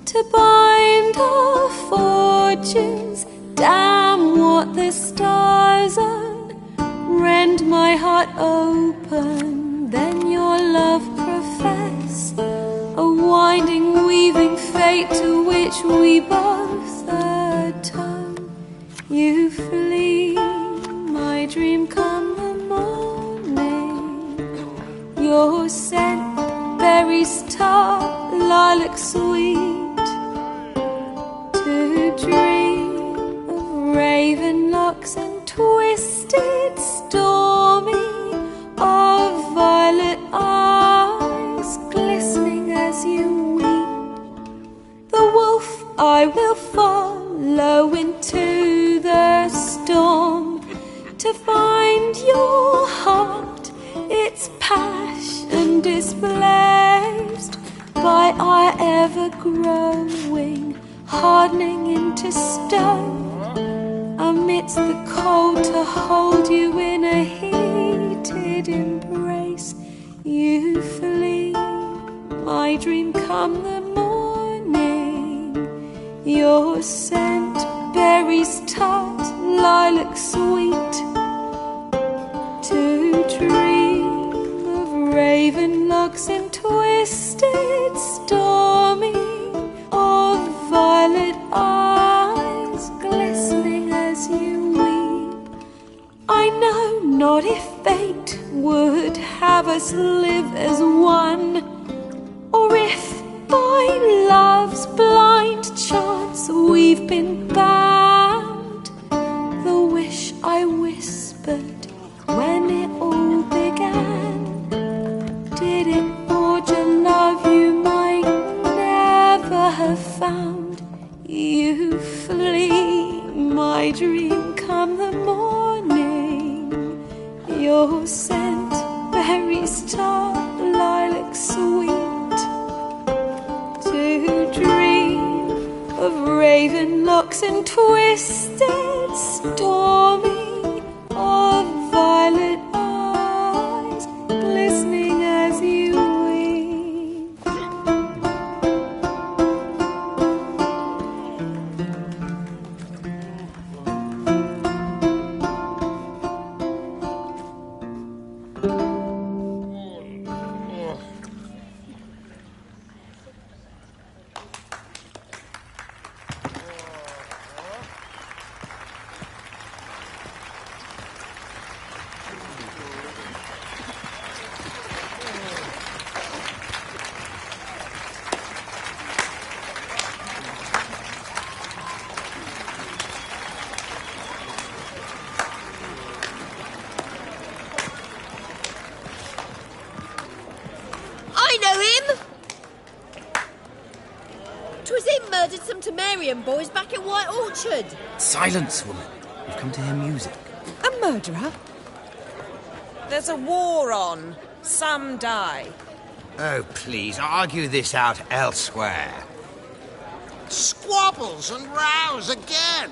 to bind our fortunes. Damn what the stars are, rend my heart open, then your love profess, a winding, weaving fate to which we both atone. You flee, my dream come the morning, your scent, berries tart, lilac sweet, to dream of raven locks and twisted stormy, of violet eyes glistening as you weep. The wolf I will follow into the storm, to find your heart, its passion displaced by our ever-growing, hardening into stone, amidst the cold to hold you in a heated embrace. You flee, my dream come the morning, your scent, berries tart, lilac sweet, to dream of raven locks and twisted stormy, of violet eyes glistening as you weep. I know not if fate would have us live as one, or if by love's blind chance we've been bound. The wish I whispered when it all began, did it forge a love you might never have found? You flee, my dream come the morning, your scent, berries tart, lilac sweet, to dream of raven locks and twisted stormy, of violet eyes glistening as you weep. I know him! 'Twas him murdered some Temerian boys back at White Orchard. Silence, woman. We've come to hear music. A murderer? There's a war on. Some die. Oh, please, argue this out elsewhere. Squabbles and rows again.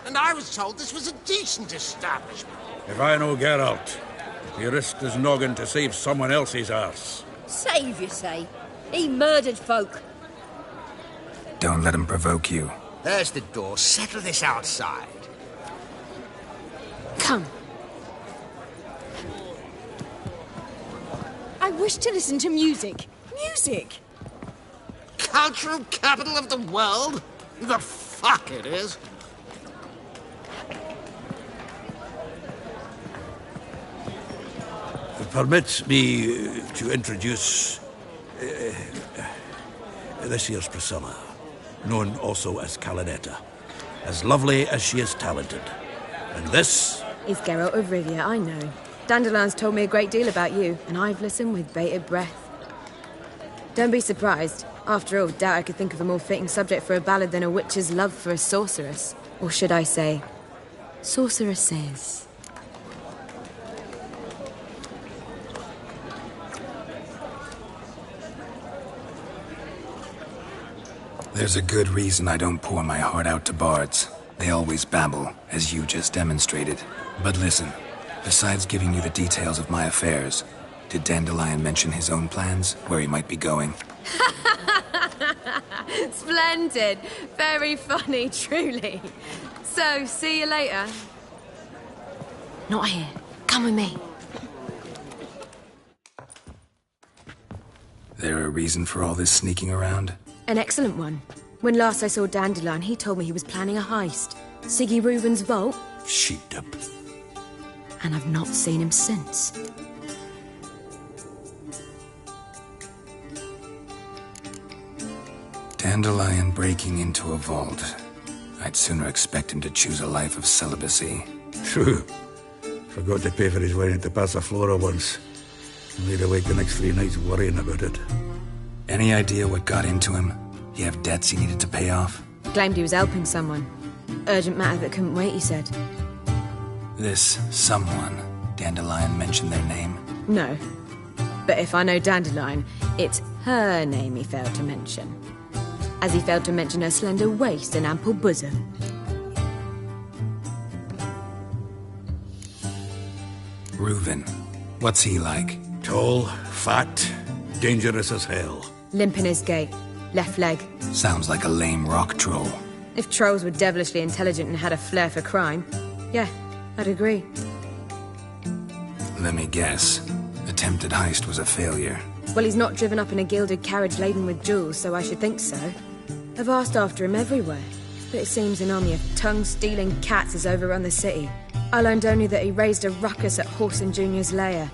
And I was told this was a decent establishment. If I know Geralt, he risked his noggin to save someone else's arse. Save, you say? He murdered folk. Don't let him provoke you. There's the door. Settle this outside. Come. I wish to listen to music. Music! Cultural capital of the world? The fuck it is. Permit me to introduce this here's Priscilla, known also as Calinetta, as lovely as she is talented. And this is Geralt of Rivia, I know. Dandelion's told me a great deal about you, and I've listened with bated breath. Don't be surprised. After all, doubt I could think of a more fitting subject for a ballad than a witch's love for a sorceress. Or should I say, sorceresses. There's a good reason I don't pour my heart out to bards. They always babble, as you just demonstrated. But listen, besides giving you the details of my affairs, Did Dandelion mention his own plans, where he might be going? Splendid. Very funny, truly. So, see you later. Not here. Come with me. There a reason for all this sneaking around? An excellent one. When last I saw Dandelion, he told me he was planning a heist. Siggy Reuben's vault. Sheep-dip. And I've not seen him since. Dandelion breaking into a vault. I'd sooner expect him to choose a life of celibacy. True. Forgot to pay for his wedding to Passaflora once. And laid awake the next 3 nights worrying about it. Any idea what got into him? You have debts he needed to pay off? Claimed he was helping someone. Urgent matter that couldn't wait, he said. This someone, Dandelion mentioned their name? No. But if I know Dandelion, it's her name he failed to mention. As he failed to mention her slender waist and ample bosom. Reuben. What's he like? Tall, fat, dangerous as hell. Limp in his gait. Left leg. Sounds like a lame rock troll. If trolls were devilishly intelligent and had a flair for crime, yeah, I'd agree. Let me guess. Attempted heist was a failure. Well, he's not driven up in a gilded carriage laden with jewels, so I should think so. I've asked after him everywhere, but it seems an army of tongue-stealing cats has overrun the city. I learned only that he raised a ruckus at Horson Jr.'s lair.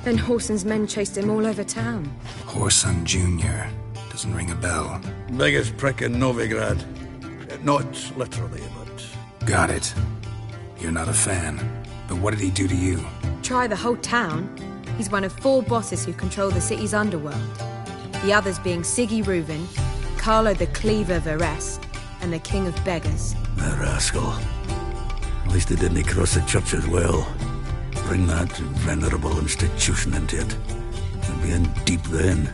Then Horson's men chased him all over town. Horson Jr. Doesn't ring a bell. Biggest prick in Novigrad. Not literally, but... Got it. You're not a fan. But what did he do to you? Try the whole town. He's one of 4 bosses who control the city's underworld. The others being Siggy Reuben, Carlo the Cleaver Varese, and the King of Beggars. The rascal. At least he didn't cross the church as well. Bring that venerable institution into it. He'll be in deep then.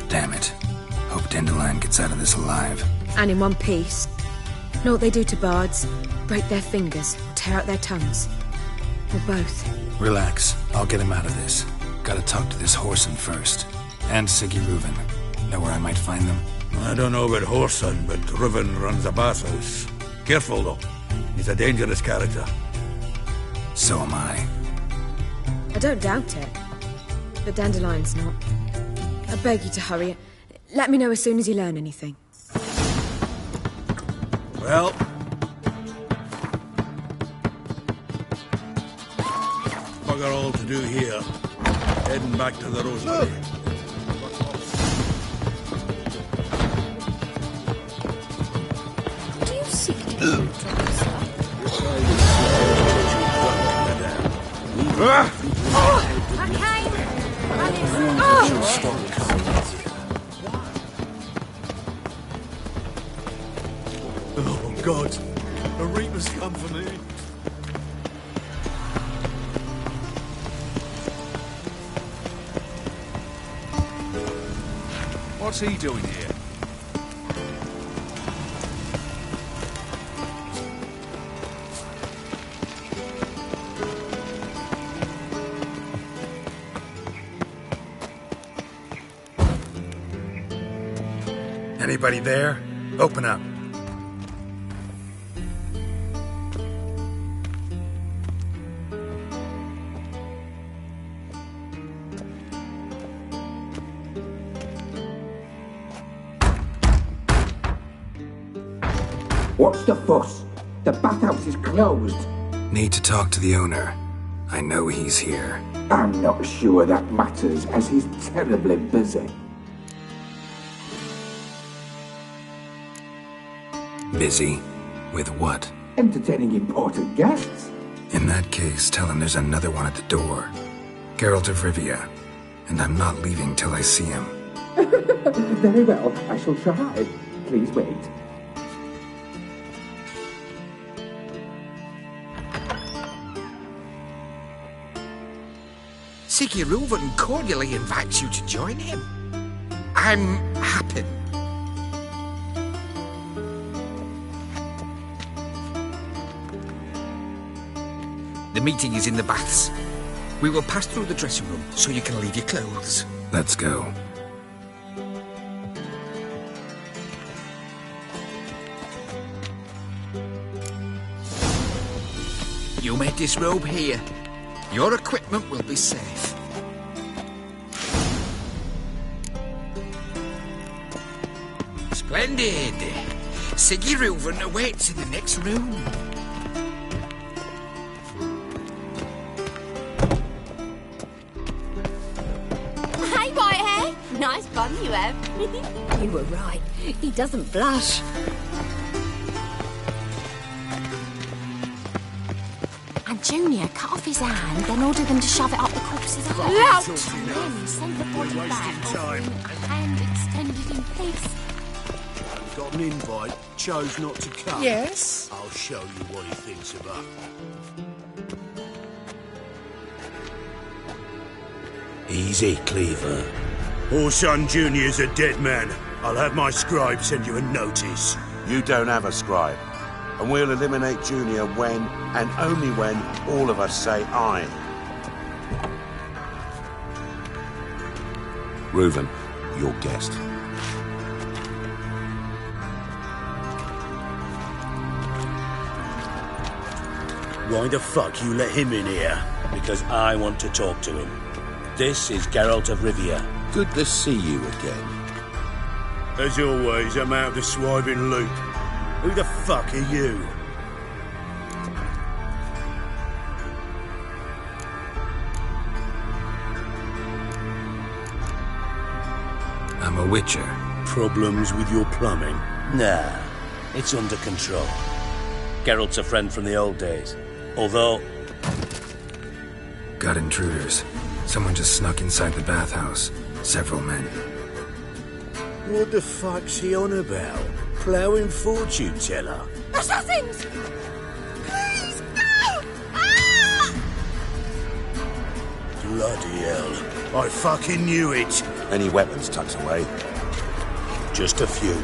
Damn it. Hope Dandelion gets out of this alive. And in one piece. Know what they do to bards? Break their fingers, or tear out their tongues. Or both. Relax. I'll get him out of this. Gotta talk to this Horson first. And Siggy Reuben. Know where I might find them? I don't know about Horson, but Reuben runs a bathhouse. Careful, though. He's a dangerous character. So am I. I don't doubt it. But Dandelion's not. I beg you to hurry. Let me know as soon as you learn anything. Well... bugger all to do here. Heading back to the Rosemary. Do you seek to control Oh, God. A Reaper's come for me. What's he doing here? Anybody there? Open up. What's the fuss? The bathhouse is closed. Need to talk to the owner. I know he's here. I'm not sure that matters, as he's terribly busy. Busy? With what? Entertaining important guests. In that case, tell him there's another one at the door. Geralt of Rivia. And I'm not leaving till I see him. Very well, I shall try. Please wait. Siggy Reuben cordially invites you to join him. I'm happy. The meeting is in the baths. We will pass through the dressing room so you can leave your clothes. Let's go. You may disrobe here. Your equipment will be safe. Splendid. Siggy Reuven awaits in the next room. Hey, Whitehair. Nice bun you have. You were right. He doesn't blush. And Junior cut off his hand, then ordered them to shove it up the corpse's arse. Lout! And then sent the body We're back, wasting time. offering a hand extended in peace. Got an invite, chose not to come. Yes? I'll show you what he thinks of her. Easy, Cleaver. Orson Jr.'s a dead man. I'll have my scribe send you a notice. You don't have a scribe. And we'll eliminate Junior when, and only when, all of us say aye. Reuven, your guest. Why the fuck you let him in here? Because I want to talk to him. This is Geralt of Rivia. Good to see you again. As always, I'm out of the swiving loop. Who the fuck are you? I'm a witcher. Problems with your plumbing? Nah, it's under control. Geralt's a friend from the old days. Although... Got intruders. Someone just snuck inside the bathhouse. Several men. What the fuck's he on about? Ploughing fortune teller? Assassins! Please, no! Ah! Bloody hell. I fucking knew it. Any weapons tucked away? Just a few.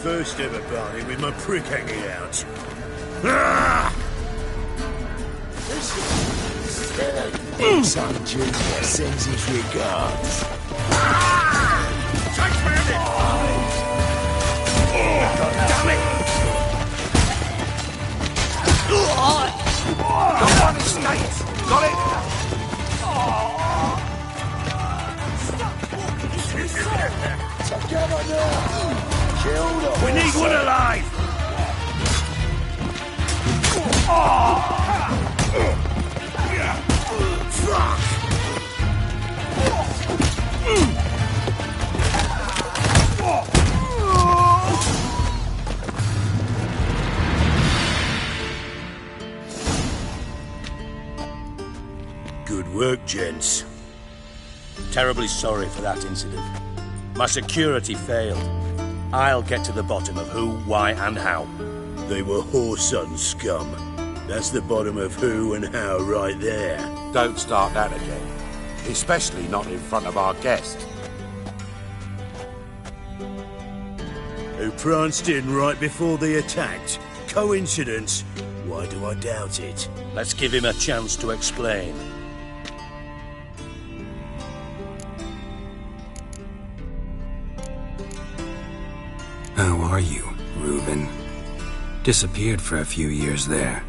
First ever party with my prick hanging out. Ah! Son Junior sends his regards. Takes me in it! God damn it! Got one estate! Got it! Together now! Kill them! We need one alive! Fuck! Good work, gents. Terribly sorry for that incident. My security failed. I'll get to the bottom of who, why, and how. They were whoreson scum. That's the bottom of who and how right there. Don't start that again. Especially not in front of our guest. Who pranced in right before they attacked. Coincidence? Why do I doubt it? Let's give him a chance to explain. How are you, Reuven? Disappeared for a few years there,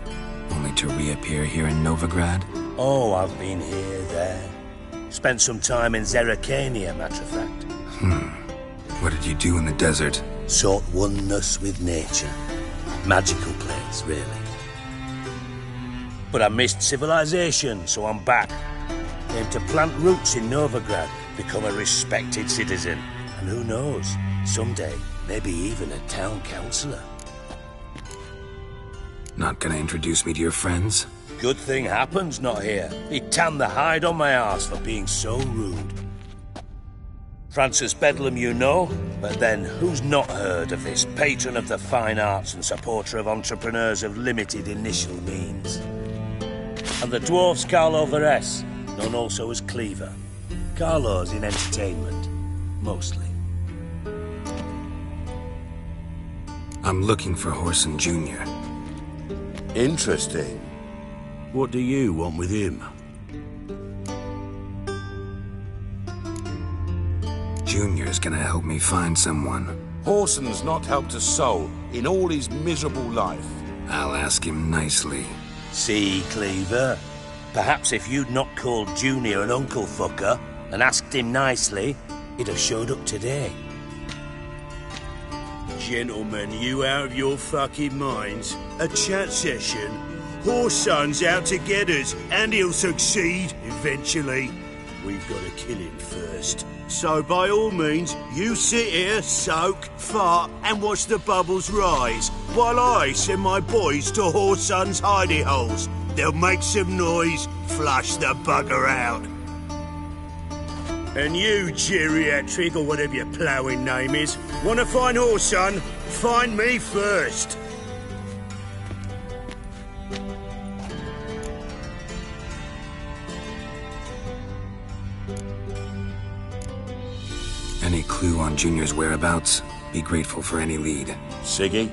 only to reappear here in Novigrad? Oh, I've been here, there. Spent some time in Zerrikania, matter of fact. What did you do in the desert? Sought oneness with nature. Magical place, really. But I missed civilization, so I'm back. Aim to plant roots in Novigrad, become a respected citizen. And who knows, someday, maybe even a town councillor. Not gonna introduce me to your friends? Good thing happens not here. He tanned the hide on my arse for being so rude. Francis Bedlam you know, but then who's not heard of this patron of the fine arts and supporter of entrepreneurs of limited initial means? And the dwarf's Carlo Veres, known also as Cleaver. Carlo's in entertainment, mostly. I'm looking for Horson Jr. Interesting. What do you want with him? Junior's gonna help me find someone. Horson's not helped a soul in all his miserable life. I'll ask him nicely. See, Cleaver? Perhaps if you'd not called Junior an uncle fucker and asked him nicely, he'd have showed up today. Gentlemen, you out of your fucking minds? A chat session? Horson's out to get us, and he'll succeed eventually. We've got to kill him first. So by all means, you sit here, soak, fart, and watch the bubbles rise, while I send my boys to Horson's hidey holes. They'll make some noise, flush the bugger out. And you, geriatric, or whatever your ploughing name is, want to find Horson? Find me first. Any clue on Junior's whereabouts? Be grateful for any lead. Siggy?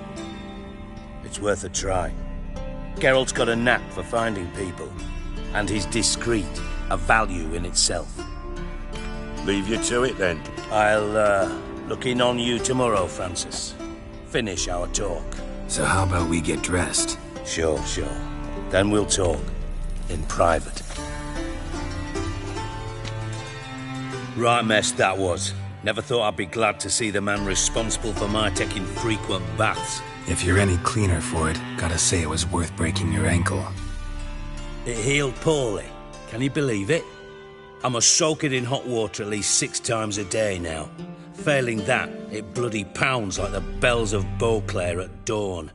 It's worth a try. Geralt's got a knack for finding people, and he's discreet, a value in itself. Leave you to it, then. I'll, look in on you tomorrow, Francis. Finish our talk. So how about we get dressed? Sure. Then we'll talk. In private. Right mess that was. Never thought I'd be glad to see the man responsible for my taking frequent baths. If you're any cleaner for it, gotta say it was worth breaking your ankle. It healed poorly. Can you believe it? I must soak it in hot water at least 6 times a day now. Failing that, it bloody pounds like the bells of Beauclair at dawn.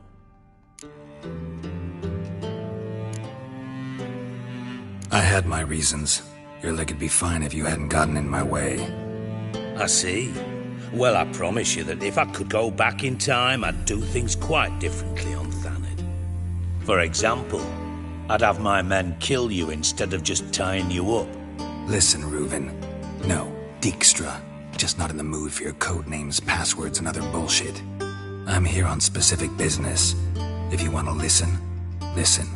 I had my reasons. Your leg would be fine if you hadn't gotten in my way. I see. Well, I promise you that if I could go back in time, I'd do things quite differently on Thanedd. For example, I'd have my men kill you instead of just tying you up. Listen, Reuven. No, Dijkstra. Just not in the mood for your code names, passwords, and other bullshit. I'm here on specific business. If you want to listen, listen.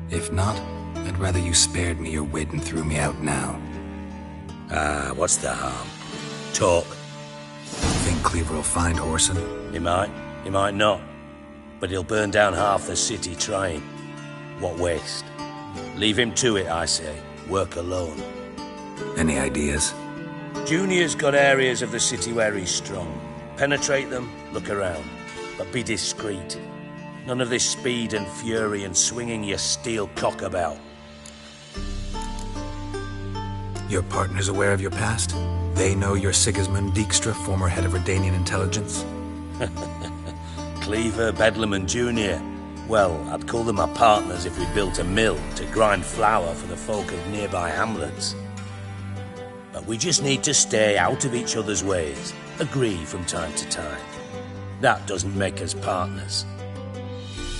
If not, I'd rather you spared me your wit and threw me out now. What's the harm? Talk. Think Cleaver will find Horson? He might not. But he'll burn down half the city trying. What waste? Leave him to it, I say. Work alone. Any ideas? Junior's got areas of the city where he's strong. Penetrate them, look around. But be discreet. None of this speed and fury and swinging your steel cock about. Your partner's aware of your past? They know you're Sigismund Dijkstra, former head of Redanian intelligence? Cleaver, Bedlam and Junior. Well, I'd call them my partners if we built a mill to grind flour for the folk of nearby hamlets. But we just need to stay out of each other's ways. Agree from time to time. That doesn't make us partners.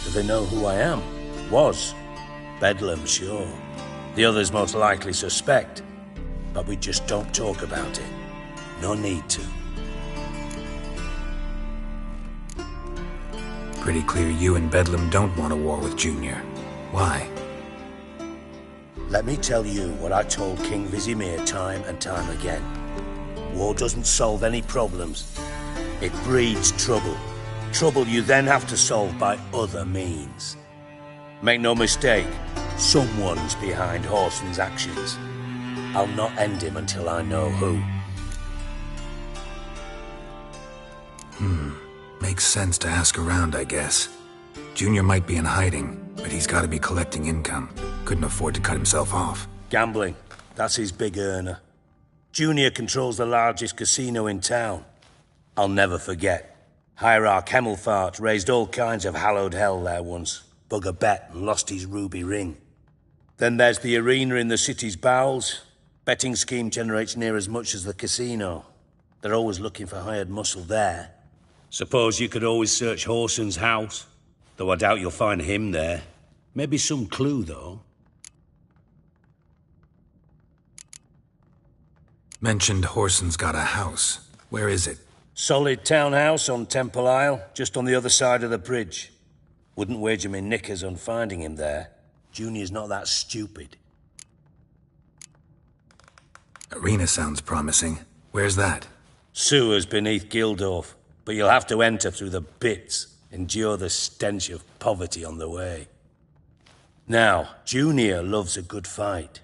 Do they know who I am? Was. Bedlam, sure. The others most likely suspect. But we just don't talk about it. No need to. Pretty clear you and Bedlam don't want a war with Junior. Why? Let me tell you what I told King Vizimir time and time again. War doesn't solve any problems. It breeds trouble. Trouble you then have to solve by other means. Make no mistake, someone's behind Horson's actions. I'll not end him until I know who. Makes sense to ask around, I guess. Junior might be in hiding, but he's got to be collecting income. Couldn't afford to cut himself off. Gambling. That's his big earner. Junior controls the largest casino in town. I'll never forget. Hierarch Hemmelfart raised all kinds of hallowed hell there once. Bug a bet and lost his ruby ring. Then there's the arena in the city's bowels. Betting scheme generates near as much as the casino. They're always looking for hired muscle there. Suppose you could always search Horson's house. Though I doubt you'll find him there. Maybe some clue, though. Mentioned Horson's got a house. Where is it? Solid townhouse on Temple Isle, just on the other side of the bridge. Wouldn't wager me knickers on finding him there. Junior's not that stupid. Arena sounds promising. Where's that? Sewers beneath Gildorf, but you'll have to enter through the bits, endure the stench of poverty on the way. Now, Junior loves a good fight.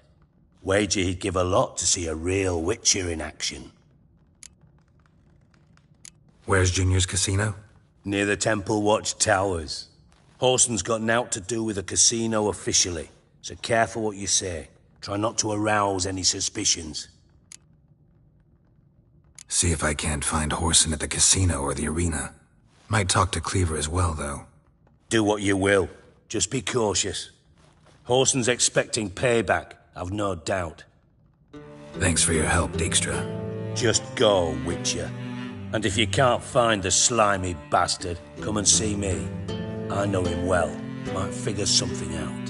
Wager he'd give a lot to see a real Witcher in action. Where's Junior's casino? Near the Temple Watch Towers. Horson's got naught to do with the casino officially, so careful what you say. Try not to arouse any suspicions. See if I can't find Horson at the casino or the arena. Might talk to Cleaver as well, though. Do what you will. Just be cautious. Horson's expecting payback, I've no doubt. Thanks for your help, Dijkstra. Just go, Witcher. And if you can't find the slimy bastard, come and see me. I know him well. Might figure something out.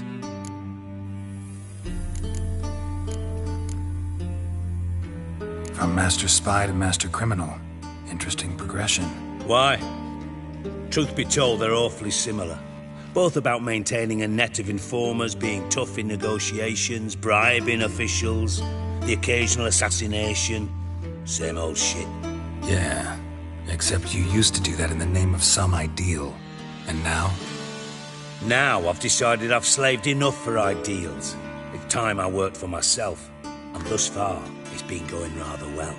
From Master Spy to Master Criminal. Interesting progression. Why? Truth be told, they're awfully similar. Both about maintaining a net of informers, being tough in negotiations, bribing officials, the occasional assassination. Same old shit. Yeah, except you used to do that in the name of some ideal. And now? Now I've decided I've slaved enough for ideals. It's time I worked for myself. And thus far, it's been going rather well.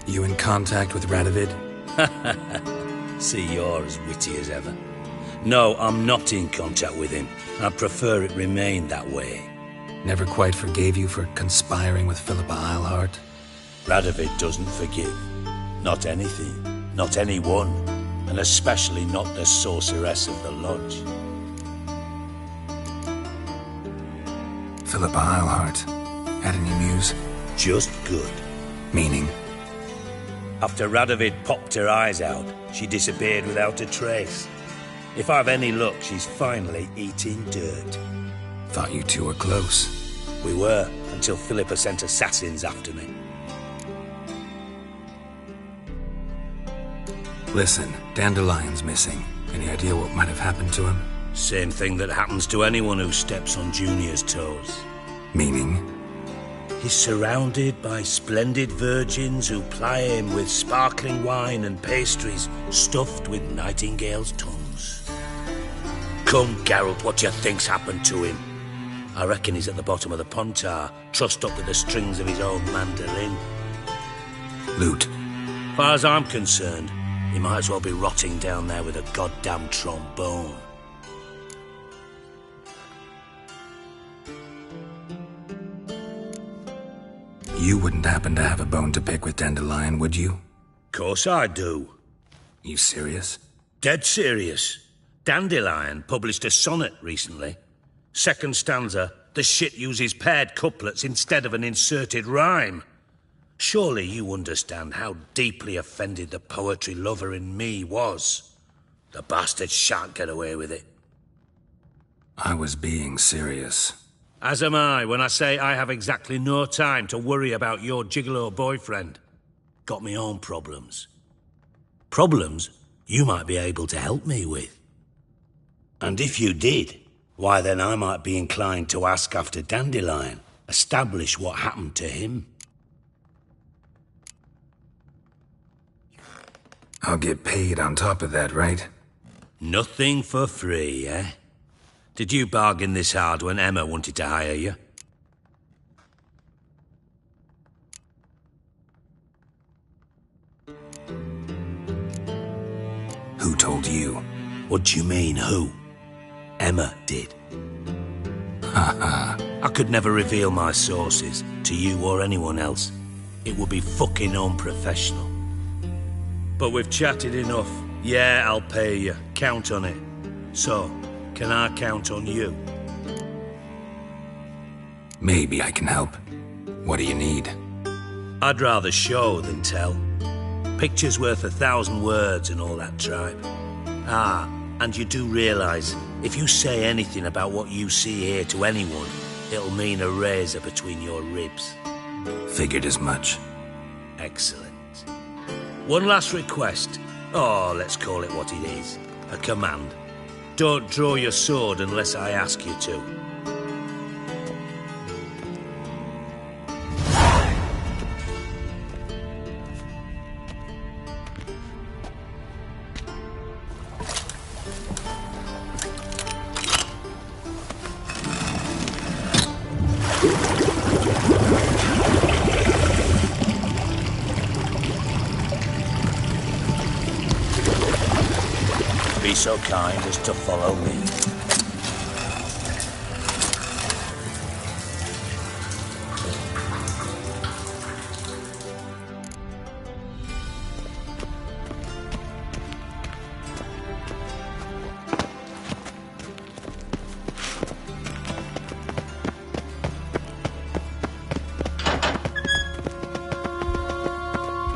You in contact with Radovid? See, you're as witty as ever. No, I'm not in contact with him. I'd prefer it remained that way. Never quite forgave you for conspiring with Philippa Eilhart? Radovid doesn't forgive. Not anything. Not anyone. And especially not the sorceress of the lodge. Philippa Eilhart. Had any news? Just good. Meaning? After Radovid popped her eyes out, she disappeared without a trace. If I've any luck, she's finally eating dirt. Thought you two were close. We were, until Philippa sent assassins after me. Listen, Dandelion's missing. Any idea what might have happened to him? Same thing that happens to anyone who steps on Junior's toes. Meaning? He's surrounded by splendid virgins who ply him with sparkling wine and pastries stuffed with nightingales' tongues. Come, Geralt, what do you think's happened to him? I reckon he's at the bottom of the Pontar, trussed up with the strings of his own mandolin. Loot. Far as I'm concerned, he might as well be rotting down there with a goddamn trombone. You wouldn't happen to have a bone to pick with Dandelion, would you? Course I do. You serious? Dead serious. Dandelion published a sonnet recently. Second stanza, the shit uses paired couplets instead of an inserted rhyme. Surely you understand how deeply offended the poetry lover in me was. The bastard shan't get away with it. I was being serious. As am I when I say I have exactly no time to worry about your gigolo boyfriend. Got me own problems. Problems you might be able to help me with. And if you did, why then I might be inclined to ask after Dandelion, establish what happened to him. I'll get paid on top of that, right? Nothing for free, eh? Did you bargain this hard when Emma wanted to hire you? Who told you? What do you mean, who? Emma did. Haha. I could never reveal my sources to you or anyone else. It would be fucking unprofessional. But we've chatted enough. Yeah, I'll pay you. Count on it. So, can I count on you? Maybe I can help. What do you need? I'd rather show than tell. Picture's worth 1,000 words and all that tripe. Ah, and you do realise, if you say anything about what you see here to anyone, It'll mean a razor between your ribs. Figured as much. Excellent. One last request. Oh, let's call it what it is. A command. Don't draw your sword unless I ask you to. Be so kind as to follow me.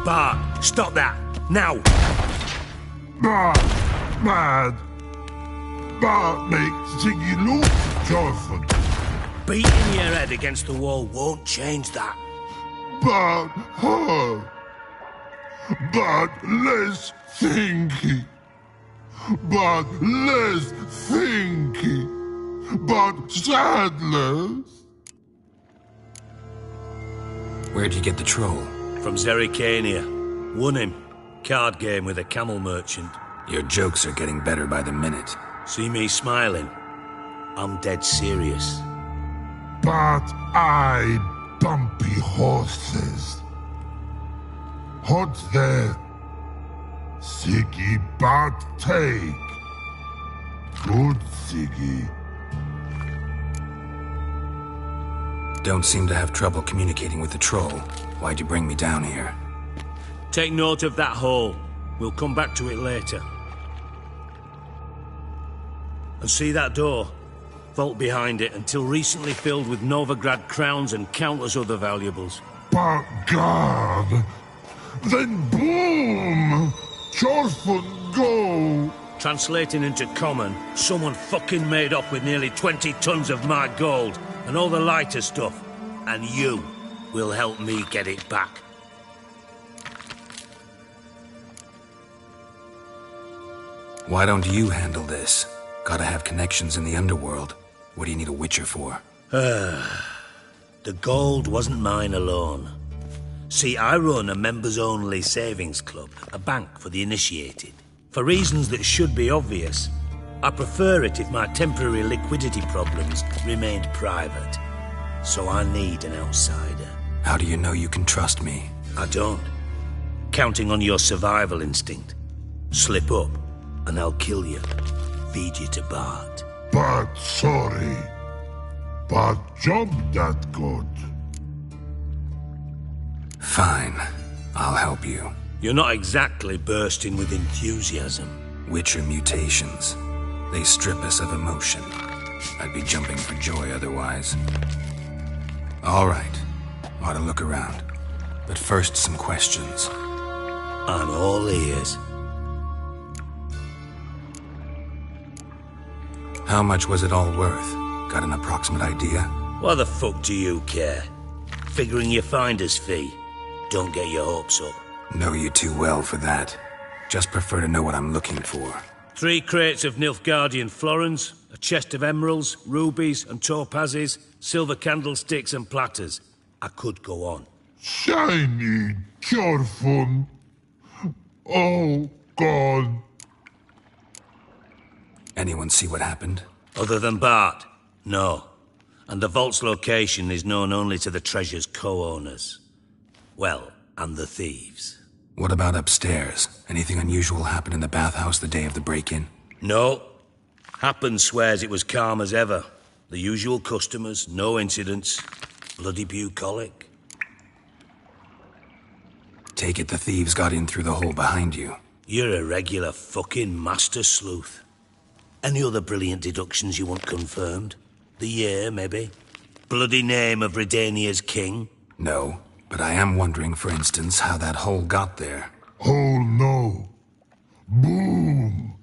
Bart, stop that! Now! Mad. Bart makes Ziggy look joyful. Beating your head against the wall won't change that. But her. But less thinky. But less thinky. But sadless. Where'd you get the troll? From Zerrikania. Won him. Card game with a camel merchant. Your jokes are getting better by the minute. See me smiling? I'm dead serious. But I bumpy horses. Hot there. Siggy but take. Good Siggy. Don't seem to have trouble communicating with the troll. Why'd you bring me down here? Take note of that hole. We'll come back to it later. And see that door? Vault behind it, until recently filled with Novigrad crowns and countless other valuables. But God! Then boom! Chorfun go! Translating into common, someone fucking made off with nearly 20 tons of my gold, and all the lighter stuff. And you will help me get it back. Why don't you handle this? Gotta have connections in the underworld. What do you need a witcher for? The gold wasn't mine alone. See, I run a members-only savings club, a bank for the initiated. For reasons that should be obvious, I prefer it if my temporary liquidity problems remained private. So I need an outsider. How do you know you can trust me? I don't. Counting on your survival instinct. Slip up, and I'll kill you. Feed you to Bart. But sorry. But job that good. Fine. I'll help you. You're not exactly bursting with enthusiasm. Witcher mutations. They strip us of emotion. I'd be jumping for joy otherwise. All right. Ought to look around. But first, some questions. I'm all ears. How much was it all worth? Got an approximate idea? Why the fuck do you care? Figuring your finder's fee. Don't get your hopes up. Know you too well for that. Just prefer to know what I'm looking for. 3 crates of Nilfgaardian florins, a chest of emeralds, rubies and topazes, silver candlesticks and platters. I could go on. Shiny Chorfun. Oh, God. Anyone see what happened? Other than Bart? No. And the vault's location is known only to the treasure's co-owners. Well, and the thieves. What about upstairs? Anything unusual happen in the bathhouse the day of the break-in? No. Happen swears it was calm as ever. The usual customers, no incidents. Bloody bucolic. Take it the thieves got in through the hole behind you. You're a regular fucking master sleuth. Any other brilliant deductions you want confirmed? The year, maybe? Bloody name of Redania's king? No, but I am wondering, for instance, how that hole got there. Hole no. Boom.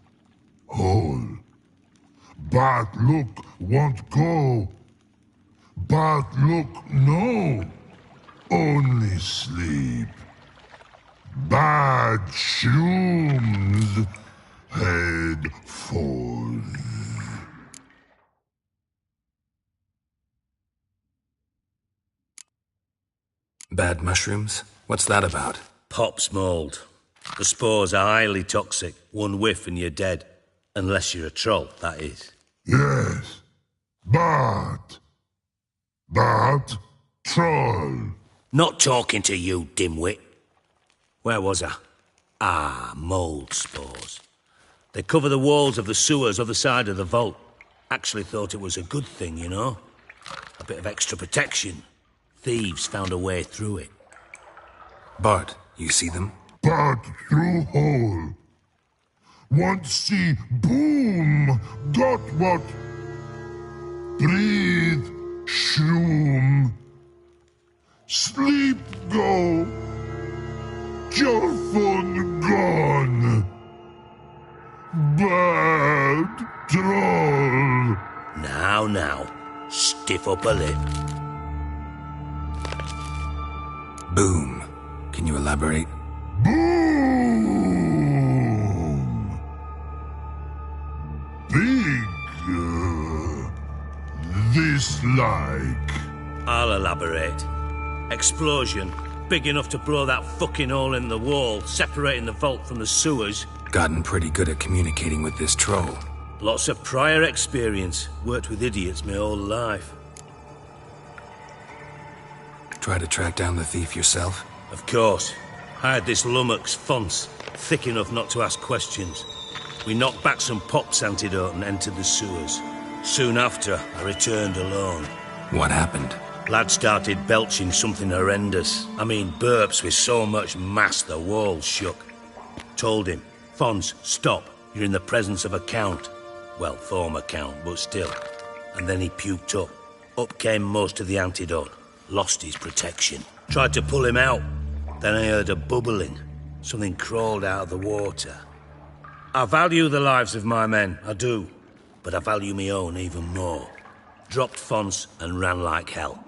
Hole. But look, won't go. But look, no. Only sleep. Bad shrooms. Head forth. Bad mushrooms? What's that about? Pop's mold. The spores are highly toxic. One whiff and you're dead. Unless you're a troll, that is. Yes. But troll. Not talking to you, dimwit. Where was I? Ah, mold spores. They cover the walls of the sewers other side of the vault. Actually thought it was a good thing, you know? A bit of extra protection. Thieves found a way through it. Bart, you see them? But through hole. Want see boom. Got what? Breathe. Shroom. Sleep go. Your fun gone. Bad troll. Now. Stiff up a lip. Boom. Can you elaborate? Boom. Big. This like. I'll elaborate. Explosion. Big enough to blow that fucking hole in the wall, separating the vault from the sewers. Gotten pretty good at communicating with this troll. Lots of prior experience. Worked with idiots my whole life. Try to track down the thief yourself? Of course. I had this lummox Fonce, thick enough not to ask questions. We knocked back some Pop's antidote and entered the sewers. Soon after, I returned alone. What happened? Lad started belching something horrendous. I mean, burps with so much mass the walls shook. Told him, Fonce, stop. You're in the presence of a count. Well, former count, but still. And then he puked up. Up came most of the antidote. Lost his protection. Tried to pull him out. Then I heard a bubbling. Something crawled out of the water. I value the lives of my men, I do. But I value my own even more. Dropped Fonce and ran like hell.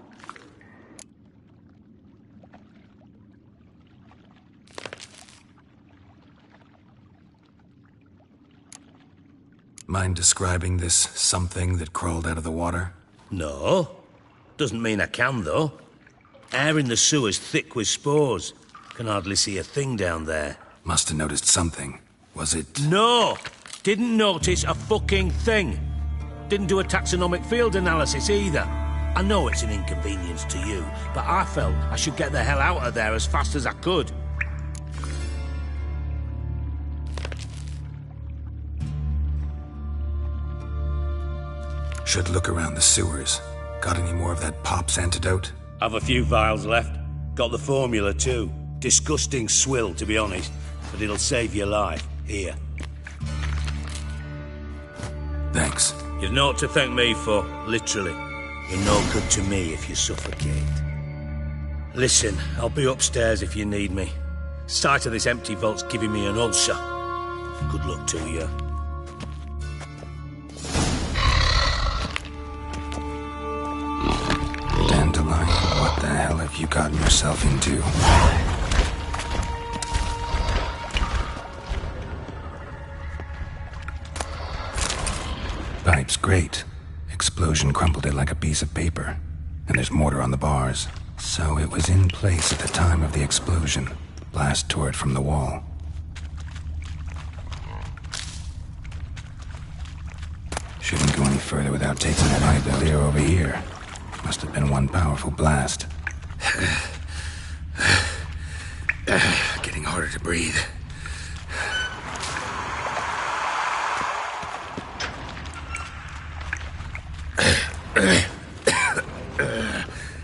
Mind describing this something that crawled out of the water? No. Doesn't mean I can, though. Air in the sewer's thick with spores. Can hardly see a thing down there. Must have noticed something. Was it... No! Didn't notice a fucking thing. Didn't do a taxonomic field analysis either. I know it's an inconvenience to you, but I felt I should get the hell out of there as fast as I could. Should look around the sewers. Got any more of that Pop's antidote? Have a few vials left. Got the formula too. Disgusting swill, to be honest. But it'll save your life. Here. Thanks. You've naught to thank me for, literally. You're no good to me if you suffocate. Listen, I'll be upstairs if you need me. Sight of this empty vault's giving me an ulcer. Good luck to you. Dandelion, what the hell have you gotten yourself into? Pipe's great. Explosion crumpled it like a piece of paper. And there's mortar on the bars. So it was in place at the time of the explosion. Blast tore it from the wall. Shouldn't go any further without taking a pipe clear over here. Must have been one powerful blast. Getting harder to breathe.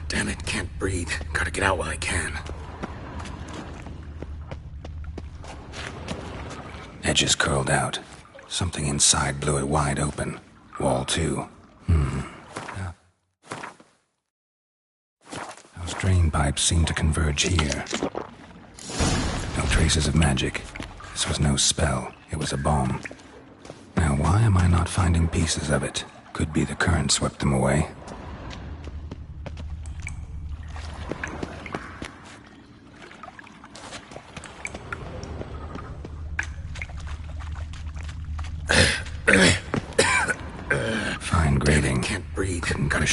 Damn it, can't breathe. Gotta get out while I can. Edges curled out. Something inside blew it wide open. Wall too. Those drain pipes seem to converge here. No traces of magic. This was no spell. It was a bomb. Now why am I not finding pieces of it? Could be the current swept them away.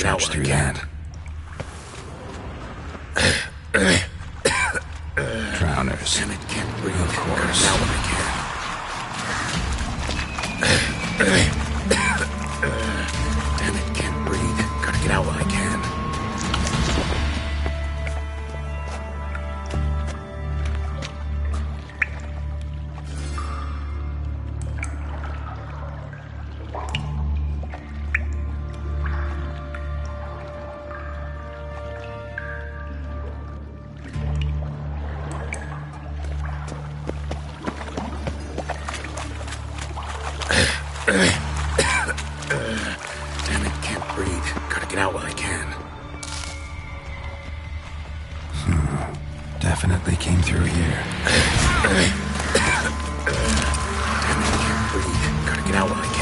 search through that. Drowners. Damn it, can't breathe. Of course. Now when I can. Damn it, can't breathe. Gotta get out while I can. Damn it, can't breathe. Gotta get out while I can. Definitely came through here. Damn it, can't breathe. Gotta get out while I can.